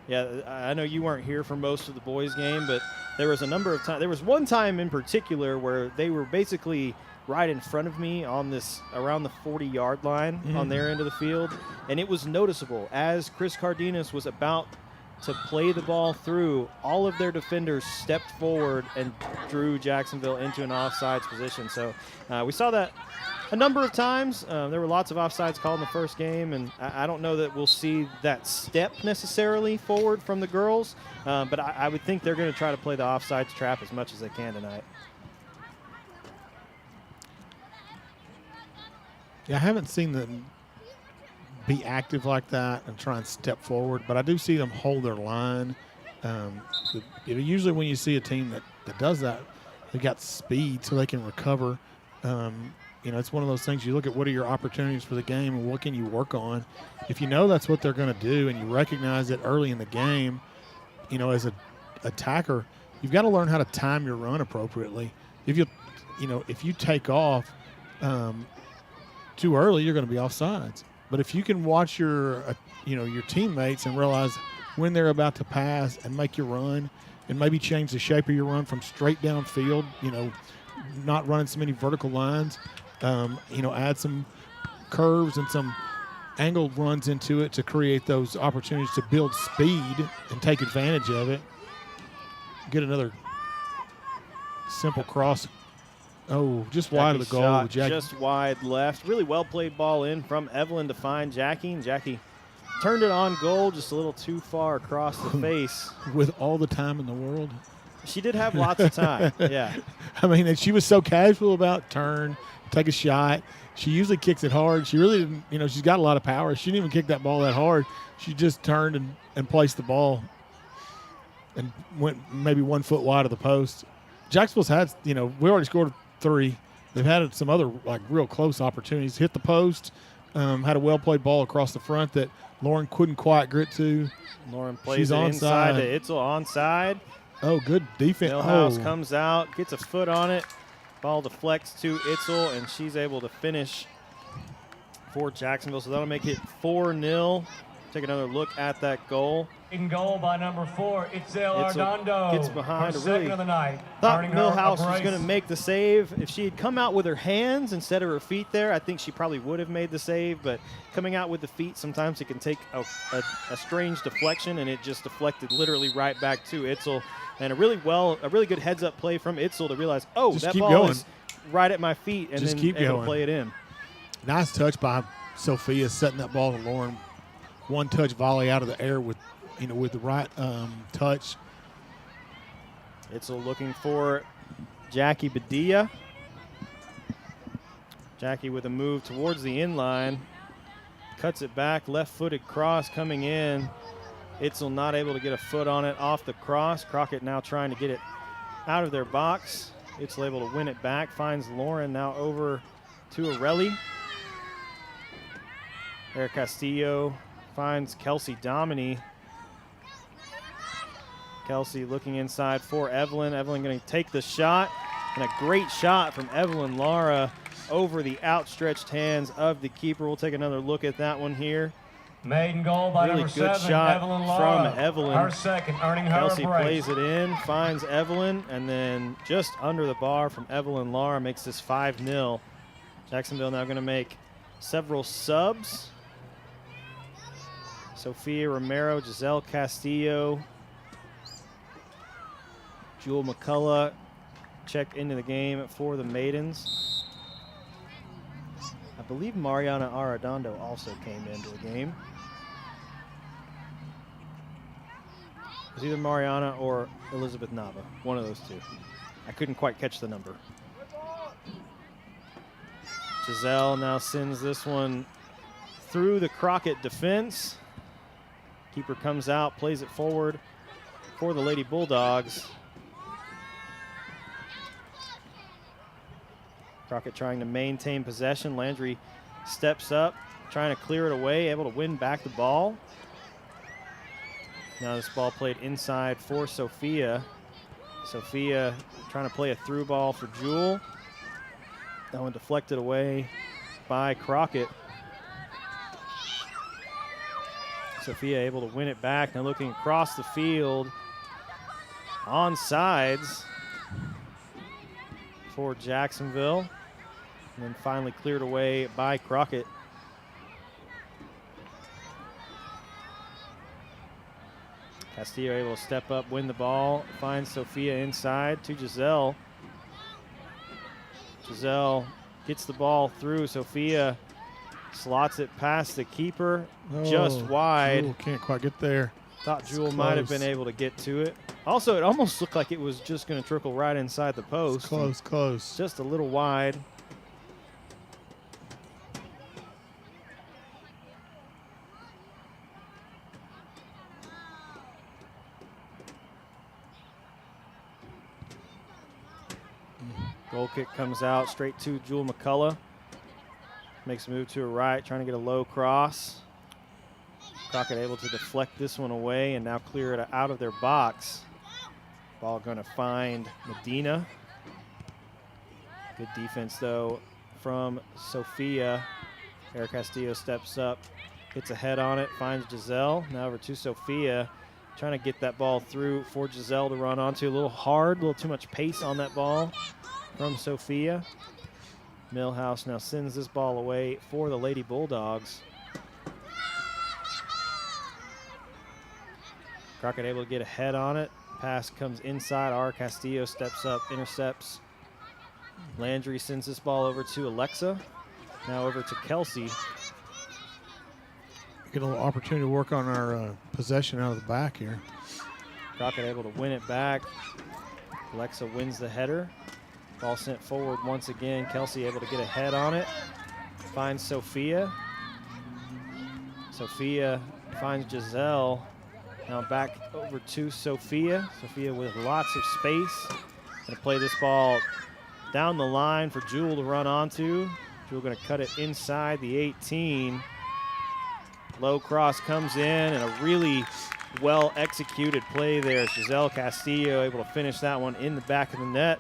Yeah, I know you weren't here for most of the boys' game, but there was a number of times. There was one time in particular where they were basically right in front of me on this around the 40-yard line on their end of the field, and it was noticeable as Chris Cardenas was about to play the ball through. All of their defenders stepped forward and drew Jacksonville into an offsides position. So we saw that a number of times. There were lots of offsides called in the first game, and I don't know that we'll see that step necessarily forward from the girls, but I would think they're going to try to play the offsides trap as much as they can tonight. Yeah, I haven't seen them be active like that and try and step forward, but I do see them hold their line. Usually when you see a team that does that, they got speed so they can recover. It's one of those things you look at, what are your opportunities for the game and what can you work on. If you know that's what they're going to do and you recognize it early in the game, as an attacker, you've got to learn how to time your run appropriately. If you take off too early, you're going to be offsides. But if you can watch your teammates and realize when they're about to pass and make your run and maybe change the shape of your run from straight downfield, not running so many vertical lines, add some curves and some angled runs into it to create those opportunities to build speed and take advantage of it. Get another simple cross. Oh, just wide of the goal. Shot just wide left. Really well played ball in from Evelyn to find Jackie. And Jackie turned it on goal just a little too far across the face. With all the time in the world. She did have lots of time, yeah. I mean, and she was so casual about turn, take a shot. She usually kicks it hard. She really didn't, she's got a lot of power. She didn't even kick that ball that hard. She just turned and placed the ball and went maybe 1 foot wide of the post. Jacksonville's had, we already scored 3. They've had some other, real close opportunities. Hit the post, had a well-played ball across the front that Lauren couldn't quite grit to. Lauren plays it inside to Itzel, onside. Oh, good defense. Millhouse comes out, gets a foot on it. Ball deflects to Itzel, and she's able to finish for Jacksonville. So that'll make it 4-0. Take another look at that goal. In goal by number 4, Itzel Ardondo. Gets behind. Second of the night. Thought Millhouse was going to make the save. If she had come out with her hands instead of her feet there, I think she probably would have made the save. But coming out with the feet, sometimes it can take a strange deflection, and it just deflected literally right back to Itzel. And a really good heads-up play from Itzel to realize, that ball is right at my feet, and just then keep able going. to play it in. Nice touch by Sophia, setting that ball to Lauren. One-touch volley out of the air with the right touch. Itzel looking for Jackie Badia. Jackie with a move towards the inline. Cuts it back, left-footed cross coming in. Itzel not able to get a foot on it off the cross. Crockett now trying to get it out of their box. Itzel able to win it back. Finds Lauren now over to Arelli. Eric Castillo finds Kelsey Domini. Kelsey looking inside for Evelyn. Evelyn going to take the shot. And a great shot from Evelyn Lara over the outstretched hands of the keeper. We'll take another look at that one here. Maiden goal by really number good 7, shot Evelyn Lara. from Evelyn. Her second, earning her Kelsey a brace. plays it in, finds Evelyn, and then just under the bar from Evelyn Lara makes this 5-0. Jacksonville now going to make several subs. Sophia Romero, Giselle Castillo, Jewel McCullough checked into the game for the Maidens. I believe Mariana Arredondo also came into the game. It was either Mariana or Elizabeth Nava, one of those two. I couldn't quite catch the number. Giselle now sends this one through the Crockett defense. Keeper comes out, plays it forward for the Lady Bulldogs. Crockett trying to maintain possession. Landry steps up, trying to clear it away, able to win back the ball. Now this ball played inside for Sophia. Sophia trying to play a through ball for Jewel. That one deflected away by Crockett. Sophia able to win it back. Now looking across the field. On sides for Jacksonville. And then finally cleared away by Crockett. Castillo able to step up, win the ball, finds Sophia inside to Giselle. Giselle gets the ball through. Sophia slots it past the keeper, just wide. Jewel can't quite get there. Thought Jewel might have been able to get to it. Also, it almost looked like it was just going to trickle right inside the post. Close. Just a little wide. Goal kick comes out straight to Jewel McCullough. Makes a move to her right, trying to get a low cross. Crockett able to deflect this one away and now clear it out of their box. Ball going to find Medina. Good defense, though, from Sophia. Eric Castillo steps up, hits a head on it, finds Giselle. Now over to Sophia, trying to get that ball through for Giselle to run onto. A little hard, a little too much pace on that ball from Sophia. Millhouse now sends this ball away for the Lady Bulldogs. Crockett able to get a head on it. Pass comes inside. R. Castillo steps up, intercepts. Landry sends this ball over to Alexa. Now over to Kelsey. Get a little opportunity to work on our possession out of the back here. Crockett able to win it back. Alexa wins the header. Ball sent forward once again. Kelsey able to get a head on it. Finds Sophia. Sophia finds Giselle. Now back over to Sophia. Sophia with lots of space. Going to play this ball down the line for Jewel to run onto. Jewel going to cut it inside the 18. Low cross comes in and a really well executed play there. Giselle Castillo able to finish that one in the back of the net.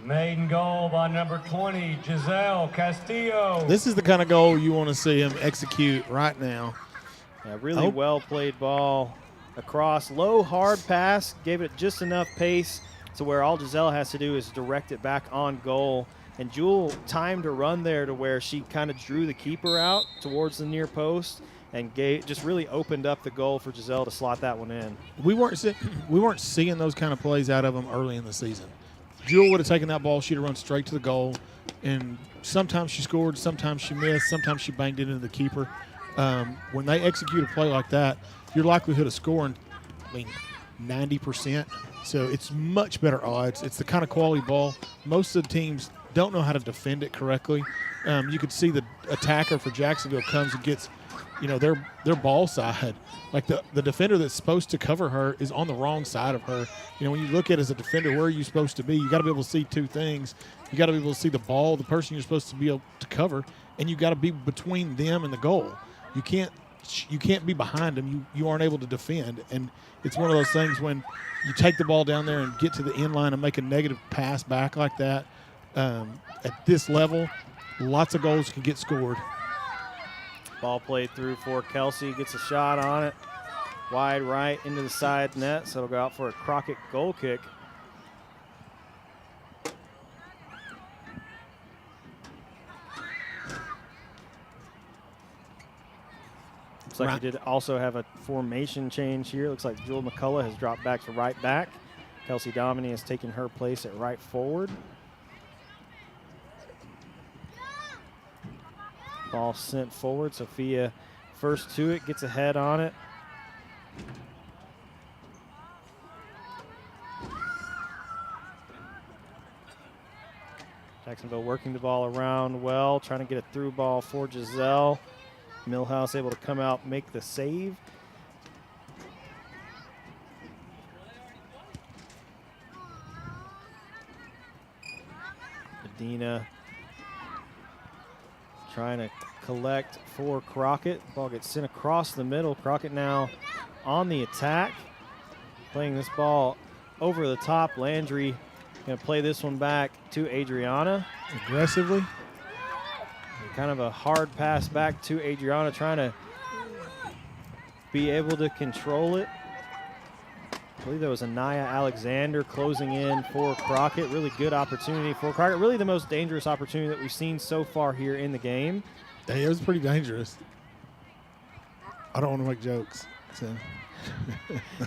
Maiden goal by number 20, Giselle Castillo. This is the kind of goal you want to see him execute right now. Yeah, really well played ball across. Low, hard pass, gave it just enough pace to where all Giselle has to do is direct it back on goal. And Jewel timed her run there to where she kind of drew the keeper out towards the near post and just really opened up the goal for Giselle to slot that one in. We weren't seeing those kind of plays out of them early in the season. Jewel would have taken that ball, she'd have run straight to the goal, and sometimes she scored, sometimes she missed, sometimes she banged it into the keeper. When they execute a play like that, your likelihood of scoring, 90%. So it's much better odds. It's the kind of quality ball. Most of the teams don't know how to defend it correctly. You could see the attacker for Jacksonville comes and gets, their ball side. Like the defender that's supposed to cover her is on the wrong side of her. When you look at it as a defender, where are you supposed to be? You got to be able to see two things. You got to be able to see the ball, the person you're supposed to be able to cover, and you got to be between them and the goal. You can't be behind them. You aren't able to defend. And it's one of those things when you take the ball down there and get to the end line and make a negative pass back like that, at this level, lots of goals can get scored. Ball played through for Kelsey, gets a shot on it. Wide right into the side net, so it'll go out for a Crockett goal kick. Looks like we did also have a formation change here. Looks like Jewel McCullough has dropped back to right back. Kelsey Dominy has taken her place at right forward. Ball sent forward. Sophia first to it, gets a head on it. Jacksonville working the ball around well, trying to get a through ball for Giselle. Millhouse able to come out, make the save. Medina trying to collect for Crockett. Ball gets sent across the middle. Crockett now on the attack. Playing this ball over the top. Landry going to play this one back to Adriana. Aggressively. Kind of a hard pass back to Adriana, trying to be able to control it. I believe there was Anaya Alexander closing in for Crockett. Really good opportunity for Crockett. Really the most dangerous opportunity that we've seen so far here in the game. Hey, it was pretty dangerous. I don't want to make jokes. So.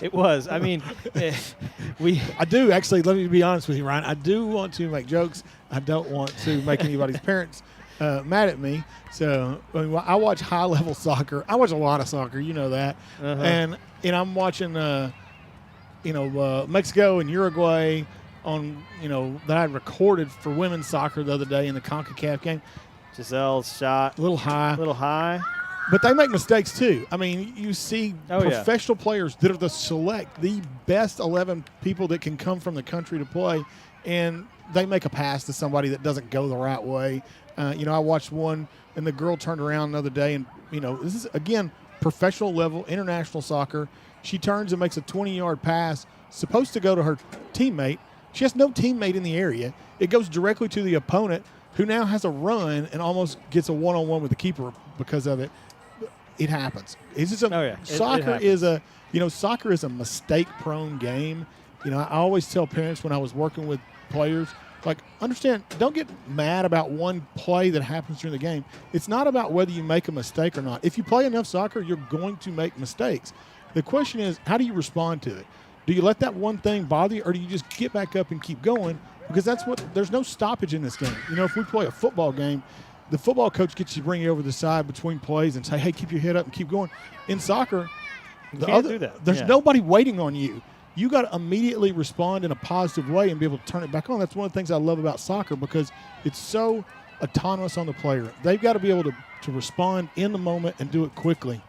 It was. I mean, I do, actually, let me be honest with you, Ryan. I do want to make jokes. I don't want to make anybody's parents mad at me. So I watch high-level soccer. I watch a lot of soccer. You know that. And I'm watching, Mexico and Uruguay on, that I recorded for women's soccer the other day in the CONCACAF game. Giselle's shot. A little high. But they make mistakes, too. I mean, you see professional players that are the best 11 people that can come from the country to play, and they make a pass to somebody that doesn't go the right way. I watched one, and the girl turned around the other day, and, this is, again, professional level, international soccer. She turns and makes a 20-yard pass, supposed to go to her teammate. She has no teammate in the area. It goes directly to the opponent, who now has a run and almost gets a one-on-one with the keeper because of it. It happens. It's just soccer is a mistake-prone game. I always tell parents when I was working with players, understand, don't get mad about one play that happens during the game. It's not about whether you make a mistake or not. If you play enough soccer, you're going to make mistakes. The question is, how do you respond to it? Do you let that one thing bother you, or do you just get back up and keep going? Because there's no stoppage in this game. If we play a football game, the football coach gets you to bring you over the side between plays and say, hey, keep your head up and keep going. In soccer, do that. There's nobody waiting on you. You got to immediately respond in a positive way and be able to turn it back on. That's one of the things I love about soccer, because it's so autonomous on the player. They've got to be able to respond in the moment and do it quickly.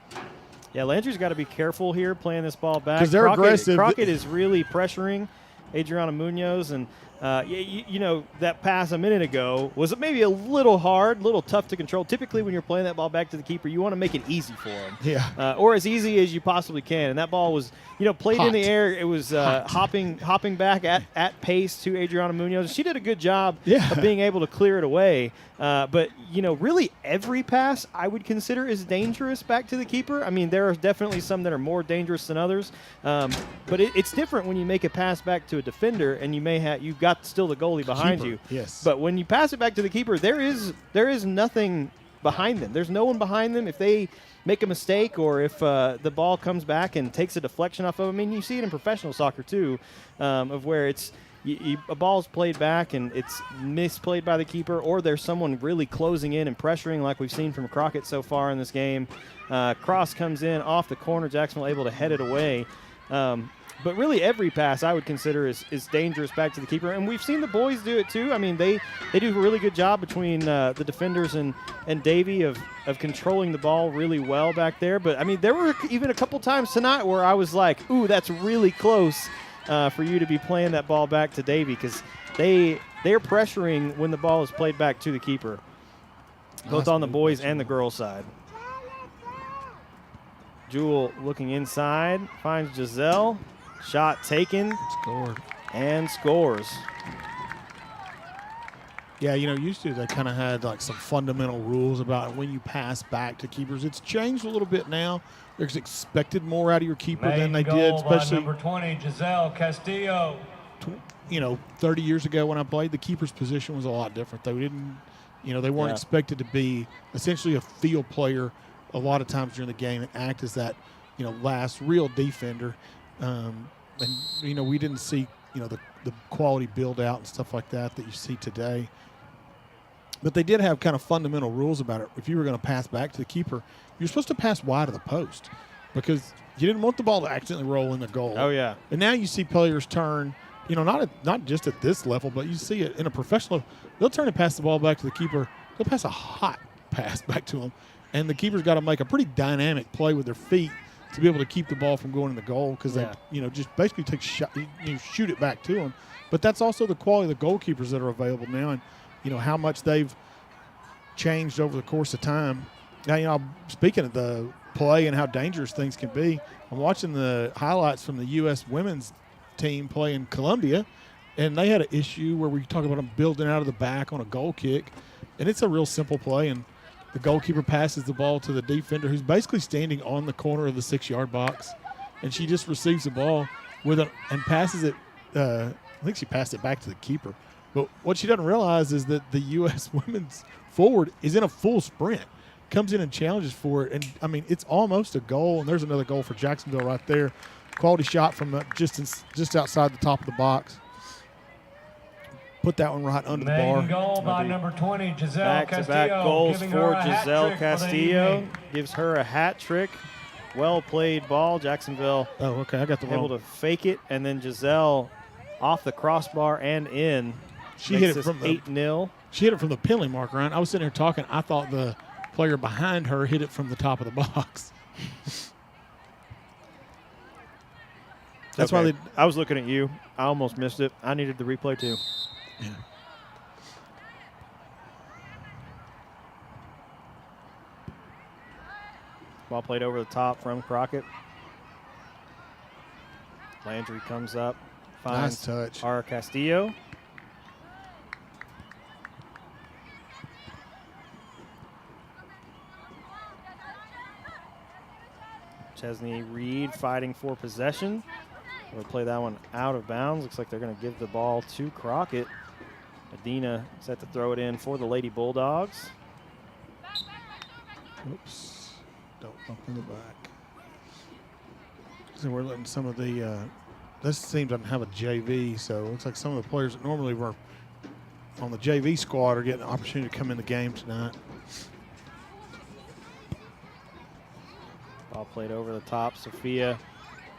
Yeah, Landry's got to be careful here playing this ball back. Because they're aggressive. Crockett is really pressuring Adriana Munoz, and that pass a minute ago was maybe a little hard, a little tough to control. Typically, when you're playing that ball back to the keeper, you want to make it easy for him. Yeah. Or as easy as you possibly can. And that ball was, played in the air. It was hopping back at pace to Adriana Munoz. She did a good job of being able to clear it away. But really every pass I would consider is dangerous back to the keeper. I mean, there are definitely some that are more dangerous than others. But it's different when you make a pass back to a defender and you've got still the goalie behind you. Yes. But when you pass it back to the keeper, there is nothing behind them. There's no one behind them. If they make a mistake or if the ball comes back and takes a deflection off of them, I mean, you see it in professional soccer too, of where it's a ball's played back and it's misplayed by the keeper, or there's someone really closing in and pressuring like we've seen from Crockett so far in this game. Cross comes in off the corner. Jacksonville able to head it away. But really every pass I would consider is dangerous back to the keeper. And we've seen the boys do it too. I mean, they do a really good job between the defenders and Davey of controlling the ball really well back there. But, I mean, there were even a couple times tonight where I was like, ooh, that's really close for you to be playing that ball back to Davey, because they're pressuring when the ball is played back to the keeper, both on the boys and the girls' side. Jewel looking inside, finds Giselle. Shot taken. Scored. And scores. Yeah, used to they kind of had some fundamental rules about when you pass back to keepers. It's changed a little bit now. There's expected more out of your keeper than they did, especially number 20, Giselle Castillo. 30 years ago when I played, the keeper's position was a lot different. They didn't, they weren't expected to be essentially a field player a lot of times during the game and act as that, last real defender. And we didn't see the quality build out and stuff like that you see today. But they did have kind of fundamental rules about it. If you were going to pass back to the keeper, you're supposed to pass wide of the post, because you didn't want the ball to accidentally roll in the goal. Oh yeah. And now you see players turn, not just at this level, but you see it in a professional. They'll turn and pass the ball back to the keeper. They'll pass a hot pass back to him, and the keeper's got to make a pretty dynamic play with their feet to be able to keep the ball from going in the goal, because they, just basically take shot, shoot it back to them. But that's also the quality of the goalkeepers that are available now, and how much they've changed over the course of time. Now, speaking of the play and how dangerous things can be, I'm watching the highlights from the U.S. women's team play in Colombia, and they had an issue where we talk about them building out of the back on a goal kick, and it's a real simple play, and the goalkeeper passes the ball to the defender, who's basically standing on the corner of the 6-yard box, and she just receives the ball and passes it. I think she passed it back to the keeper. But what she doesn't realize is that the U.S. women's forward is in a full sprint, comes in and challenges for it, and I mean it's almost a goal. And there's another goal for Jacksonville right there. Quality shot from just outside the top of the box. put that one right under the bar. Maiden goal by number 20, Giselle Back-to-back Castillo. goals giving for her a hat Giselle trick for the Castillo. evening. Gives her a hat trick. Well played ball. Jacksonville Oh, okay. I got the able wrong. to fake it, and then Giselle off the crossbar and in. She Makes hit it this from the 8-0. She hit it from the penalty mark, Ryan. I was sitting here talking. I thought the player behind her hit it from the top of the box. That's why Okay. they. I was looking at you. I almost missed it. I needed the replay too. Yeah. Ball played over the top from Crockett. Landry comes up, Nice finds touch. our Castillo. Chesney Reed fighting for possession. We'll play that one out of bounds. Looks like they're going to give the ball to Crockett. Medina set to throw it in for the Lady Bulldogs. Oops. Don't bump in the back. So we're letting some of the. This team doesn't have a JV, so it looks like some of the players that normally were on the JV squad are getting an opportunity to come in the game tonight. Ball played over the top. Sophia,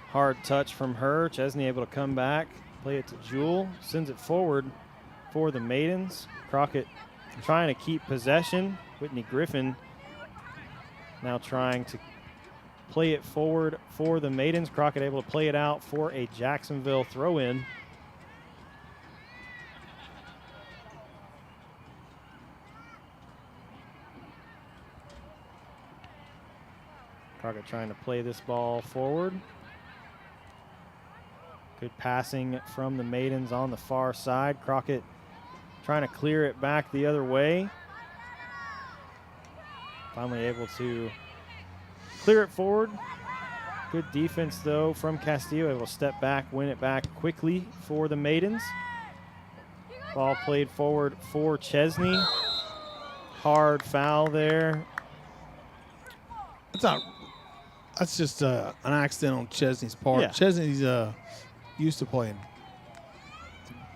hard touch from her. Chesney able to come back, play it to Jewel, sends it forward for the Maidens. Crockett trying to keep possession. Whitney Griffin now trying to play it forward for the Maidens. Crockett able to play it out for a Jacksonville throw-in. Crockett trying to play this ball forward. Good passing from the Maidens on the far side. Crockett trying to clear it back the other way. Finally able to clear it forward. Good defense, though, from Castillo. Able to step back, win it back quickly for the Maidens. Ball played forward for Chesney. Hard foul there. It's not. That's just an accident on Chesney's part. Yeah. Chesney's used to playing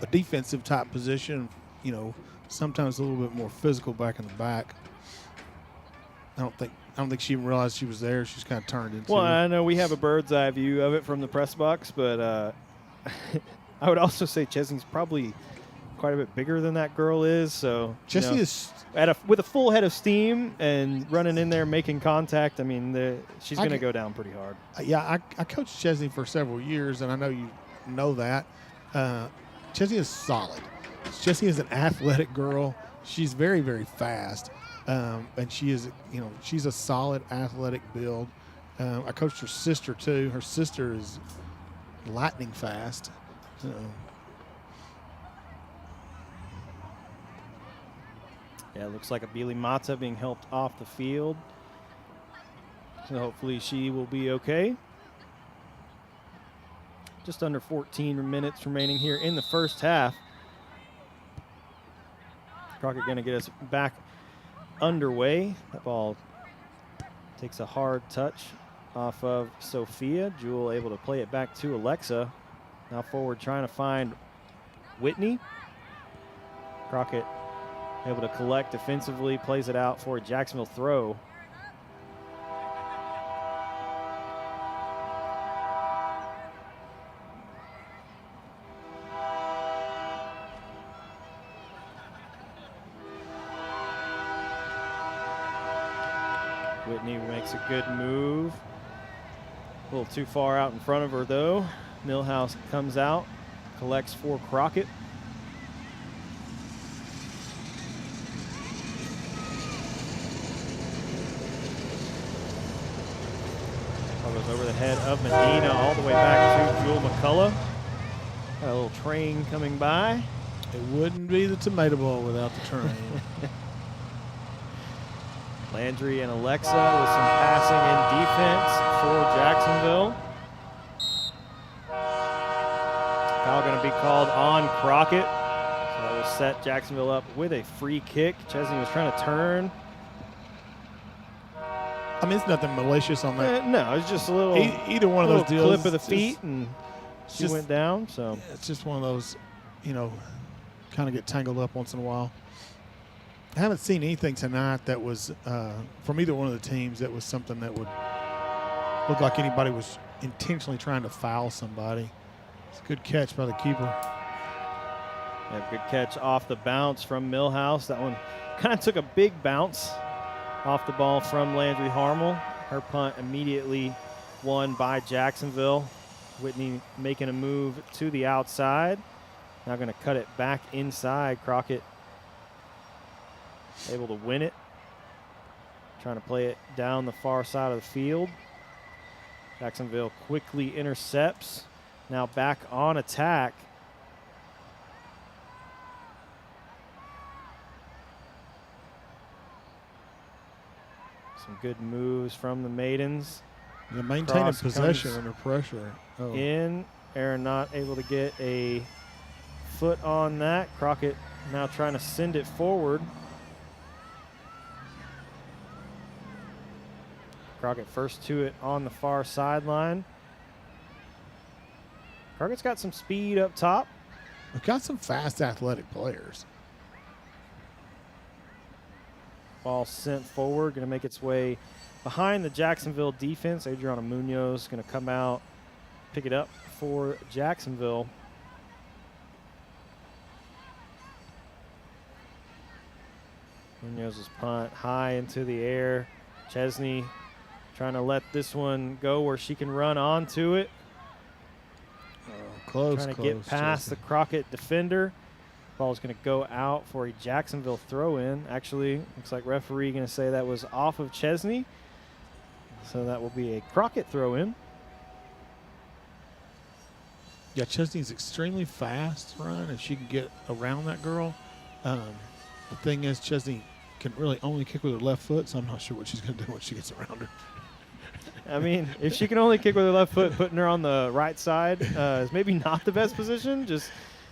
a defensive type position. You know, sometimes a little bit more physical back in the back. I don't think she even realized she was there. She's kind of turned into. Well, I know we have a bird's eye view of it from the press box, but I would also say Chesney's probably quite a bit bigger than that girl is. So Chesney is. with a full head of steam and running in there making contact. I mean, she's going to go down pretty hard. Yeah, I coached Chesney for several years, and I know you know that. Chesney is solid. Chesney is an athletic girl. She's very, very fast, and she is, she's a solid athletic build. I coached her sister too. Her sister is lightning fast. Yeah, it looks like a Beely Mata being helped off the field. So hopefully she will be okay. Just under 14 minutes remaining here in the first half. Crockett going to get us back underway. That ball takes a hard touch off of Sophia. Jewel able to play it back to Alexa. Now forward trying to find Whitney. Crockett able to collect defensively, plays it out for a Jacksonville throw. Whitney makes a good move. A little too far out in front of her, though. Millhouse comes out, collects for Crockett. Goes over the head of Medina all the way back to Jewel McCullough. Got a little train coming by. It wouldn't be the Tomato Bowl without the train. Landry and Alexa with some passing and defense for Jacksonville. Foul going to be called on Crockett. So that will set Jacksonville up with a free kick. Chesney was trying to turn. I mean, it's nothing malicious on that. No, it's just a little, Either one of those deals. clip of the it's feet, just- and she just- went down. So It's just one of those, kind of get tangled up once in a while. I haven't seen anything tonight that was from either one of the teams that was something that would look like anybody was intentionally trying to foul somebody. It's a good catch by the keeper. Yeah, good catch off the bounce from Millhouse. That one kind of took a big bounce off the ball from Landry Harmel. Her punt immediately won by Jacksonville. Whitney making a move to the outside. Now going to cut it back inside. Crockett able to win it. Trying to play it down the far side of the field. Jacksonville quickly intercepts. Now back on attack. Some good moves from the Maidens. They're maintaining Cross possession comes under pressure. Oh. In. Aaron not able to get a foot on that. Crockett now trying to send it forward. Crockett first to it on the far sideline. Crockett's got some speed up top. We've got some fast athletic players. Ball sent forward, going to make its way behind the Jacksonville defense. Adriana Munoz going to come out, pick it up for Jacksonville. Munoz's punt high into the air. Chesney trying to let this one go where she can run onto it. Close, Trying to close, get past Chesney. the Crockett defender. Ball's going to go out for a Jacksonville throw-in. Actually, looks like referee going to say that was off of Chesney. So that will be a Crockett throw-in. Yeah, Chesney's extremely fast, Ryan, if she can get around that girl. The thing is, Chesney can really only kick with her left foot, so I'm not sure what she's going to do when she gets around her. I mean, if she can only kick with her left foot, putting her on the right side is maybe not the best position. Just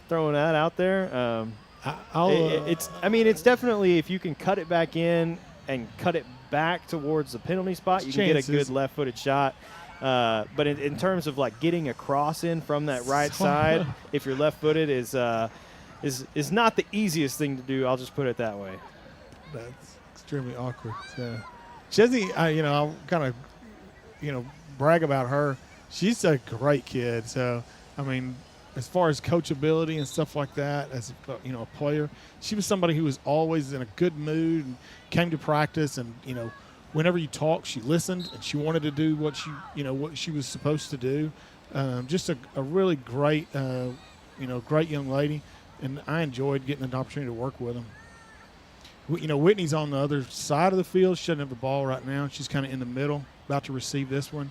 throwing that out there. It's definitely, if you can cut it back in and cut it back towards the penalty spot, you can get a good left-footed shot. But in terms of like getting a cross in from that right side, if you're left-footed, is not the easiest thing to do. I'll just put it that way. That's extremely awkward. So, Chesney, I'll kind of, brag about her. She's a great kid. So, I mean, as far as coachability and stuff like that, as a player, she was somebody who was always in a good mood and came to practice. And whenever you talked, she listened and she wanted to do what she was supposed to do. Just a really great, great young lady, and I enjoyed getting an opportunity to work with them. Whitney's on the other side of the field. She doesn't have the ball right now. She's kind of in the middle, about to receive this one.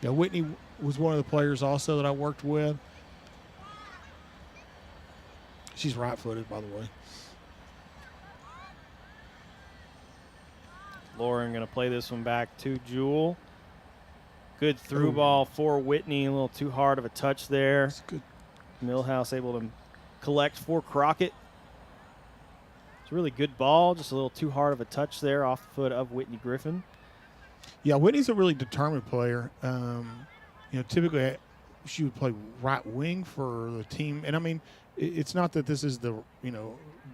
Yeah, Whitney was one of the players also that I worked with. She's right-footed, by the way. Lauren going to play this one back to Jewel. Good through ball for Whitney. A little too hard of a touch there. That's good. Millhouse able to collect for Crockett. It's a really good ball. Just a little too hard of a touch there off the foot of Whitney Griffin. Yeah, Whitney's a really determined player. Typically she would play right wing for the team. And, I mean, it's not that this is don't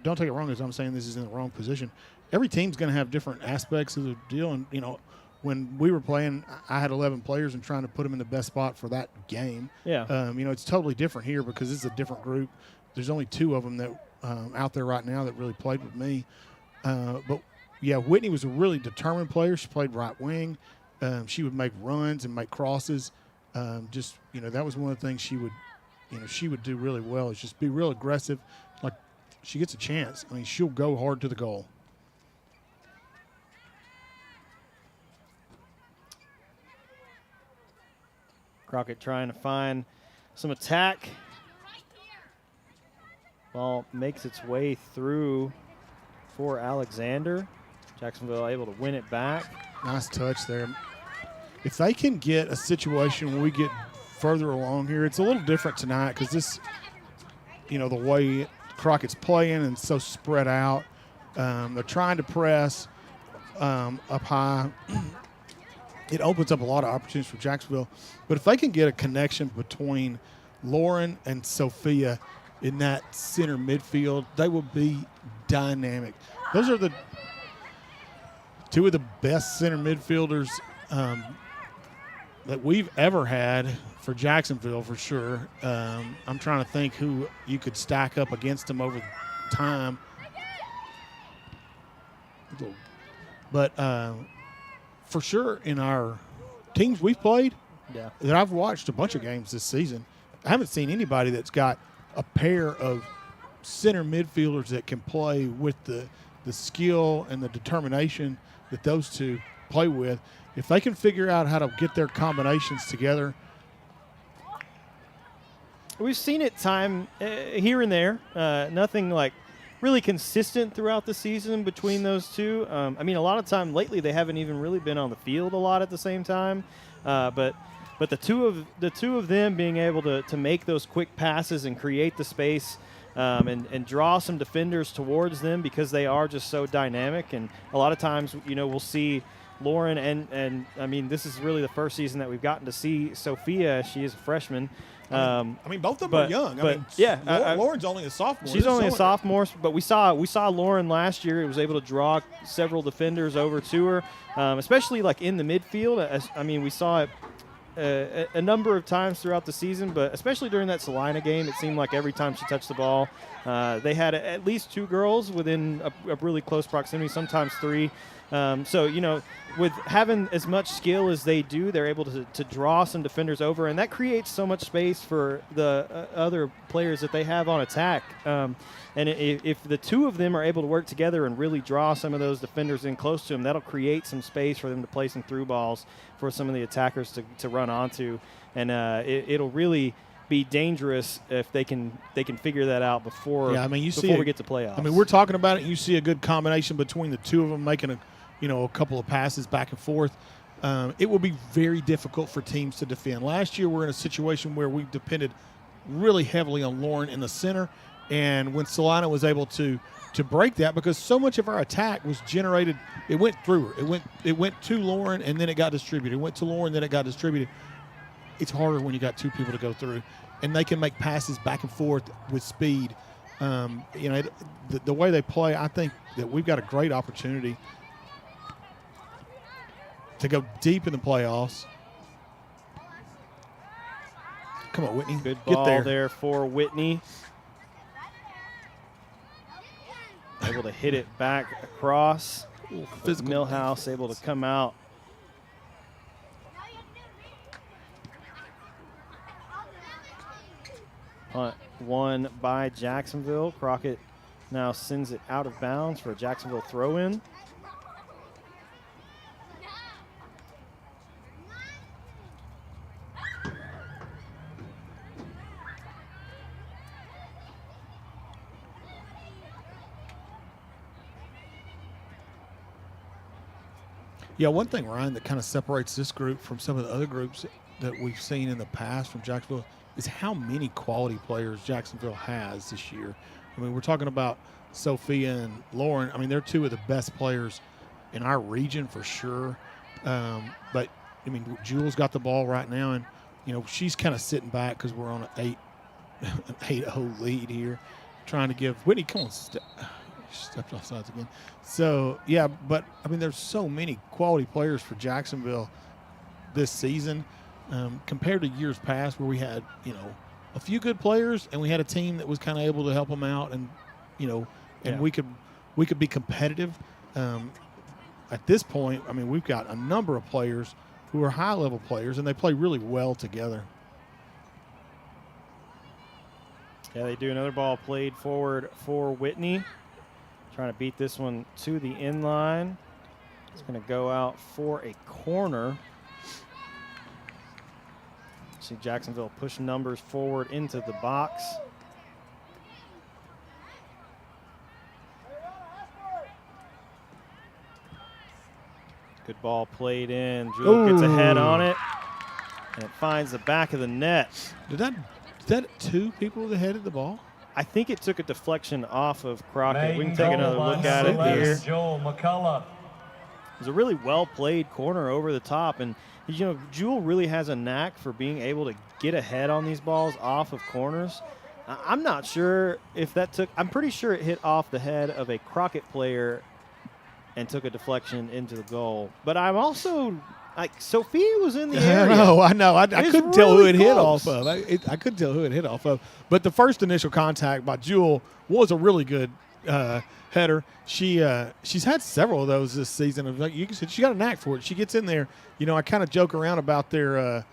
take it wrong as I'm saying this is in the wrong position. Every team's going to have different aspects of the deal. And, when we were playing, I had 11 players and trying to put them in the best spot for that game. Yeah. It's totally different here because it's a different group. There's only 2 of them that out there right now that really played with me. But, yeah, Whitney was a really determined player. She played right wing. She would make runs and make crosses. That was one of the things she would do really well is just be real aggressive. Like, she gets a chance. I mean, she'll go hard to the goal. Crockett trying to find some attack. Ball makes its way through for Alexander. Jacksonville able to win it back. Nice touch there. If they can get a situation where we get further along here, it's a little different tonight because this, the way Crockett's playing and so spread out. They're trying to press up high. It opens up a lot of opportunities for Jacksonville. But if they can get a connection between Lauren and Sophia, in that center midfield. They will be dynamic. Those are the two of the best center midfielders that we've ever had for Jacksonville, for sure. I'm trying to think who you could stack up against them over time. But for sure, in our teams we've played, that I've watched a bunch of games this season, I haven't seen anybody that's got a pair of center midfielders that can play with the skill and the determination that those two play with. If they can figure out how to get their combinations together. We've seen it time here and there. Nothing like really consistent throughout the season between those two. I mean, a lot of time lately they haven't even really been on the field a lot at the same time. But the two of them being able to make those quick passes and create the space and draw some defenders towards them because they are just so dynamic. And a lot of times, we'll see Lauren and I mean, this is really the first season that we've gotten to see Sophia. She is a freshman. I mean, both of them are young. Lauren's only a sophomore. She's only a sophomore, but we saw Lauren last year. It was able to draw several defenders over to her, especially like in the midfield. We saw it a number of times throughout the season, but especially during that Salina game, it seemed like every time she touched the ball, they had at least two girls within a really close proximity, sometimes three. So, with having as much skill as they do, they're able to draw some defenders over, and that creates so much space for the other players that they have on attack. And if the two of them are able to work together and really draw some of those defenders in close to them, that'll create some space for them to play some through balls for some of the attackers to run onto. And it'll really be dangerous if they can figure that out before we get to playoffs. I mean, we're talking about it, and you see a good combination between the two of them making a couple of passes back and forth. It will be very difficult for teams to defend. Last year, we're in a situation where we depended really heavily on Lauren in the center, and when Salina was able to break that, because so much of our attack was generated, it went through her. It went to Lauren, and then it got distributed. It went to Lauren, then it got distributed. It's harder when you got two people to go through, and they can make passes back and forth with speed. The way they play, I think that we've got a great opportunity to go deep in the playoffs. Come on, Whitney. Good ball there for Whitney. Able to hit it back across. Millhouse able to come out. Punt won by Jacksonville. Crockett now sends it out of bounds for a Jacksonville throw-in. Yeah, one thing, Ryan, that kind of separates this group from some of the other groups that we've seen in the past from Jacksonville is how many quality players Jacksonville has this year. I mean, we're talking about Sophia and Lauren. I mean, they're two of the best players in our region for sure. But, I mean, Jules got the ball right now, and, she's kind of sitting back because we're on an 8-0 lead here, trying to give Whitney, come on, stepped off sides again. So, yeah, but, I mean, there's so many quality players for Jacksonville this season compared to years past where we had, a few good players and we had a team that was kind of able to help them out and, we could be competitive. At this point, I mean, we've got a number of players who are high-level players, and they play really well together. Yeah, they do. Another ball played forward for Whitney. Trying to beat this one to the end line. It's going to go out for a corner. See Jacksonville push numbers forward into the box. Good ball played in. Jewel gets a head on it, and it finds the back of the net. Is that two people that headed the ball? I think it took a deflection off of Crockett. We can take another look at it here. Joel McCullough. It was a really well-played corner over the top, and Jewel really has a knack for being able to get ahead on these balls off of corners. I'm not sure if that took – I'm pretty sure it hit off the head of a Crockett player and took a deflection into the goal. But I'm also – like, Sophia was in the area. I know. I couldn't tell who really it hit close. off of. I couldn't tell who it hit off of. But the first initial contact by Jewel was a really good header. She's had several of those this season. Like you said, she got a knack for it. She gets in there. You know, I kind of joke around about their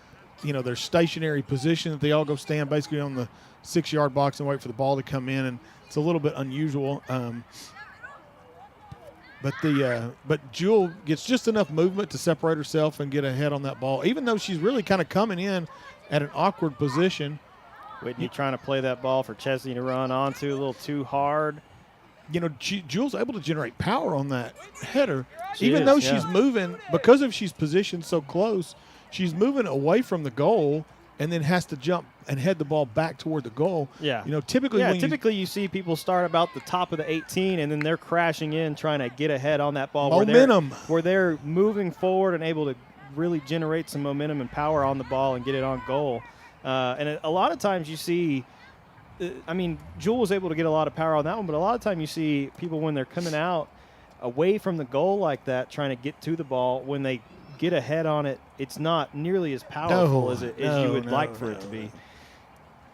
their stationary position that they all go stand basically on the 6-yard box and wait for the ball to come in, and it's a little bit unusual. But Jewel gets just enough movement to separate herself and get ahead on that ball, even though she's really kind of coming in at an awkward position. Whitney trying to play that ball for Chesney to run onto a little too hard. You know, Jewel's able to generate power on that header, She even is, though yeah. she's moving, because of she's positioned so close, she's moving away from the goal and then has to jump and head the ball back toward the goal. Yeah. You know, typically Typically you see people start about the top of the 18 and then they're crashing in trying to get ahead on that ball. Momentum. Where they're moving forward and able to really generate some momentum and power on the ball and get it on goal. And a lot of times you see Jewel was able to get a lot of power on that one, but a lot of time you see people when they're coming out away from the goal like that trying to get to the ball, when they get ahead on it, it's not nearly as powerful as you would like for it to be.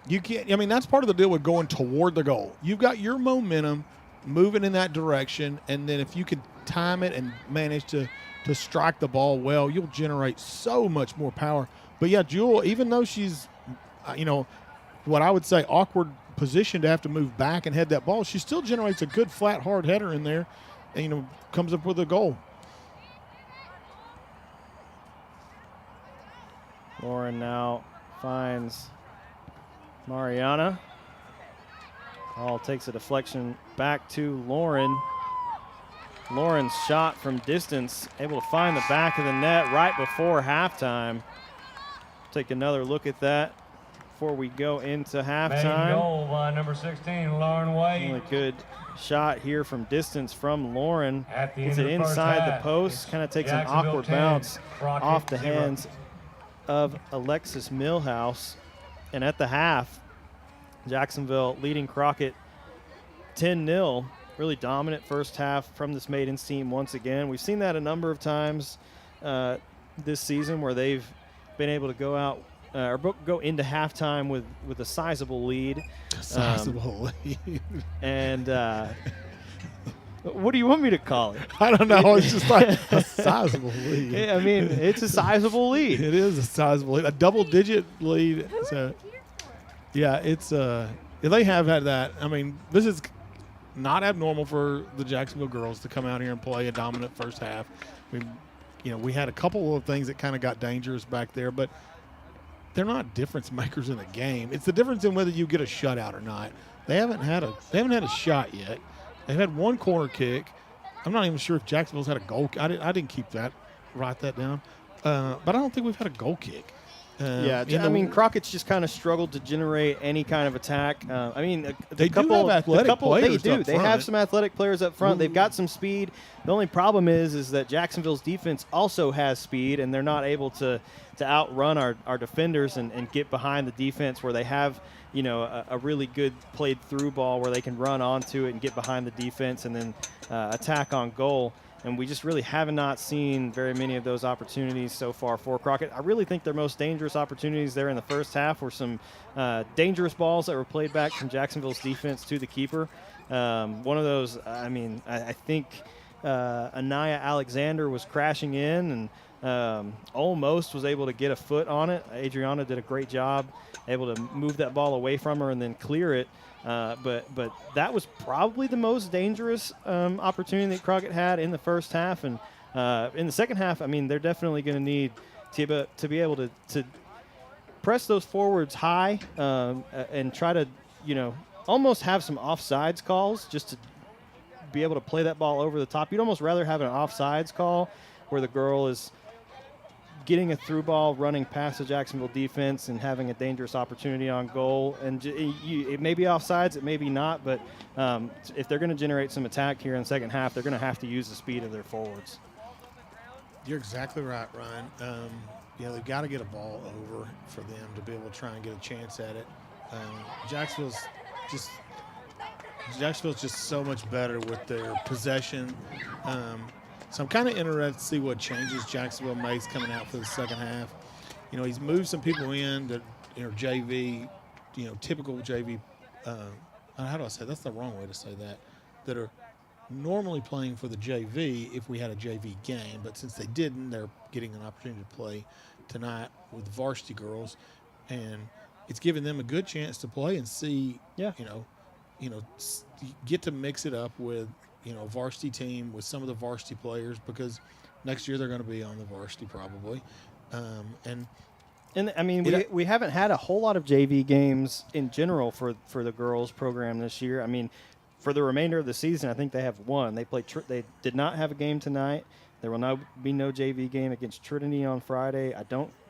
You can't. I mean, that's part of the deal with going toward the goal. You've got your momentum moving in that direction, and then if you can time it and manage to strike the ball well, you'll generate so much more power. But yeah, Jewel, even though she's, what I would say awkward position to have to move back and head that ball, she still generates a good flat hard header in there, and comes up with a goal. Lauren now finds Mariana. Ball takes a deflection back to Lauren. Lauren's shot from distance, able to find the back of the net right before halftime. Take another look at that before we go into Main halftime. goal by number 16, Lauren Wade. Really good shot here from distance from Lauren. At the Gets end it of the first inside the half, post, it's kind of takes an Jacksonville awkward 10, bounce Crockett off the 0. hands of Alexis Millhouse. And at the half, Jacksonville leading Crockett 10-0. Really dominant first half from this maidens team once again. We've seen that a number of times this season where they've been able to go out or go into halftime with a sizable lead. Sizable lead. And what do you want me to call it? I don't know. It's just like a sizable lead. I mean, it's a sizable lead. It is a sizable lead, a double-digit lead. So, yeah, it's they have had that. I mean, this is not abnormal for the Jacksonville girls to come out here and play a dominant first half. We had a couple of things that kind of got dangerous back there, but they're not difference makers in a game. It's the difference in whether you get a shutout or not. They haven't had a shot yet. They've had one corner kick. I'm not even sure if Jacksonville's had a goal. I didn't write that down. But I don't think we've had a goal kick. Crockett's just kind of struggled to generate any kind of attack. They do have athletic players. They do. Up They front. have some athletic players up front. They've got some speed. The only problem is that Jacksonville's defense also has speed, and they're not able to outrun our defenders and get behind the defense where they have a really good played through ball where they can run onto it and get behind the defense and then attack on goal. And we just really have not seen very many of those opportunities so far for Crockett. I really think their most dangerous opportunities there in the first half were some dangerous balls that were played back from Jacksonville's defense to the keeper. One of those, I think Anaya Alexander was crashing in and almost was able to get a foot on it. Adriana did a great job, able to move that ball away from her and then clear it. But that was probably the most dangerous opportunity that Crockett had in the first half. And in the second half, they're definitely going to need to be able to press those forwards high and try to, almost have some offsides calls just to be able to play that ball over the top. You'd almost rather have an offsides call where the girl is getting a through ball, running past the Jacksonville defense, and having a dangerous opportunity on goal. And it may be offsides, it may be not, but if they're going to generate some attack here in the second half, they're going to have to use the speed of their forwards. You're exactly right, Ryan. They've got to get a ball over for them to be able to try and get a chance at it. Jacksonville's just so much better with their possession. So I'm kind of interested to see what changes Jacksonville makes coming out for the second half. You know, he's moved some people in that, you know, JV, you know, typical JV. How do I say? That's the wrong way to say that. That are normally playing for the JV if we had a JV game, but since they didn't, they're getting an opportunity to play tonight with the varsity girls, and it's giving them a good chance to play and see, get to mix it up with, you know, varsity team with some of the varsity players, because next year they're going to be on the varsity probably, and I mean, we haven't had a whole lot of JV games in general for the girls program this year. I mean, for the remainder of the season, I think they have one. They played. They did not have a game tonight. There will be no JV game against Trinity on Friday.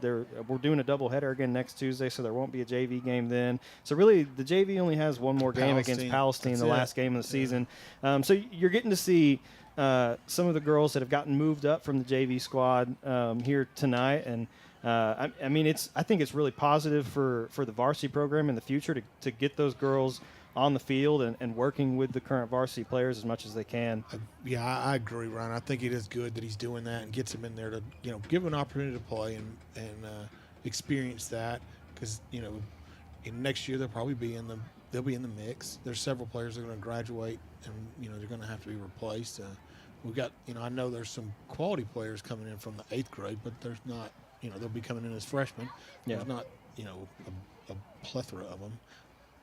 We're doing a doubleheader again next Tuesday, so there won't be a JV game then. So really, the JV only has one more game against Palestine, the last game of the season. So you're getting to see some of the girls that have gotten moved up from the JV squad here tonight, and I think it's really positive for the varsity program in the future to get those girls on the field and working with the current varsity players as much as they can. I agree, Ryan. I think it is good that he's doing that and gets them in there to, you know, give them an opportunity to play and experience that, because, you know, next year they'll probably be in the mix. There's several players that are going to graduate and, you know, they're going to have to be replaced. We've got, you know, I know there's some quality players coming in from the 8th grade, but there's not, you know, they'll be coming in as freshmen. Yeah. There's not, you know, a plethora of them,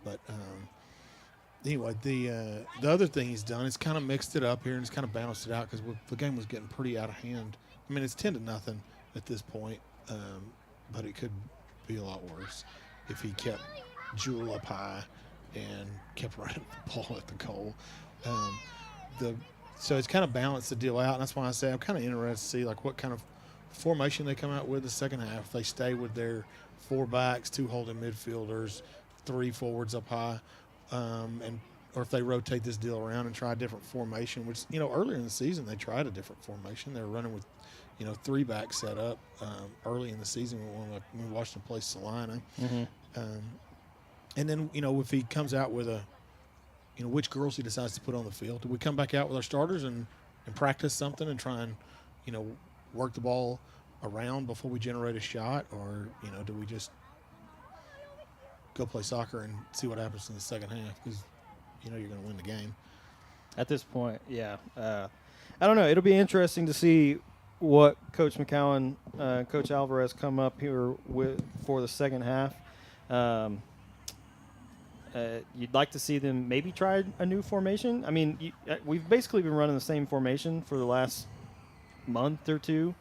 but anyway, the other thing he's done is kind of mixed it up here and he's kind of balanced it out, because the game was getting pretty out of hand. I mean, it's 10-0 at this point, but it could be a lot worse if he kept Jewel up high and kept running the ball at the goal. So it's kind of balanced the deal out, and that's why I say I'm kind of interested to see like what kind of formation they come out with the second half. If they stay with their 4 backs, 2 holding midfielders, 3 forwards up high. Or if they rotate this deal around and try a different formation, which, you know, earlier in the season they tried a different formation. They were running with, you know, 3 back set up early in the season when we watched them play Salina. Mm-hmm. And then, you know, if he comes out with which girls he decides to put on the field. Do we come back out with our starters and practice something and try and, you know, work the ball around before we generate a shot, or, you know, do we just go play soccer and see what happens in the second half, because, you know, you're going to win the game. At this point, yeah. I don't know. It'll be interesting to see what Coach McCowan, Coach Alvarez come up here with for the second half. You'd like to see them maybe try a new formation. I mean, we've basically been running the same formation for the last month or two,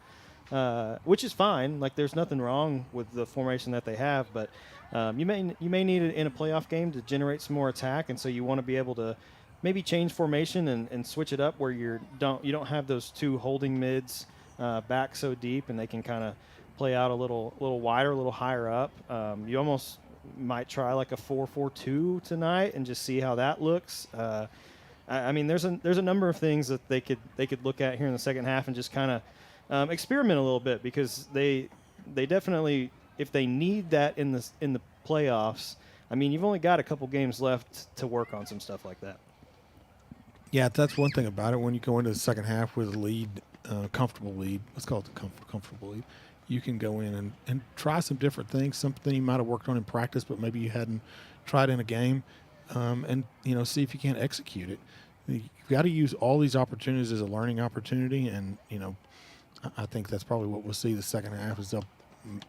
which is fine. Like, there's nothing wrong with the formation that they have, but you may need it in a playoff game to generate some more attack, and so you want to be able to maybe change formation and switch it up where you don't have those 2 holding mids back so deep, and they can kind of play out a little wider, a little higher up. You almost might try like a 4-4-2 tonight and just see how that looks. I mean, there's a number of things that they could look at here in the second half and just kind of experiment a little bit, because they definitely, if they need that in the playoffs, I mean, you've only got a couple games left to work on some stuff like that. Yeah, that's one thing about it. When you go into the second half with a lead, comfortable lead, let's call it the comfortable lead, you can go in and try some different things, something you might have worked on in practice, but maybe you hadn't tried in a game, and, you know, see if you can't execute it. You've got to use all these opportunities as a learning opportunity, and, you know, I think that's probably what we'll see the second half is they'll,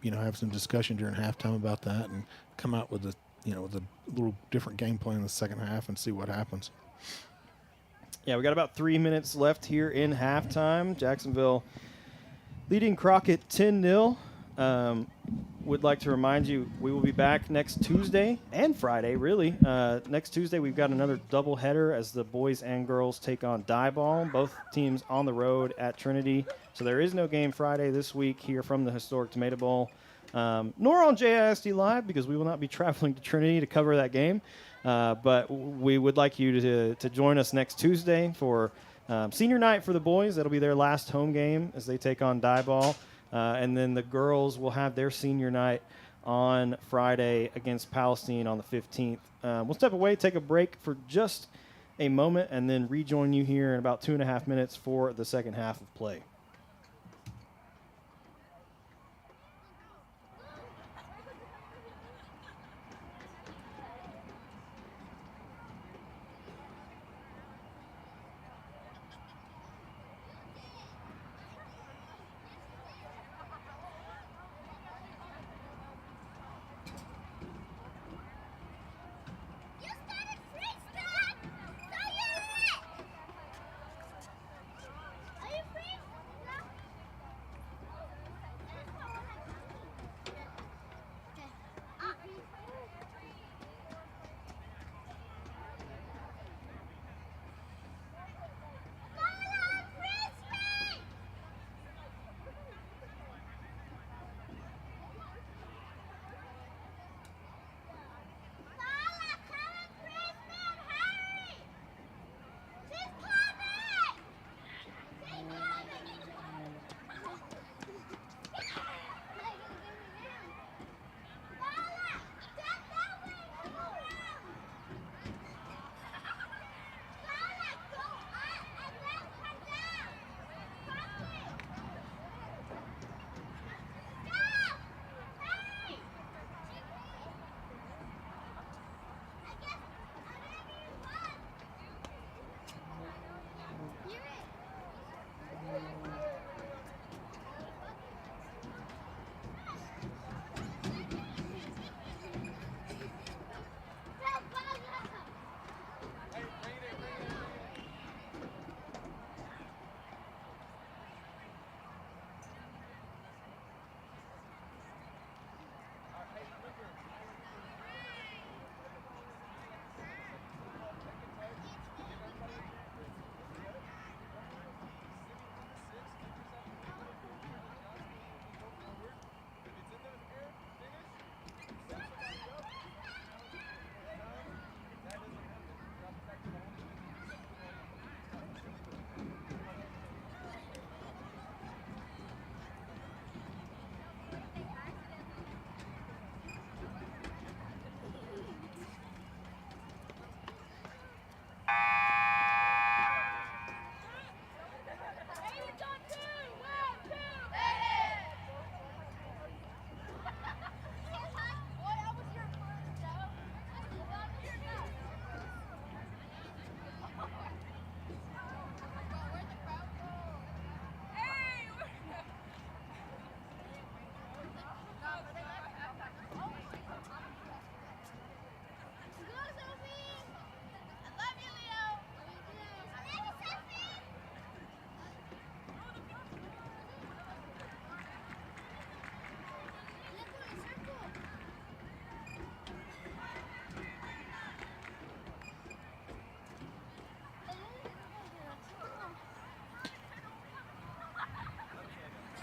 you know, have some discussion during halftime about that and come out with with a little different game plan in the second half and see what happens. Yeah, we got about 3 minutes left here in halftime. Jacksonville leading Crockett 10-0. Would like to remind you, we will be back next Tuesday and Friday, really. Next Tuesday, we've got another doubleheader as the boys and girls take on Diboll. Both teams on the road at Trinity. So there is no game Friday this week here from the historic Tomato Bowl, nor on JISD Live, because we will not be traveling to Trinity to cover that game. But we would like you to join us next Tuesday for senior night for the boys. That'll be their last home game as they take on Diboll. And then the girls will have their senior night on Friday against Palestine on the 15th. We'll step away, take a break for just a moment, and then rejoin you here in about 2.5 minutes for the second half of play.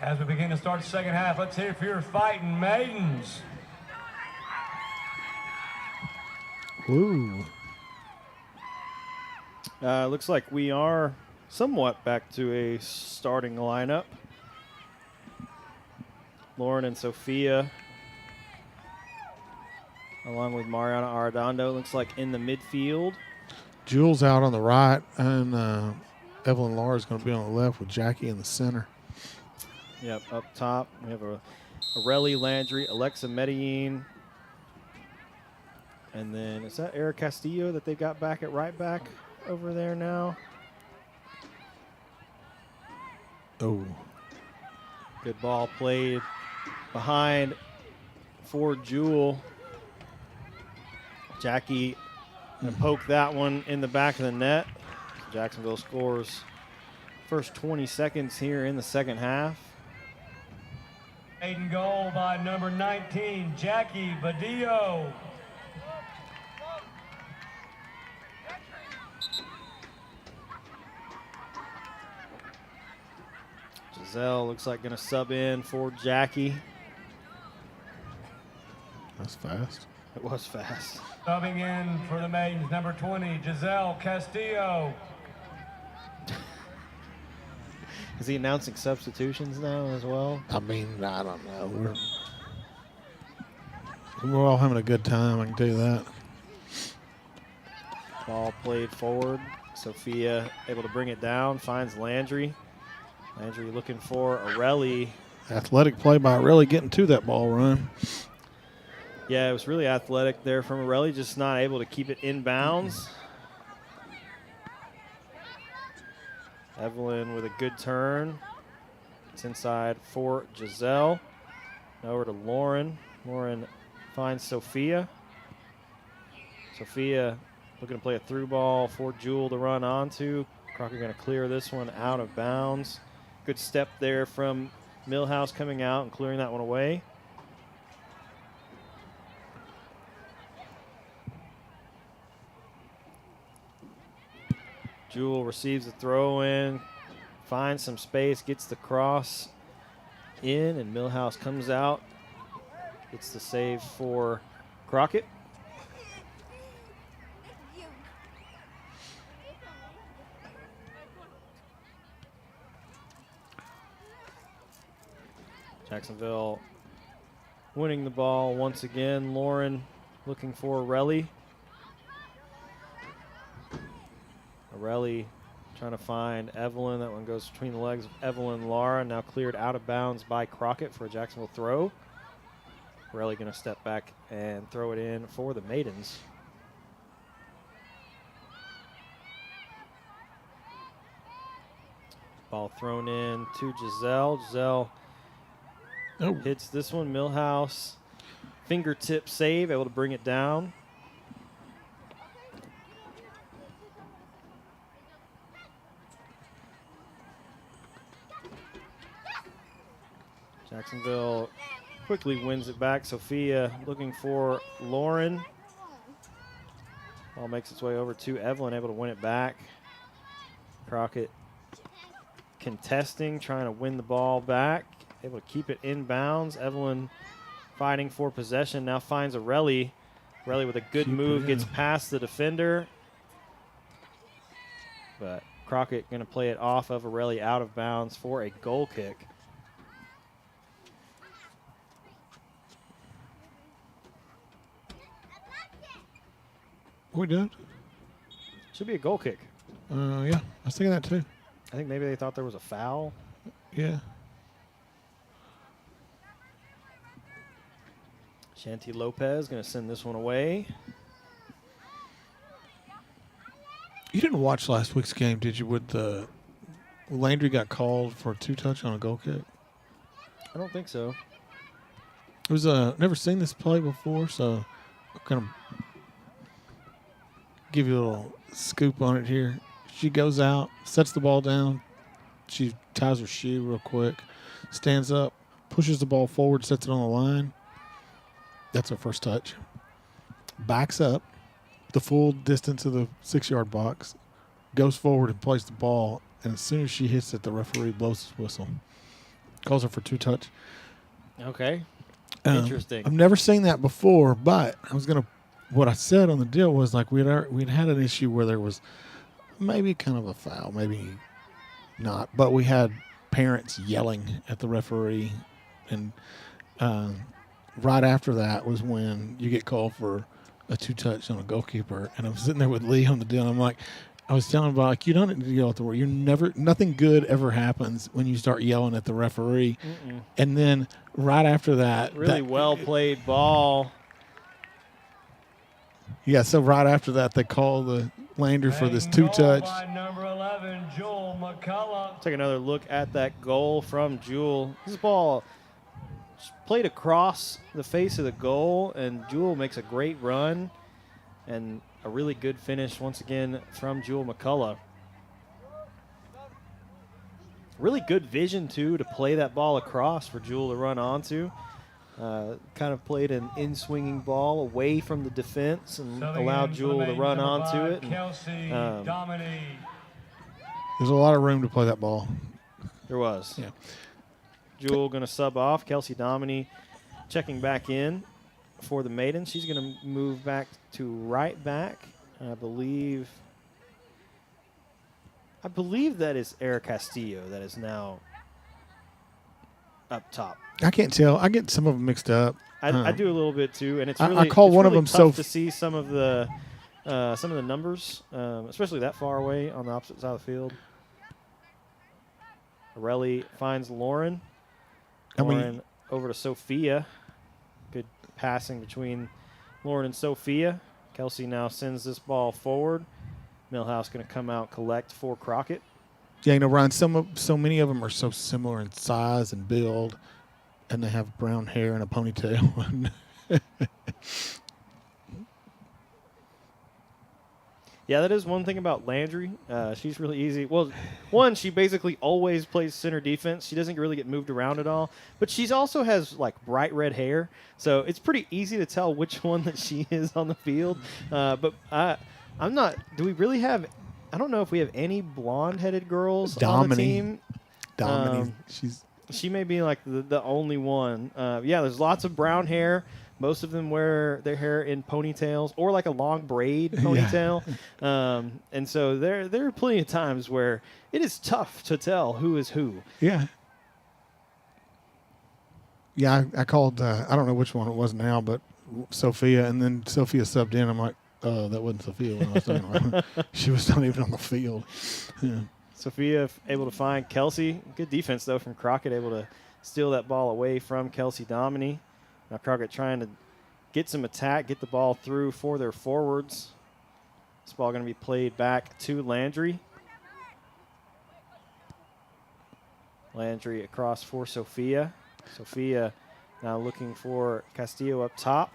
As we begin to start the second half, let's hear for your fighting maidens. Woo. Looks like we are somewhat back to a starting lineup. Lauren and Sophia, along with Mariana Arredondo, looks like in the midfield. Jules out on the right, and Evelyn Lahr is going to be on the left with Jackie in the center. Yep, up top we have Areli Landry, Alexa Medellin, and then is that Eric Castillo that they got back at right back over there now? Oh, good ball played behind for Jewel. Jackie poked that one in the back of the net. Jacksonville scores first 20 seconds here in the second half. Maiden goal by number 19, Jackie Badillo. Giselle looks like going to sub in for Jackie. that's fast. It was fast. Subbing in for the maidens, number 20, Giselle Castillo. Is he announcing substitutions now as well? I mean, I don't know. We're all having a good time, I can tell you that. Ball played forward. Sophia able to bring it down, finds Landry. Landry looking for Arelli. Athletic play by really getting to that ball run. Yeah, it was really athletic there from Arelli, just not able to keep it in bounds. Evelyn with a good turn. It's inside for Giselle. Now over to Lauren. Lauren finds Sophia. Sophia looking to play a through ball for Jewel to run onto. Crockett going to clear this one out of bounds. Good step there from Millhouse coming out and clearing that one away. Jewel receives the throw in, finds some space, gets the cross in, and Millhouse comes out. Gets the save for Crockett. Jacksonville winning the ball once again. Lauren looking for Arelli. Arelli trying to find Evelyn. That one goes between the legs of Evelyn and Lara. Now cleared out of bounds by Crockett for a Jacksonville throw. Arelli going to step back and throw it in for the Maidens. Ball thrown in to Giselle. Giselle hits this one. Millhouse fingertip save, able to bring it down. Jacksonville quickly wins it back. Sophia looking for Lauren. Ball makes its way over to Evelyn, able to win it back. Crockett contesting, trying to win the ball back. Able to keep it in bounds. Evelyn fighting for possession. Now finds Arelli. Arelli with a good move, gets past the defender. But Crockett going to play it off of Arelli out of bounds for a goal kick. We did? Should be a goal kick. Yeah, I was thinking that too. I think maybe they thought there was a foul. Yeah. Shanti Lopez going to send this one away. You didn't watch last week's game, did you, with the Landry got called for a two-touch on a goal kick? I don't think so. It was never seen this play before, so I'll kind of give you a little scoop on it here. She goes out, sets the ball down. She ties her shoe real quick, stands up, pushes the ball forward, sets it on the line. That's her first touch. Backs up the full distance of the 6-yard box, goes forward and plays the ball, and as soon as she hits it, the referee blows his whistle. Calls her for two-touch. Okay. Interesting. I've never seen that before, but what I said on the deal was like we'd had an issue where there was maybe kind of a foul, maybe not, but we had parents yelling at the referee, and right after that was when you get called for a two-touch on a goalkeeper, and I'm sitting there with Lee on the deal, and I'm like, I was telling him about, like, you don't need to yell at the referee. Nothing good ever happens when you start yelling at the referee. Mm-mm. And then right after that, really well played ball. Yeah, so right after that, they call the Landry for this two-touch. Number 11, Jewel McCullough. Take another look at that goal from Jewel. This ball played across the face of the goal, and Jewel makes a great run, and a really good finish once again from Jewel McCullough. Really good vision, too, to play that ball across for Jewel to run onto. Kind of played an in-swinging ball away from the defense and allowed Jewel to run onto it. And, there's a lot of room to play that ball. There was. Yeah. Jewel going to sub off. Kelsey Dominy checking back in for the Maidens. She's going to move back to right back. I believe that is Eric Castillo that is now up top. I can't tell. I get some of them mixed up. I do a little bit too, and it's I really call it's one of really them tough so to see some of the numbers, especially that far away on the opposite side of the field. Arelli finds Lauren. Lauren over to Sophia. Good passing between Lauren and Sophia. Kelsey now sends this ball forward. Millhouse going to come out collect for Crockett. Yeah, Ryan, so many of them are so similar in size and build, and they have brown hair and a ponytail. Yeah, that is one thing about Landry. She's really easy. Well, one, she basically always plays center defense. She doesn't really get moved around at all. But she also has, like, bright red hair. So it's pretty easy to tell which one that she is on the field. But I'm not – do we really have – I don't know if we have any blonde-headed girls on the team. Dominique. She may be, like, the only one. Yeah, there's lots of brown hair. Most of them wear their hair in ponytails or like a long braid ponytail. And so there are plenty of times where it is tough to tell who is who. Yeah. Yeah, I called, I don't know which one it was now, but Sophia, and then Sophia subbed in. I'm like, that wasn't Sophia when I was saying she was not even on the field. Yeah. Sophia able to find Kelsey. Good defense, though, from Crockett, able to steal that ball away from Kelsey Dominy. Now Crockett trying to get some attack, get the ball through for their forwards. This ball going to be played back to Landry. Landry across for Sophia. Sophia now looking for Castillo up top.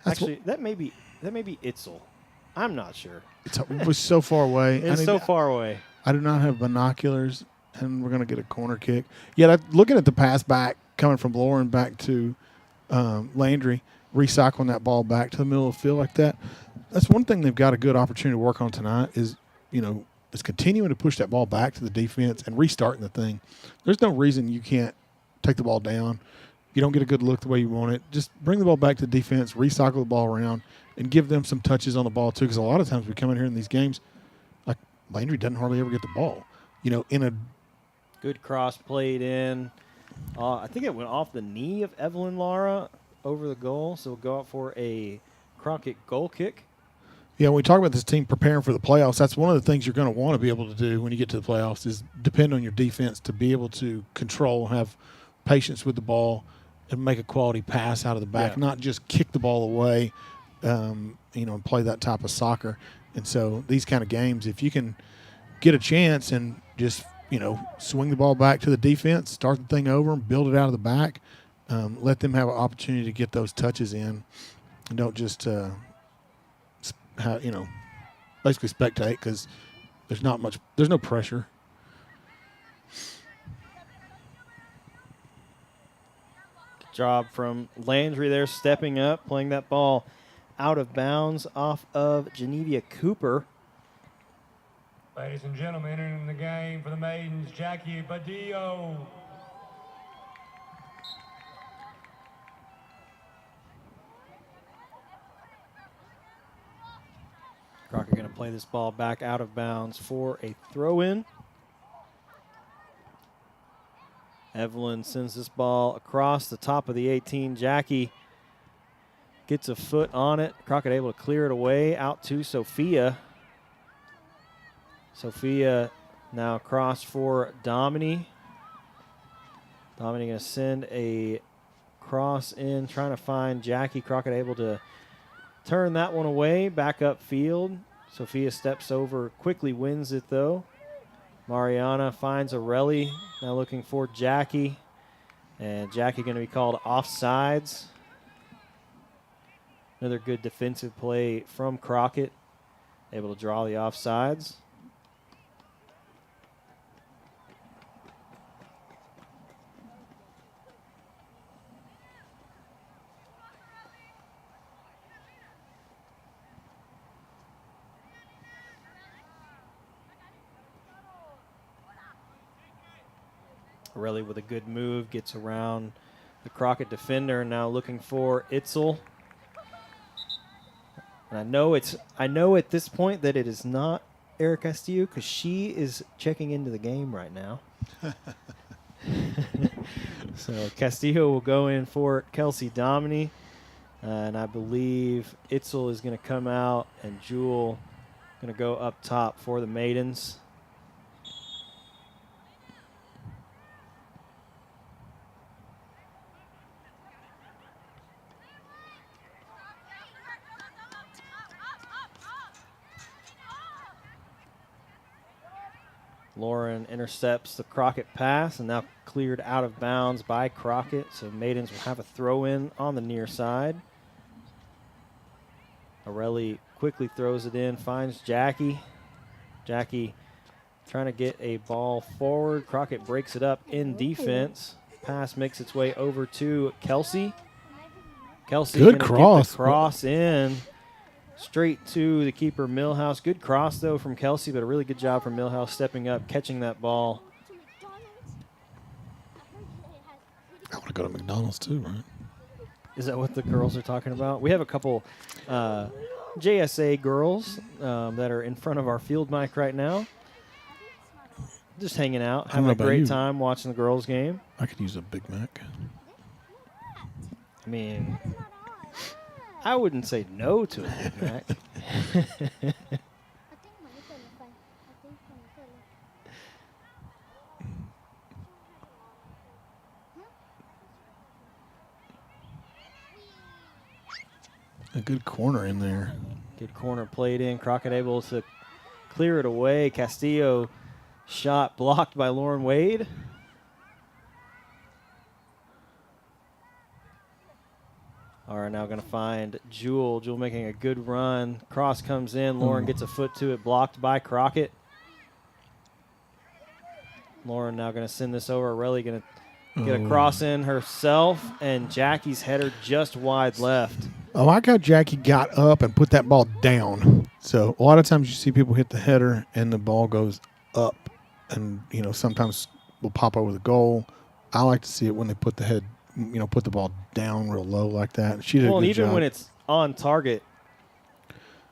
Actually, that may be Itzel. I'm not sure. It was so far away. It's so far away. I do not have binoculars, and we're going to get a corner kick. Yeah, looking at the pass back, coming from Lauren back to Landry, recycling that ball back to the middle of the field like that. That's one thing they've got a good opportunity to work on tonight is continuing to push that ball back to the defense and restarting the thing. There's no reason you can't take the ball down. You don't get a good look the way you want it. Just bring the ball back to the defense, recycle the ball around, and give them some touches on the ball too. Because a lot of times we come in here in these games, like Landry doesn't hardly ever get the ball. In a good cross played in. I think it went off the knee of Evelyn Lara over the goal, so we'll go out for a Crockett goal kick. Yeah, when we talk about this team preparing for the playoffs, that's one of the things you're going to want to be able to do when you get to the playoffs is depend on your defense to be able to control, have patience with the ball, and make a quality pass out of the back, not just kick the ball away, and play that type of soccer. And so these kind of games, if you can get a chance and just swing the ball back to the defense, start the thing over, and build it out of the back. Let them have an opportunity to get those touches in, and don't just basically spectate because there's no pressure. Good job from Landry there, stepping up, playing that ball out of bounds off of Genevia Cooper. Ladies and gentlemen, entering the game for the maidens, Jackie Badillo. Crockett going to play this ball back out of bounds for a throw-in. Evelyn sends this ball across the top of the 18. Jackie gets a foot on it. Crockett able to clear it away out to Sophia. Sophia now across for Dominy. Dominy going to send a cross in, trying to find Jackie. Crockett able to turn that one away, back up field. Sophia steps over, quickly wins it though. Mariana finds Arelli, now looking for Jackie. And Jackie going to be called offsides. Another good defensive play from Crockett, able to draw the offsides. Arelli with a good move, gets around the Crockett defender, now looking for Itzel. And I know at this point that it is not Eric Castillo because she is checking into the game right now. So Castillo will go in for Kelsey Dominy. And I believe Itzel is going to come out and Jewel going to go up top for the maidens. Lauren intercepts the Crockett pass and now cleared out of bounds by Crockett. So maidens will have a throw in on the near side. Arelli quickly throws it in, finds Jackie. Jackie trying to get a ball forward. Crockett breaks it up in defense. Pass makes its way over to Kelsey. Kelsey Good gonna cross. Get the cross in straight to the keeper, Millhouse. Good cross, though, from Kelsey, but a really good job from Millhouse stepping up, catching that ball. I want to go to McDonald's too, right? Is that what the girls are talking about? We have a couple JSA girls that are in front of our field mic right now. Just hanging out, I don't having know a about great you. time watching the girls' game. I could use a Big Mac. I mean, I wouldn't say no to a Big Mac. A good corner in there. Good corner played in. Crockett able to clear it away. Castillo shot blocked by Lauren Wade. Are now going to find Jewel. Jewel making a good run. Cross comes in. Lauren gets a foot to it, blocked by Crockett. Lauren now going to send this over. Arelli going to get a cross in herself, and Jackie's header just wide left. I like how Jackie got up and put that ball down. So a lot of times you see people hit the header and the ball goes up, and sometimes will pop over the goal. I like to see it when they put the head, put the ball down real low like that. She did a good Well, and even job. when it's on target,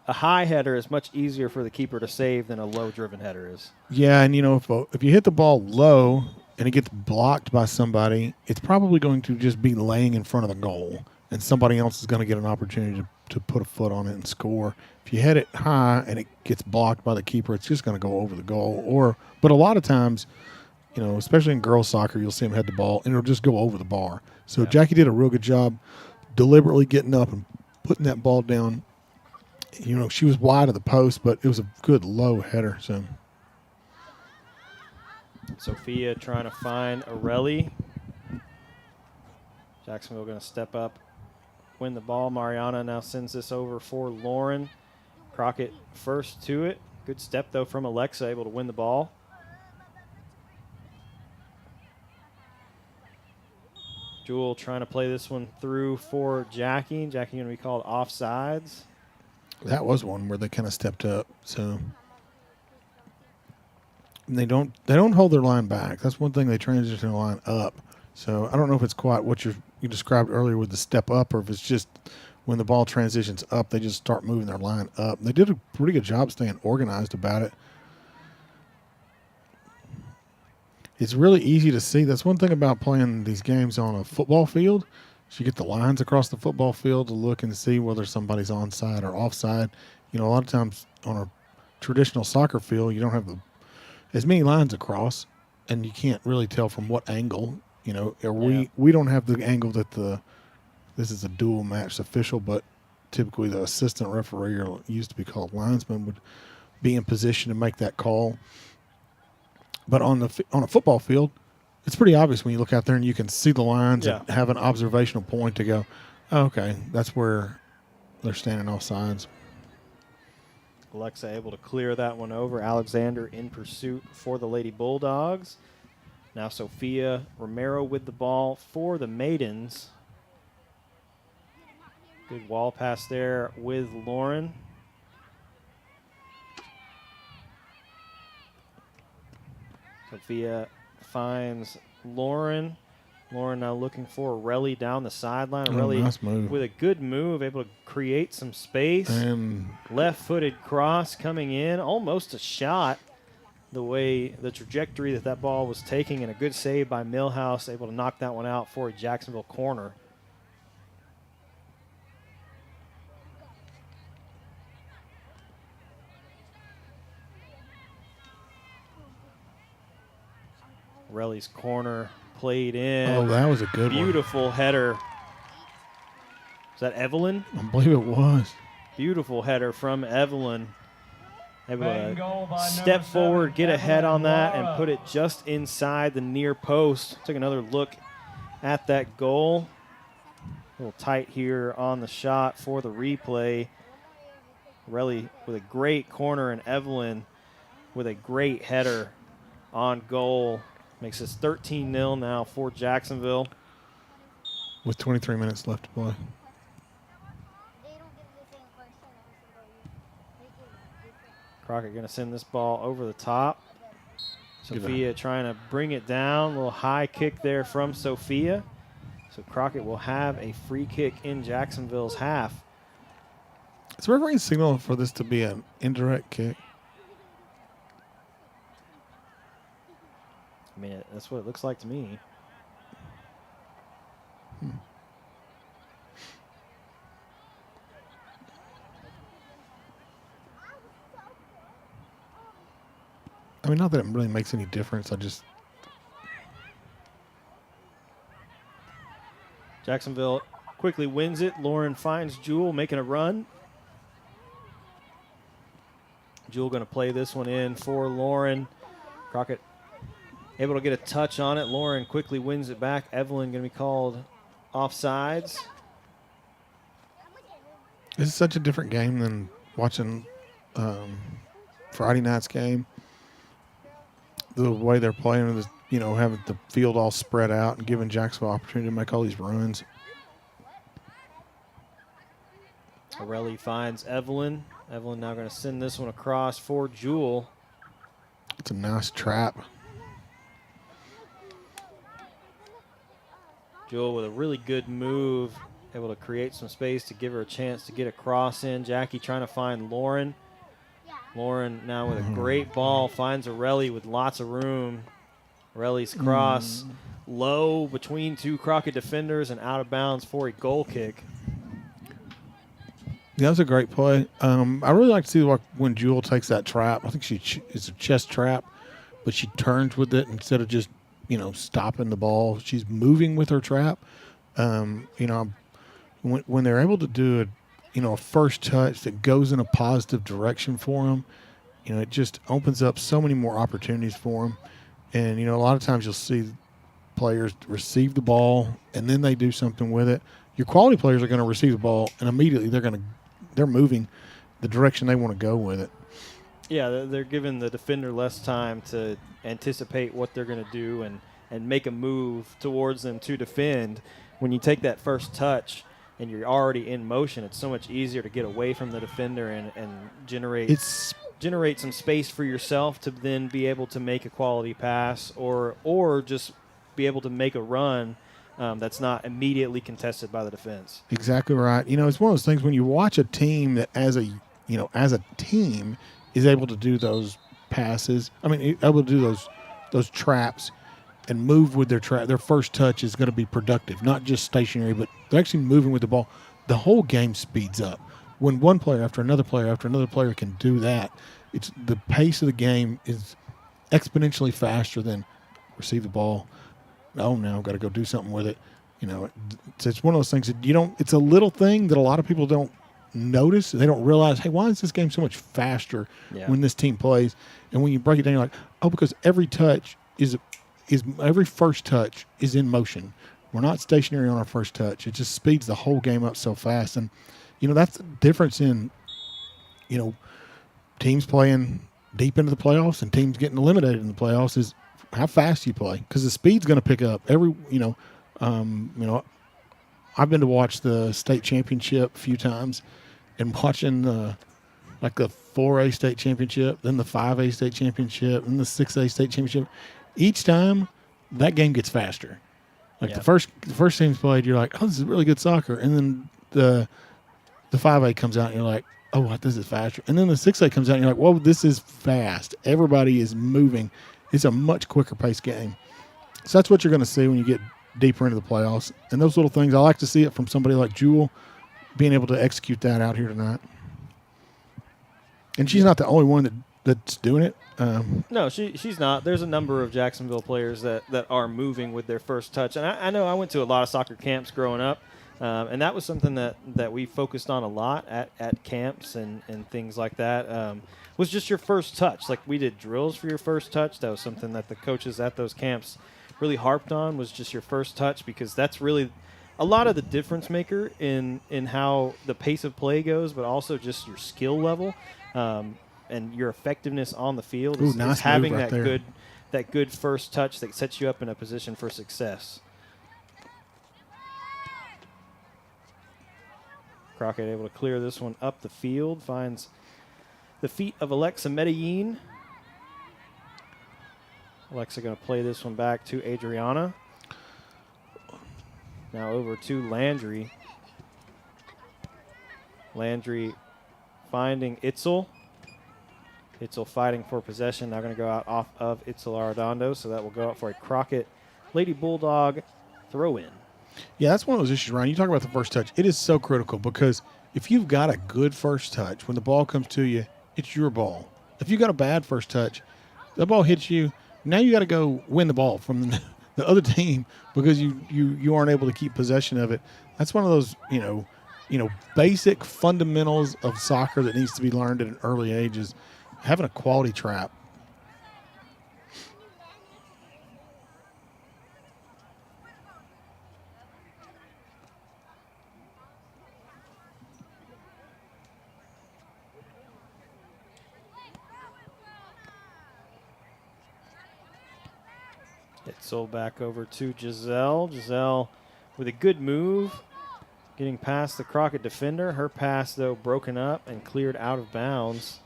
a high header is much easier for the keeper to save than a low-driven header is. Yeah, and if you hit the ball low and it gets blocked by somebody, it's probably going to just be laying in front of the goal, and somebody else is going to get an opportunity to put a foot on it and score. If you hit it high and it gets blocked by the keeper, it's just going to go over the goal. But a lot of times, especially in girls soccer, you'll see them head the ball and it'll just go over the bar. So Jackie did a real good job deliberately getting up and putting that ball down. She was wide of the post, but it was a good low header. So Sophia trying to find Arelli. Jacksonville going to step up, win the ball. Mariana now sends this over for Lauren. Crockett first to it. Good step, though, from Alexa, able to win the ball. Jewel trying to play this one through for Jackie. Jackie going to be called offsides. that was one where they kind of stepped up. So and they don't hold their line back. That's one thing, they transition the line up. So I don't know if it's quite what you described earlier with the step up, or if it's just when the ball transitions up, they just start moving their line up. They did a pretty good job staying organized about it. It's really easy to see. That's one thing about playing these games on a football field. Is you get the lines across the football field to look and see whether somebody's onside or offside. A lot of times on a traditional soccer field, you don't have as many lines across, and you can't really tell from what angle. We don't have the angle that this is a dual match official, but typically the assistant referee, or used to be called linesman, would be in position to make that call. But on a football field, it's pretty obvious when you look out there and you can see the lines and have an observational point to go, oh, okay, that's where they're standing off sides. Alexa able to clear that one over. Alexander in pursuit for the Lady Bulldogs. Now Sophia Romero with the ball for the Maidens. Good wall pass there with Lauren. Sophia finds Lauren. Lauren now looking for Arelli down the sideline. Arelli nice move. with a good move, able to create some space. And Left-footed cross coming in, almost a shot. the trajectory that ball was taking, and a good save by Millhouse, able to knock that one out for a Jacksonville corner. Relly's corner played in. Oh, that was a good one. Beautiful header. Is that Evelyn? I believe it was. Beautiful header from Evelyn. Able Maiden goal by to number step 7, forward, get ahead Evelyn on that, and Laura. put it just inside the near post. Took another look at that goal. A little tight here on the shot for the replay. Relly with a great corner, and Evelyn with a great header on goal. Makes this 13-0 now for Jacksonville. With 23 minutes left to play. Crockett going to send this ball over the top. Sophia trying to bring it down. A little high kick there from Sophia. So Crockett will have a free kick in Jacksonville's half. Is the refereeing signal for this to be an indirect kick? I mean, that's what it looks like to me. I mean, not that it really makes any difference. Jacksonville quickly wins it. Lauren finds Jewel making a run. Jewel going to play this one in for Lauren. Crockett able to get a touch on it. Lauren quickly wins it back. Evelyn going to be called offsides. This is such a different game than watching Friday night's game. The way they're playing is, having the field all spread out and giving Jacksonville opportunity to make all these runs. Morelli finds Evelyn. Evelyn now going to send this one across for Jewel. It's a nice trap. Jewel with a really good move, able to create some space to give her a chance to get a cross in. Jackie trying to find Lauren. Lauren now with a great ball, finds Morelli with lots of room. Morelli's cross low between two Crockett defenders and out of bounds for a goal kick. Yeah, that was a great play. I really like to see when Jewel takes that trap. I think it's a chest trap, but she turns with it instead of just, stopping the ball. She's moving with her trap. When they're able to do a first touch that goes in a positive direction for them, it just opens up so many more opportunities for them. And, a lot of times you'll see players receive the ball and then they do something with it. Your quality players are going to receive the ball and immediately they're moving the direction they want to go with it. Yeah, they're giving the defender less time to anticipate what they're going to do and make a move towards them to defend. When you take that first touch and you're already in motion, it's so much easier to get away from the defender and generate some space for yourself to then be able to make a quality pass or just be able to make a run that's not immediately contested by the defense. Exactly right. It's one of those things when you watch a team that as a team is able to do those passes. I mean, able to do those traps and move with their trap. Their first touch is going to be productive, not just stationary, but they're actually moving with the ball. The whole game speeds up. When one player after another player can do that, it's the pace of the game is exponentially faster than receive the ball. Oh, now I've got to go do something with it. It's one of those things that it's a little thing that a lot of people don't notice. They don't realize, hey, why is this game so much faster when this team plays? And when you break it down, you're like, oh, because every touch every first touch is in motion. We're not stationary on our first touch. It just speeds the whole game up so fast. And, that's the difference in, teams playing deep into the playoffs and teams getting eliminated in the playoffs is how fast you play, because the speed's going to pick up. I've been to watch the state championship a few times, and watching the 4A state championship, then the 5A state championship, and the 6A state championship. Each time, that game gets faster. The first team's played, you're like, oh, this is really good soccer, and then the 5A comes out and you're like, oh, this is faster. And then the 6A comes out and you're like, whoa, this is fast. Everybody is moving. It's a much quicker pace game. So that's what you're going to see when you get deeper into the playoffs. And those little things, I like to see it from somebody like Jewel being able to execute that out here tonight. And she's not the only one that's doing it. No, she's not. There's a number of Jacksonville players that are moving with their first touch. And I know I went to a lot of soccer camps growing up, and that was something that we focused on a lot at camps and things like that, was just your first touch. Like, we did drills for your first touch. That was something that the coaches at those camps really harped on, was just your first touch, because that's really a lot of the difference maker in how the pace of play goes, but also just your skill level. And your effectiveness on the field is having that good first touch that sets you up in a position for success. Crockett able to clear this one up the field, finds the feet of Alexa Medellin. Alexa going to play this one back to Adriana. Now over to Landry. Landry finding Itzel. Itzel fighting for possession. Now going to go out off of Itzel Arredondo, so that will go out for a Crockett Lady Bulldog throw-in. Yeah, that's one of those issues, Ryan. You talk about the first touch. It is so critical, because if you've got a good first touch, when the ball comes to you, it's your ball. If you've got a bad first touch, the ball hits you. Now you got to go win the ball from the other team, because you aren't able to keep possession of it. That's one of those, basic fundamentals of soccer that needs to be learned at an early age, is having a quality trap. It's sold back over to Giselle. Giselle with a good move, getting past the Crockett defender. Her pass, though, broken up and cleared out of bounds.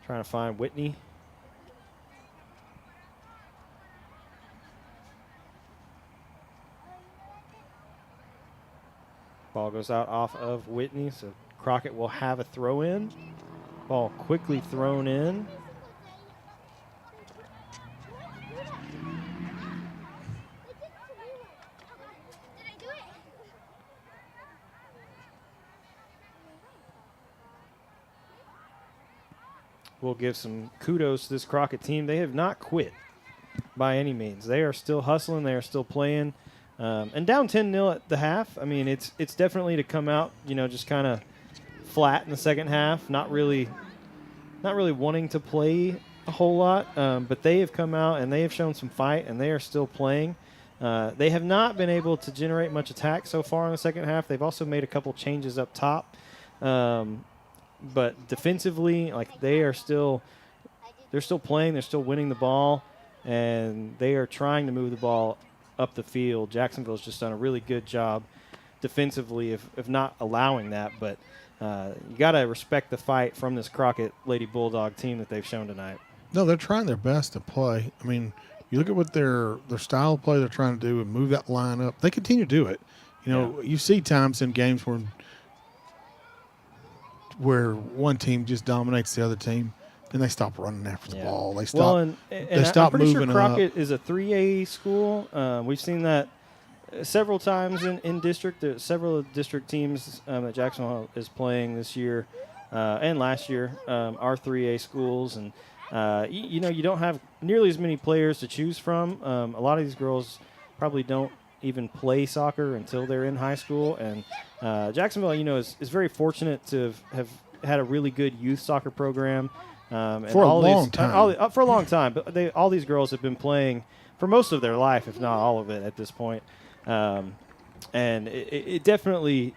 Trying to find Whitney. Ball goes out off of Whitney, so Crockett will have a throw in. Ball quickly thrown in. We'll give some kudos to this Crockett team. They have not quit by any means. They are still hustling. They are still playing. And down 10-0 at the half. I mean, it's definitely to come out, just kind of flat in the second half, not really wanting to play a whole lot. But they have come out and they have shown some fight, and they are still playing. They have not been able to generate much attack so far in the second half. They've also made a couple changes up top. But defensively, they're still playing. They're still winning the ball, and they are trying to move the ball up the field. Jacksonville's just done a really good job defensively of not allowing that. But you got to respect the fight from this Crockett Lady Bulldog team that they've shown tonight. No, they're trying their best to play. I mean, you look at what their style of play they're trying to do and move that line up. They continue to do it. You see times in games where one team just dominates the other team, then they stop running after the ball. They stop. They stop I'm pretty moving sure Crockett up. is a 3A school. We've seen that several times in district. There's several district teams that Jacksonville is playing this year and last year are 3A schools, and you don't have nearly as many players to choose from. A lot of these girls probably don't even play soccer until they're in high school, and Jacksonville, is very fortunate to have had a really good youth soccer program for a long time. For a long time, but all these girls have been playing for most of their life, if not all of it, at this point. And it definitely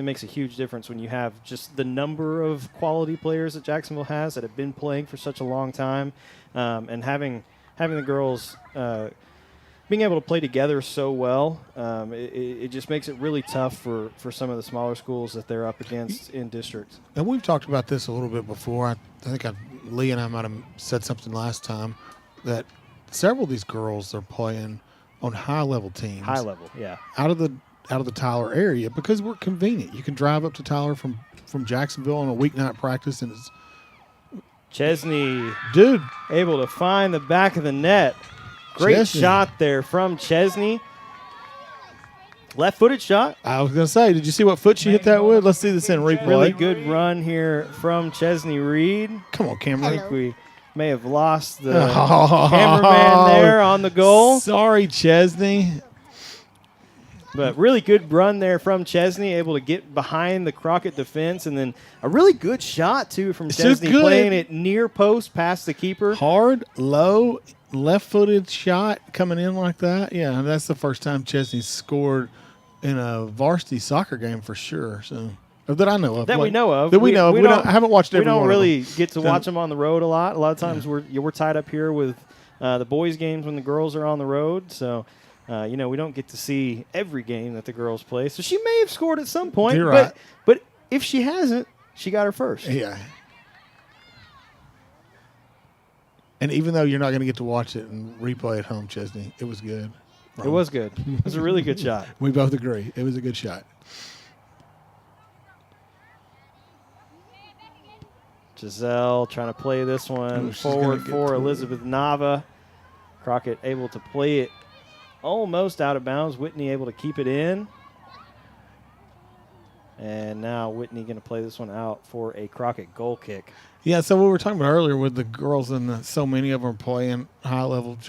makes a huge difference when you have just the number of quality players that Jacksonville has that have been playing for such a long time, and having the girls being able to play together so well. It just makes it really tough for some of the smaller schools that they're up against in districts. And we've talked about this a little bit before. I think Lee and I might have said something last time that several of these girls are playing on high-level teams. High level, yeah. Out of the out of the Tyler area because we're convenient. You can drive up to Tyler from Jacksonville on a weeknight practice, and it's Chesney dude able to find the back of the net. Great Chesney. shot there from Chesney. Left-footed shot. I was going to say, did you see what foot she hit that with? Let's see this in replay. Really good run here from Chesney Reed. Come on, I Cameron. think we may have lost the cameraman there on the goal. Sorry, Chesney. But really good run there from Chesney, able to get behind the Crockett defense, and then a really good shot, too, from It's just Chesney, good. playing it near post past the keeper. Hard, low, left-footed shot coming in like that. Yeah, that's the first time Chesney's scored in a varsity soccer game for sure. So that I know of. That we know of. That we know of. I haven't watched every We don't one really of them. get to watch them on the road a lot. A lot of times we're tied up here with the boys' games when the girls are on the road. So, we don't get to see every game that the girls play. So she may have scored at some point. You're right. But if she hasn't, she got her first. Yeah. And even though you're not going to get to watch it and replay at home, Chesney, it was good. It was good. It was a really good shot. We both agree. It was a good shot. Giselle trying to play this one Ooh, she's forward gonna get for to it. Elizabeth Nava. Crockett able to play it almost out of bounds. Whitney able to keep it in. And now Whitney going to play this one out for a Crockett goal kick. Yeah, so we were talking about earlier with the girls and so many of them playing high-level,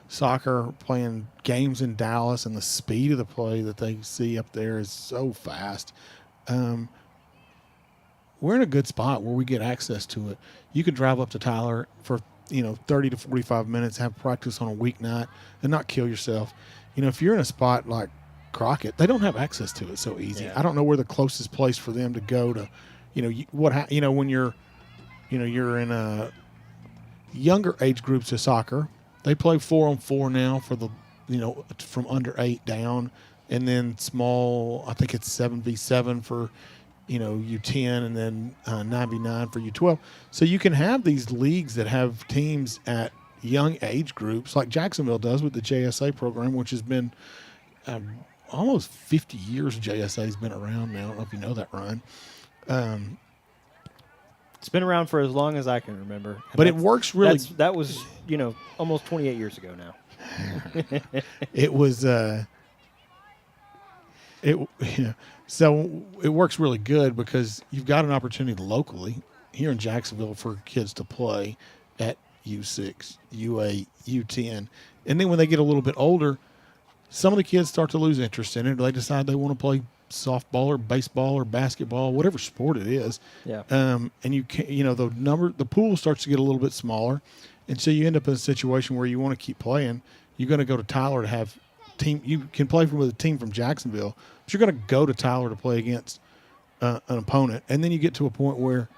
soccer, playing games in Dallas, and the speed of the play that they see up there is so fast. We're in a good spot where we get access to it. You could drive up to Tyler for 30 to 45 minutes, have practice on a weeknight, and not kill yourself. If you're in a spot like Crockett, they don't have access to it so easy. Yeah. I don't know where the closest place for them to go to, when you're in a younger age groups of soccer, they play 4-on-4 now for the, from under 8 down, and then small, I think it's 7v7 for, U10, and then 9v9 for U12. So you can have these leagues that have teams at young age groups like Jacksonville does with the JSA program, which has been almost 50 years JSA has been around now. I don't know if you know that, Ryan. It's been around for as long as I can remember. And But it works really. That was, almost 28 years ago now. It was. So it works really good because you've got an opportunity locally here in Jacksonville for kids to play at U6, U8, U10, and then when they get a little bit older, some of the kids start to lose interest in it. They decide they want to play softball or baseball or basketball, whatever sport it is. Yeah. And you can, the pool starts to get a little bit smaller, and so you end up in a situation where you want to keep playing. You're going to go to Tyler to have team. You can play with a team from Jacksonville, but you're going to go to Tyler to play against an opponent, and then you get to a point where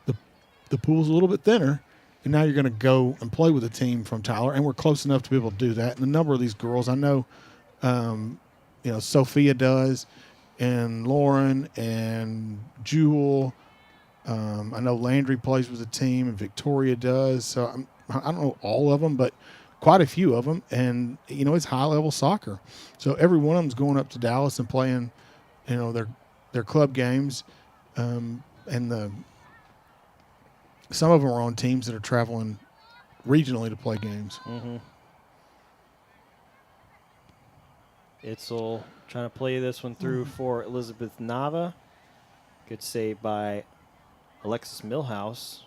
the pool's a little bit thinner. And now you're going to go and play with a team from Tyler, and we're close enough to be able to do that. And a number of these girls, I know, Sophia does, and Lauren and Jewel. I know Landry plays with a team, and Victoria does. So I don't know all of them, but quite a few of them. And it's high-level soccer. So every one of them's going up to Dallas and playing, their club games, and some of them are on teams that are traveling regionally to play games. Mm-hmm. Itzel trying to play this one through for Elizabeth Nava. Good save by Alexis Millhouse.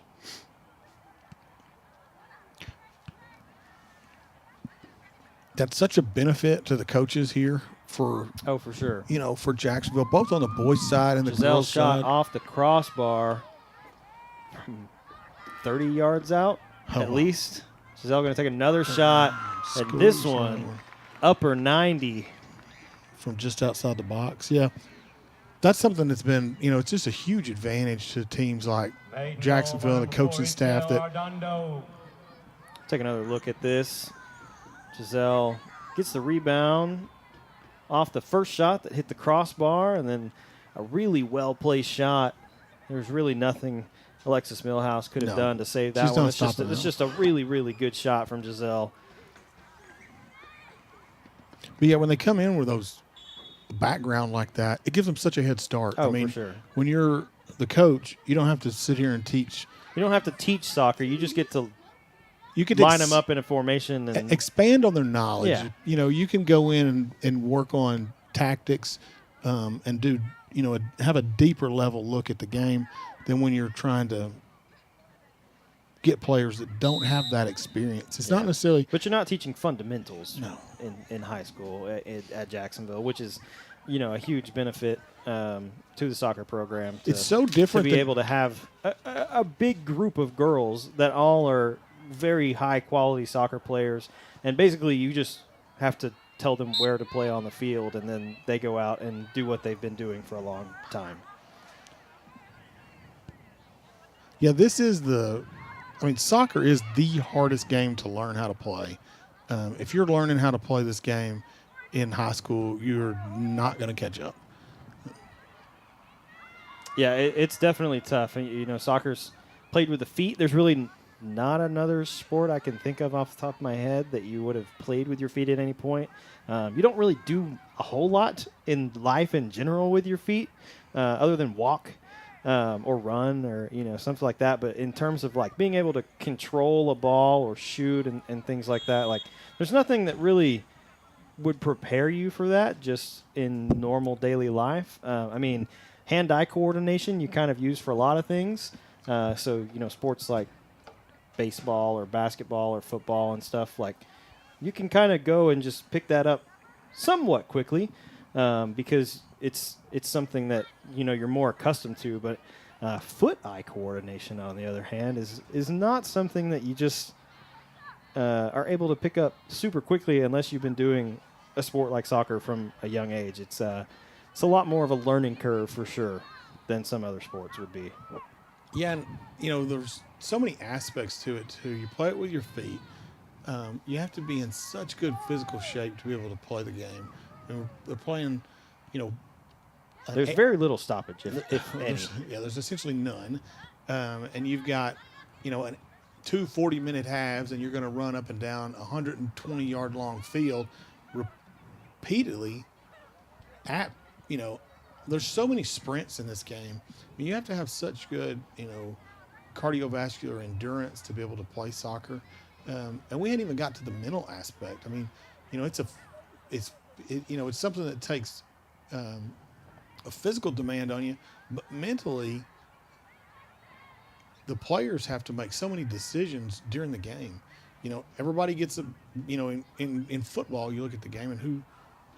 That's such a benefit to the coaches here for sure. For Jacksonville, both on the boys' side and the Giselle girls' shot side. off the crossbar from 30 yards out at least. Giselle going to take another shot, and this one upper 90. From just outside the box. Yeah. That's something that's been, it's just a huge advantage to teams like Jacksonville and the coaching staff that Take another look at this. Giselle gets the rebound off the first shot that hit the crossbar, and then a really well-placed shot. There's really nothing Alexis Millhouse could have done to save that She's one. unstoppable. It's just a really, really good shot from Giselle. But yeah, when they come in with those background like that, it gives them such a head start. Oh, I mean, for sure. when you're the coach, you don't have to sit here and teach. You don't have to teach soccer. You just get to You could line them up in a formation and expand on their knowledge. Yeah. You know, you can go in and work on tactics and do, you know, have a deeper level look at the game than when you're trying to get players that don't have that experience. It's not necessarily. But you're not teaching fundamentals No. in high school at Jacksonville, which is, you know, a huge benefit to the soccer program. It's so different to be than- able to have a big group of girls that all are very high-quality soccer players, and basically you just have to tell them where to play on the field, and then they go out and do what they've been doing for a long time. Yeah, this is soccer is the hardest game to learn how to play. If you're learning how to play this game in high school, you're not going to catch up. Yeah, it's definitely tough. And, you know, soccer's played with the feet. There's really not another sport I can think of off the top of my head that you would have played with your feet at any point. You don't really do a whole lot in life in general with your feet other than walk or run or, you know, something like that. But in terms of, like, being able to control a ball or shoot and things like that, like, there's nothing that really would prepare you for that just in normal daily life. I mean, hand-eye coordination you kind of use for a lot of things. So, you know, sports like baseball or basketball or football and stuff, like, you can kind of go and just pick that up somewhat quickly because it's something that, you know, you're more accustomed to. But foot-eye coordination, on the other hand, is not something that you just are able to pick up super quickly unless you've been doing a sport like soccer from a young age. It's a lot more of a learning curve for sure than some other sports would be. Yeah, and, you know, there's so many aspects to it, too. You play it with your feet. You have to be in such good physical shape to be able to play the game. And they're playing, you know. There's very little stoppage, if any. There's essentially none. And you've got, you know, two 40-minute halves, and you're going to run up and down a 120-yard long field repeatedly at, you know, there's so many sprints in this game. I mean, you have to have such good, you know, cardiovascular endurance to be able to play soccer. And we hadn't even got to the mental aspect. I mean, you know, it's something that takes a physical demand on you, but mentally, the players have to make so many decisions during the game. You know, everybody gets in football, you look at the game and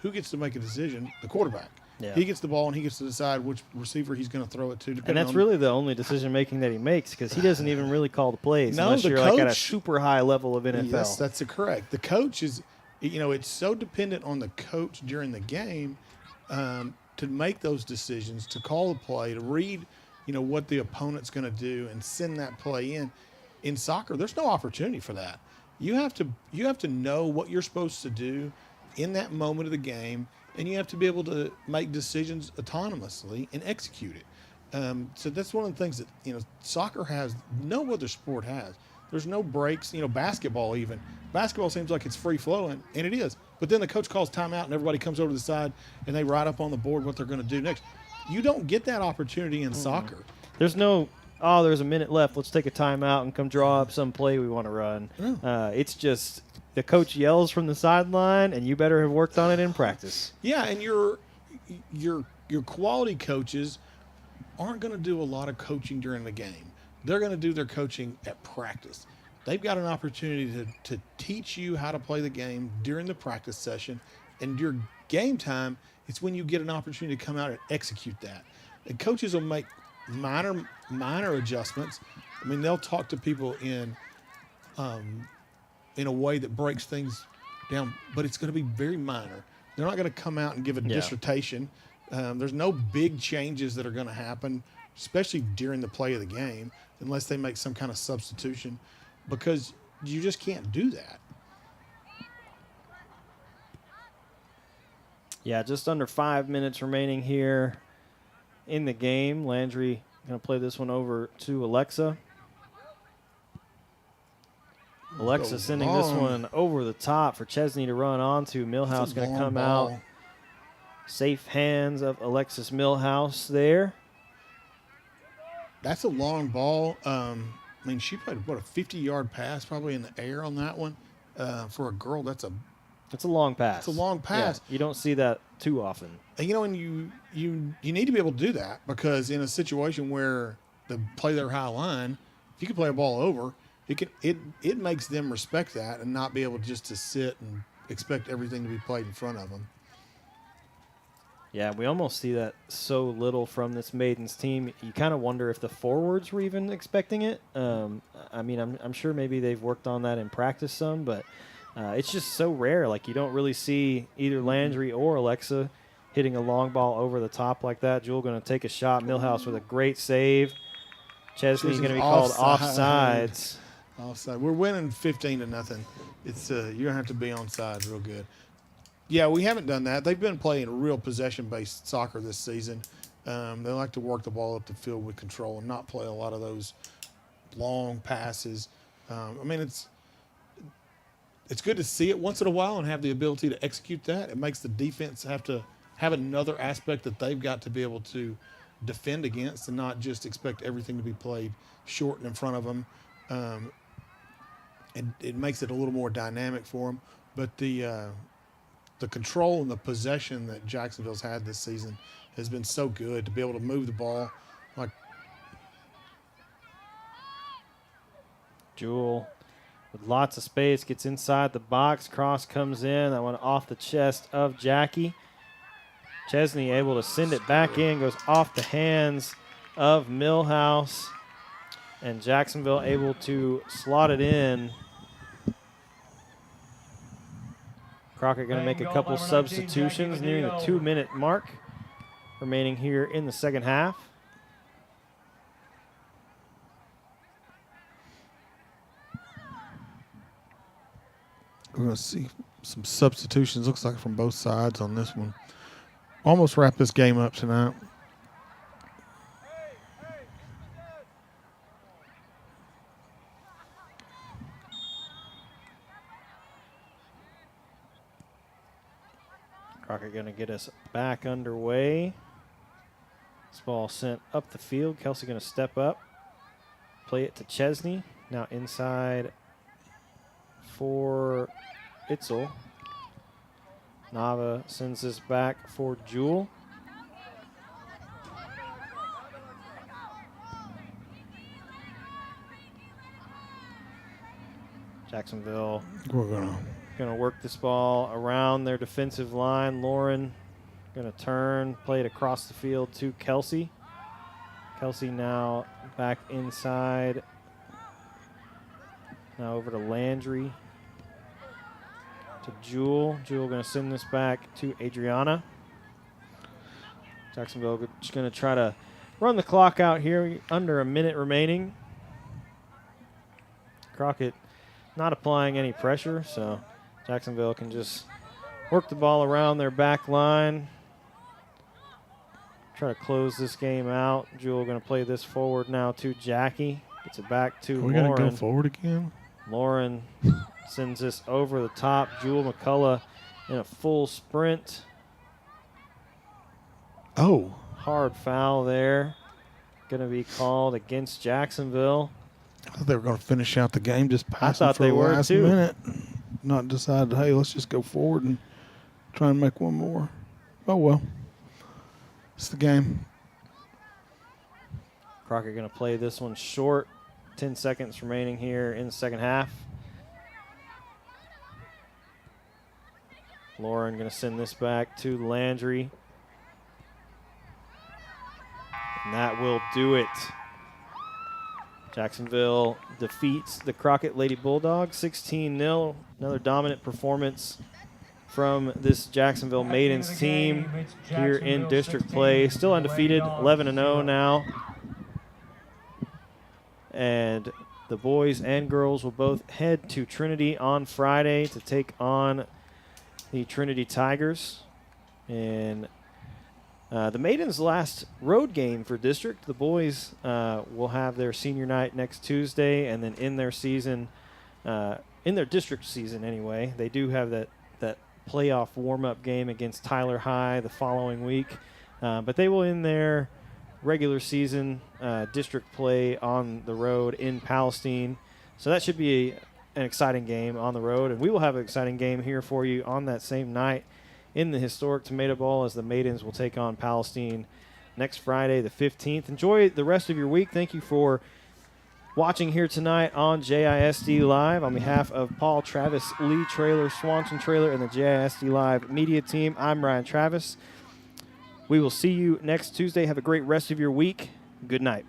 who gets to make a decision? The quarterback. Yeah. He gets the ball and he gets to decide which receiver he's going to throw it to. And that's really the only decision making that he makes because he doesn't even really call the plays unless you're like at a super high level of NFL. Yes, that's correct. The coach is, you know, it's so dependent on the coach during the game to make those decisions, to call the play, to read, you know, what the opponent's going to do and send that play in. In soccer, there's no opportunity for that. You have to know what you're supposed to do in that moment of the game, and you have to be able to make decisions autonomously and execute it. So that's one of the things that, you know, soccer has, no other sport has. There's no breaks. You know, basketball even. Basketball seems like it's free-flowing, and it is. But then the coach calls timeout, and everybody comes over to the side, and they write up on the board what they're going to do next. You don't get that opportunity in soccer. There's no, there's a minute left. Let's take a timeout and come draw up some play we want to run. It's just the coach yells from the sideline, and you better have worked on it in practice. Yeah, and your quality coaches aren't going to do a lot of coaching during the game. They're going to do their coaching at practice. They've got an opportunity to teach you how to play the game during the practice session, and your game time is when you get an opportunity to come out and execute that. And coaches will make minor adjustments. I mean, they'll talk to people in a way that breaks things down, but it's going to be very minor. They're not going to come out and give a dissertation. There's no big changes that are going to happen, especially during the play of the game, unless they make some kind of substitution, because you just can't do that. Yeah, just under 5 minutes remaining here in the game. Landry going to play this one over to Alexa. Alexa sending this one over the top for Chesney to run onto. Millhouse going to come out Safe hands of Alexis Millhouse there. That's a long ball. I mean, she played, a 50-yard pass probably in the air on that one. For a girl, that's a long pass. It's a long pass. Yeah, you don't see that too often. And, and you need to be able to do that, because in a situation where they play their high line, if you can play a ball over, it makes them respect that and not be able just to sit and expect everything to be played in front of them. Yeah, we almost see that so little from this Maidens team. You kind of wonder if the forwards were even expecting it. I mean, I'm sure maybe they've worked on that in practice some, but it's just so rare. Like, you don't really see either Landry or Alexa hitting a long ball over the top like that. Jewel going to take a shot. Millhouse with a great save. Chesney's going to be called offsides. Offside. We're winning 15-0. It's you're going to have to be onside real good. Yeah, we haven't done that. They've been playing real possession-based soccer this season. They like to work the ball up the field with control and not play a lot of those long passes. I mean, it's good to see it once in a while and have the ability to execute that. It makes the defense have to have another aspect that they've got to be able to defend against and not just expect everything to be played short and in front of them. And it makes it a little more dynamic for them. But the control and the possession that Jacksonville's had this season has been so good to be able to move the ball. Like Jewel with lots of space gets inside the box. Cross comes in. That one off the chest of Jackie. Chesney able to send it back in. Goes off the hands of Millhouse. And Jacksonville able to slot it in. Crockett going to make a couple substitutions nearing the 2-minute mark remaining here in the second half. we're going to see some substitutions, looks like from both sides on this one. Almost wrap this game up tonight. Crockett going to get us back underway. This ball sent up the field. Kelsey going to step up. Play it to Chesney. Now inside for Itzel. Nava sends this back for Jewel. Jacksonville We're going to work this ball around their defensive line. Lauren going to turn, play it across the field to Kelsey. Kelsey now back inside. Now over to Landry. To Jewel. Jewel going to send this back to Adriana. Jacksonville just going to try to run the clock out here. Under a minute remaining. Crockett not applying any pressure, so Jacksonville can just work the ball around their back line. Try to close this game out. Jewel going to play this forward now to Jackie. Gets it back to we Lauren. got to go forward again. Lauren sends this over the top. Jewel McCullough in a full sprint. Oh. Hard foul there. Going to be called against Jacksonville. I thought they were going to finish out the game just passing thought for they the were last too. minute. Not decided, hey, let's just go forward and try and make one more. Oh, well. It's the game. Crockett going to play this one short. 10 seconds remaining here in the second half. Lauren going to send this back to Landry. And that will do it. Jacksonville defeats the Crockett Lady Bulldogs 16-0. Another dominant performance from this Jacksonville Maidens team here in district play. Still undefeated, 11-0 now. And the boys and girls will both head to Trinity on Friday to take on the Trinity Tigers. And the Maidens' last road game for district. The boys will have their senior night next Tuesday, and then in their season, in their district season anyway, they do have that playoff warm-up game against Tyler High the following week. But they will end their regular season district play on the road in Palestine. So that should be an exciting game on the road. And we will have an exciting game here for you on that same night in the historic Tomato Bowl as the Maidens will take on Palestine next Friday, the 15th. Enjoy the rest of your week. Thank you for watching here tonight on JISD Live. On behalf of Paul, Travis, Lee Trailer, Swanson Trailer, and the JISD Live media team, I'm Ryan Travis. We will see you next Tuesday. Have a great rest of your week. Good night.